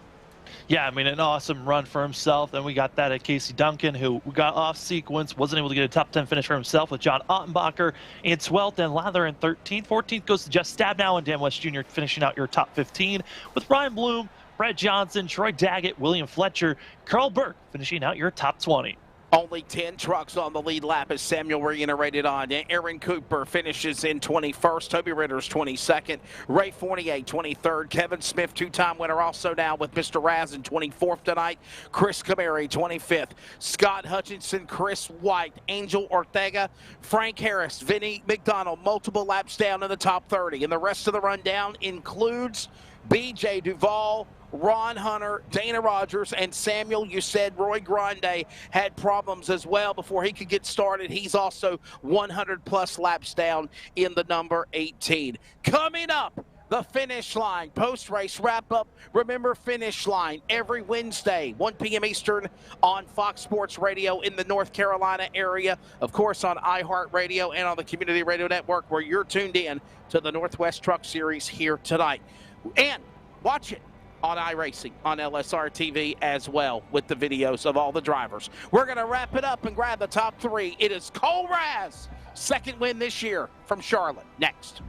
Yeah, I mean, an awesome run for himself. Then we got that at Casey Duncan, who got off sequence, wasn't able to get a top 10 finish for himself, with John Ottenbacher in 12th and Lather in 13th. 14th goes to Jeff Stabnow and Dan West Jr. finishing out your top 15, with Ryan Bloom, Brett Johnson, Troy Daggett, William Fletcher, Carl Burke finishing out your top 20. Only 10 trucks on the lead lap, as Samuel reiterated on. Aaron Cooper finishes in 21st. Toby Ritter's 22nd. Ray Fournier, 23rd. Kevin Smith, two-time winner, also now with Mr. Raz in 24th tonight. Chris Camary, 25th. Scott Hutchinson, Chris White, Angel Ortega, Frank Harris, Vinny McDonald, multiple laps down in the top 30. And the rest of the rundown includes BJ Duval, Ron Hunter, Dana Rogers, and Samuel. You said Roy Grande had problems as well before he could get started. He's also 100-plus laps down in the number 18. Coming up, the finish line, post-race wrap-up. Remember, finish line every Wednesday, 1 p.m. Eastern on Fox Sports Radio in the North Carolina area. Of course, on iHeartRadio and on the Community Radio Network, where you're tuned in to the Northwest Truck Series here tonight. And watch it on iRacing on LSRTV as well, with the videos of all the drivers. We're going to wrap it up and grab the top 3. It is Cole Raz, second win this year from Charlotte. Next.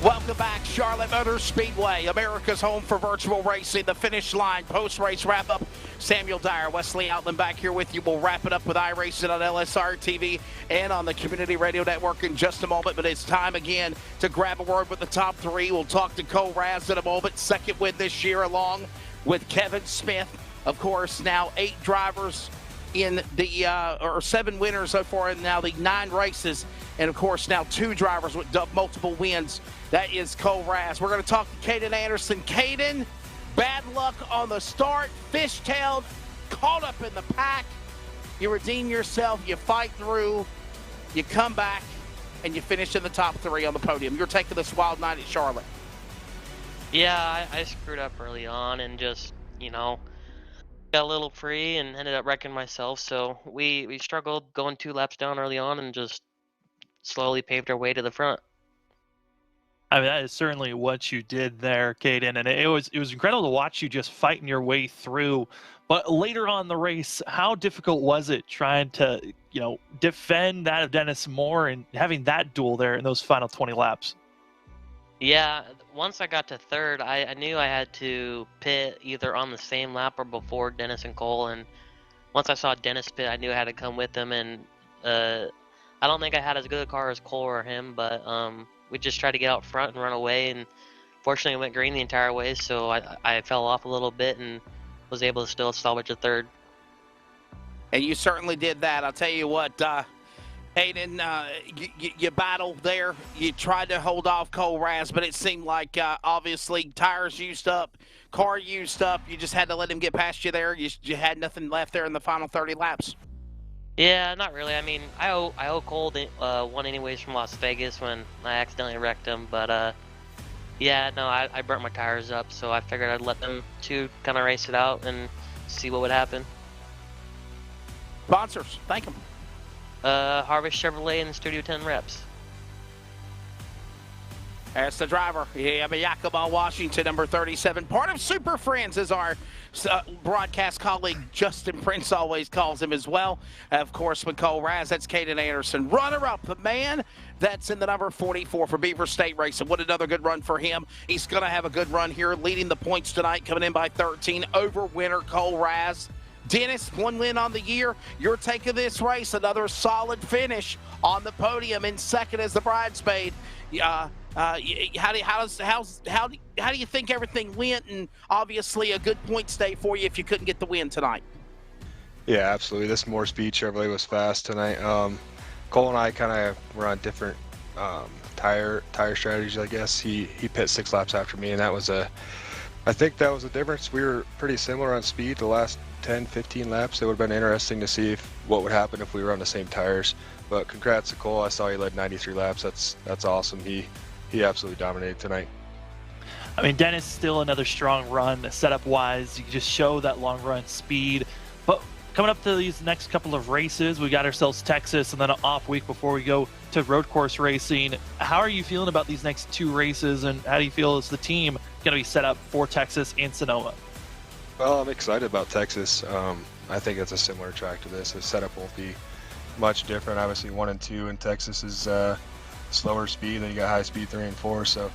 Welcome back, Charlotte Motor Speedway, America's home for virtual racing. The finish line, post-race wrap-up. Samuel Dyer, Wesley Outland back here with you. We'll wrap it up with iRacing on LSRTV and on the Community Radio Network in just a moment. But it's time again to grab a word with the top 3. We'll talk to Cole Raz in a moment. Second win this year, along with Kevin Smith. Of course, now 8 drivers in the, or 7 winners so far in now the 9 races. And of course, now 2 drivers with multiple wins. That is Cole Raz. We're going to talk to Caden Anderson. Caden, bad luck on the start, fishtailed, caught up in the pack. You redeem yourself, you fight through, you come back, and you finish in the top 3 on the podium. You're taking this wild night at Charlotte. Yeah, I screwed up early on and just, got a little free and ended up wrecking myself. So we struggled going 2 laps down early on and just slowly paved our way to the front. I mean, that is certainly what you did there, Caden, and it was incredible to watch you just fighting your way through. But later on in the race, how difficult was it trying to, defend that of Dennis Moore and having that duel there in those final 20 laps? Yeah, once I got to 3rd, I knew I had to pit either on the same lap or before Dennis and Cole. And once I saw Dennis pit, I knew I had to come with him. And I don't think I had as good a car as Cole or him, but we just tried to get out front and run away. And fortunately, it went green the entire way, so I fell off a little bit and was able to still salvage a 3rd. And you certainly did that. I'll tell you what, Aiden, you battled there. You tried to hold off Cole Raz, but it seemed like obviously tires used up, car used up. You just had to let him get past you there. You had nothing left there in the final 30 laps. Yeah, not really. I mean, I owe Cole one anyways from Las Vegas when I accidentally wrecked him. But yeah, no, I burnt my tires up, so I figured I'd let them 2 kind of race it out and see what would happen. Sponsors, thank them. Harvest Chevrolet and Studio 10 reps. That's the driver. Yeah, Yakima, Washington, number 37. Part of Super Friends, as our broadcast colleague Justin Prince always calls him as well. Of course, with Cole Raz, that's Caden Anderson. Runner-up, the man that's in the number 44 for Beaver State Racing. What another good run for him. He's going to have a good run here, leading the points tonight, coming in by 13 over winner Cole Raz. Dennis, 1 win on the year. Your take of this race, another solid finish on the podium in 2nd as the bridesmaid. How do you think everything went? And obviously a good points day for you if you couldn't get the win tonight. Yeah, absolutely. This Moore Speed Chevrolet was fast tonight. Cole and I kind of were on different tire strategies, I guess. He pit 6 laps after me, and I think that was the difference. We were pretty similar on speed the last 10, 15 laps. It would have been interesting to see what would happen if we were on the same tires. But congrats to Cole. I saw he led 93 laps. That's awesome. He absolutely dominated tonight. I mean, Dennis, still another strong run setup-wise. You just show that long-run speed. But coming up to these next couple of races, we got ourselves Texas and then an off week before we go to road course racing. How are you feeling about these next 2 races, and how do you feel is the team going to be set up for Texas and Sonoma? Well, I'm excited about Texas. I think it's a similar track to this. The setup won't be much different. Obviously, 1 and 2 in Texas is slower speed. Then you got high speed 3 and 4, so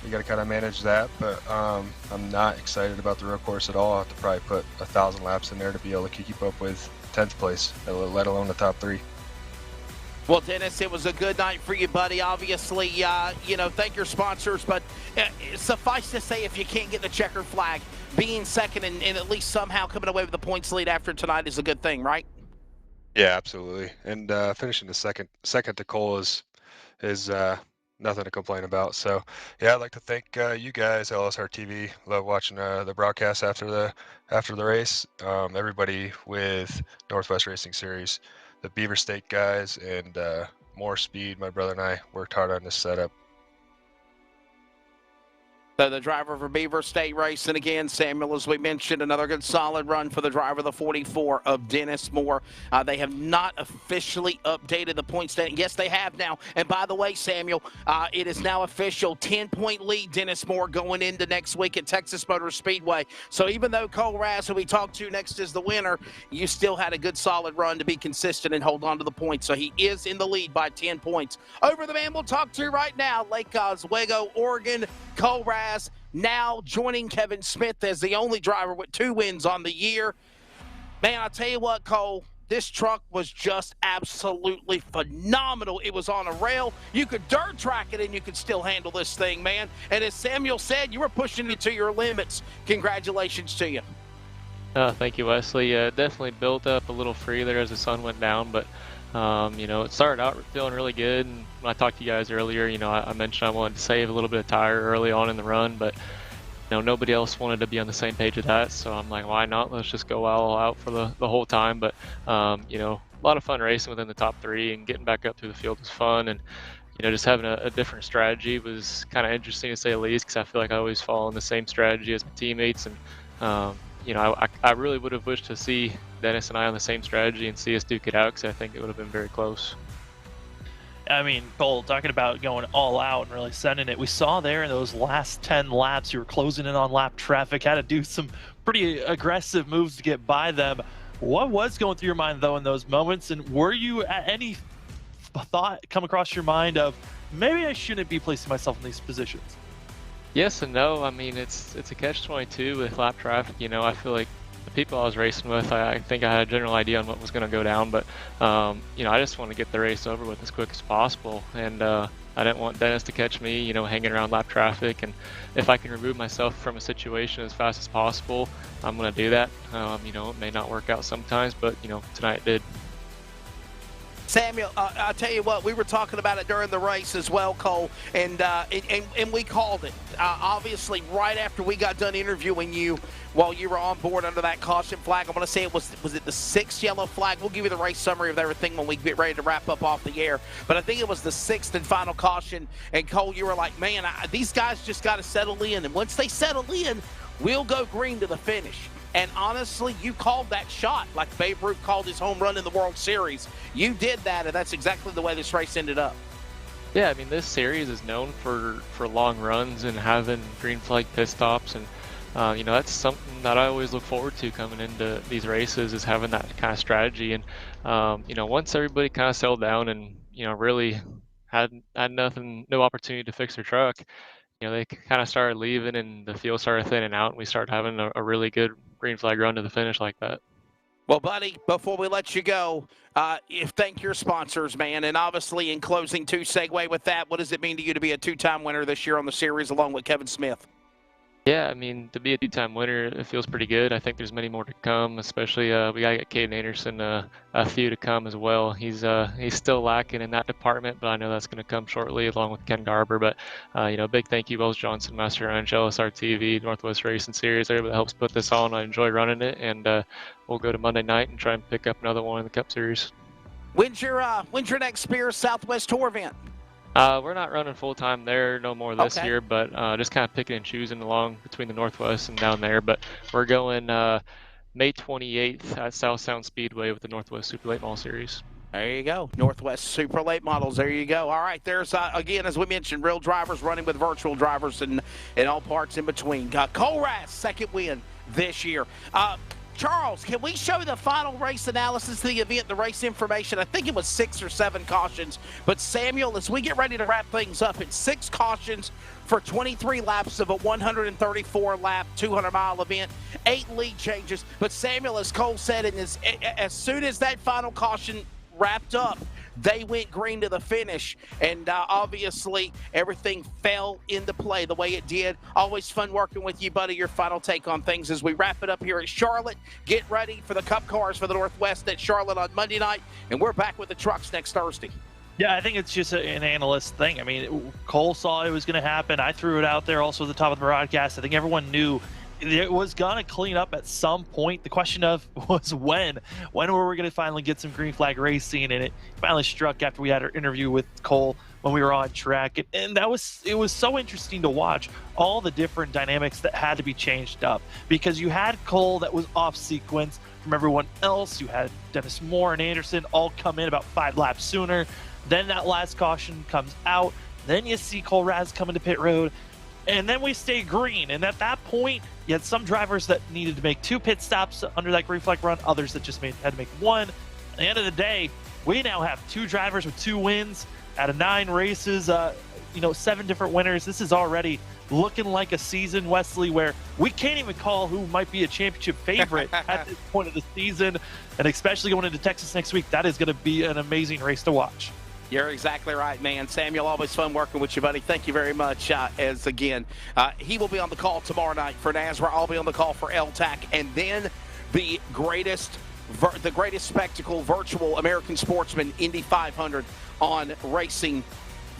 you got to kind of manage that. But I'm not excited about the road course at all. I'll have to probably put 1,000 laps in there to be able to keep up with 10th place, let alone the top 3. Well, Dennis, it was a good night for you, buddy. Obviously, thank your sponsors, but suffice to say, if you can't get the checkered flag, being 2nd and at least somehow coming away with the points lead after tonight is a good thing, right? Yeah, absolutely. And finishing the second to Cole is nothing to complain about. So, yeah, I'd like to thank you guys, LSRTV. Love watching the broadcast after the race. Everybody with Northwest Racing Series, the Beaver State guys, and More Speed. My brother and I worked hard on this setup. So the driver for Beaver State Racing again, Samuel, as we mentioned, another good solid run for the driver, the 44 of Dennis Moore. They have not officially updated the point standing. Yes, they have now. And by the way, Samuel, it is now official 10-point lead, Dennis Moore, going into next week at Texas Motor Speedway. So even though Cole Raz, who we talked to next, is the winner, you still had a good solid run to be consistent and hold on to the points. So he is in the lead by 10 points. Over the man we'll talk to right now, Lake Oswego, Oregon, Cole Raz. Now joining Kevin Smith as the only driver with 2 wins on the year. Man, I'll tell you what, Cole, this truck was just absolutely phenomenal. It was on a rail. You could dirt track it, and you could still handle this thing, man. And as Samuel said, you were pushing it to your limits. Congratulations to you. Thank you, Wesley. Definitely built up a little free there as the sun went down, but it started out feeling really good. And when I talked to you guys earlier, I mentioned I wanted to save a little bit of tire early on in the run, but nobody else wanted to be on the same page with that. So I'm like, why not? Let's just go all out for the whole time. But a lot of fun racing within the top three, and getting back up through the field was fun. And just having a different strategy was kind of interesting to say the least, because I feel like I always follow in the same strategy as my teammates. And I really would have wished to see Dennis and I on the same strategy and see us duke it out, because I think it would have been very close. I mean, Cole, talking about going all out and really sending it, we saw there in those last 10 laps, you were closing in on lap traffic, had to do some pretty aggressive moves to get by them. What was going through your mind, though, in those moments? And were you at any thought come across your mind of, maybe I shouldn't be placing myself in these positions? Yes and no. I mean, it's a catch-22 with lap traffic. I feel like the people I was racing with, I think I had a general idea on what was going to go down, but I just want to get the race over with as quick as possible, and I didn't want Dennis to catch me, hanging around lap traffic. And if I can remove myself from a situation as fast as possible, I'm going to do that. It may not work out sometimes, but tonight it did. Samuel, I'll tell you what, we were talking about it during the race as well, Cole, and we called it. Obviously, right after we got done interviewing you while you were on board under that caution flag, I'm going to say was it the 6th yellow flag? We'll give you the race summary of everything when we get ready to wrap up off the air. But I think it was the 6th and final caution, and Cole, you were like, man, these guys just got to settle in, and once they settle in, we'll go green to the finish. And honestly, you called that shot like Babe Ruth called his home run in the World Series. You did that, and that's exactly the way this race ended up. Yeah, I mean, this series is known for long runs and having green flag pit stops. And, that's something that I always look forward to coming into these races, is having that kind of strategy. And, once everybody kind of settled down and, really had no opportunity to fix their truck, they kind of started leaving and the field started thinning out, and we started having a really good green flag run to the finish like that. Well, buddy, before we let you go, thank your sponsors, man. And obviously, in closing, to segue with that, what does it mean to you to be a 2-time winner this year on the series along with Kevin Smith? Yeah, I mean, to be a 2-time winner, it feels pretty good. I think there's many more to come, especially we got to get Caden Anderson a few to come as well. He's still lacking in that department, but I know that's going to come shortly along with Ken Garber. But, big thank you, Wells Johnson, Master Ranch, LSRTV, Northwest Racing Series, everybody that helps put this on. I enjoy running it, and we'll go to Monday night and try and pick up another one in the Cup Series. When's your next Spears Southwest Tour event? We're not running full-time there no more this Okay. year, but just kind of picking and choosing along between the Northwest and down there. But we're going May 28th at South Sound Speedway with the Northwest Super Late Model Series. There you go. Northwest Super Late Models. There you go. All right. There's, again, as we mentioned, real drivers running with virtual drivers and all parts in between. Cole Raz, second win this year. Charles, can we show the final race analysis of the event, the race information? I think it was 6 or 7 cautions. But, Samuel, as we get ready to wrap things up, it's 6 cautions for 23 laps of a 134-lap, 200-mile event, 8 lead changes. But, Samuel, as Cole said, as soon as that final caution wrapped up, they went green to the finish, and obviously everything fell into play the way it did. Always fun working with you, buddy. Your final take on things as we wrap it up here at Charlotte. Get ready for the Cup cars for the Northwest at Charlotte on Monday night, and we're back with the trucks next Thursday. Yeah, I think it's just an analyst thing. I mean, Cole saw it was going to happen. I threw it out there also at the top of the broadcast. I think everyone knew it was going to clean up at some point. The question was when. When were we going to finally get some green flag racing? And it finally struck after we had our interview with Cole when we were on track. And it was so interesting to watch all the different dynamics that had to be changed up. Because you had Cole that was off sequence from everyone else. You had Dennis Moore and Anderson all come in about 5 laps sooner. Then that last caution comes out. Then you see Cole Raz coming to pit road. And then we stay green. And at that point, you had some drivers that needed to make 2 pit stops under that green flag run, others that just had to make 1. At the end of the day, we now have 2 drivers with 2 wins out of 9 races, 7 different winners. This is already looking like a season, Wesley, where we can't even call who might be a championship favorite at this point of the season, and especially going into Texas next week. That is going to be an amazing race to watch. You're exactly right, man. Samuel, always fun working with you, buddy. Thank you very much. As again, he will be on the call tomorrow night for NASRA. I'll be on the call for LTAC, and then the greatest spectacle, virtual American Sportsman Indy 500 on racing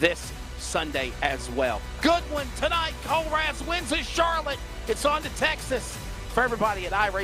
this Sunday as well. Good one tonight. Colraz wins at Charlotte. It's on to Texas. For everybody at iRacing.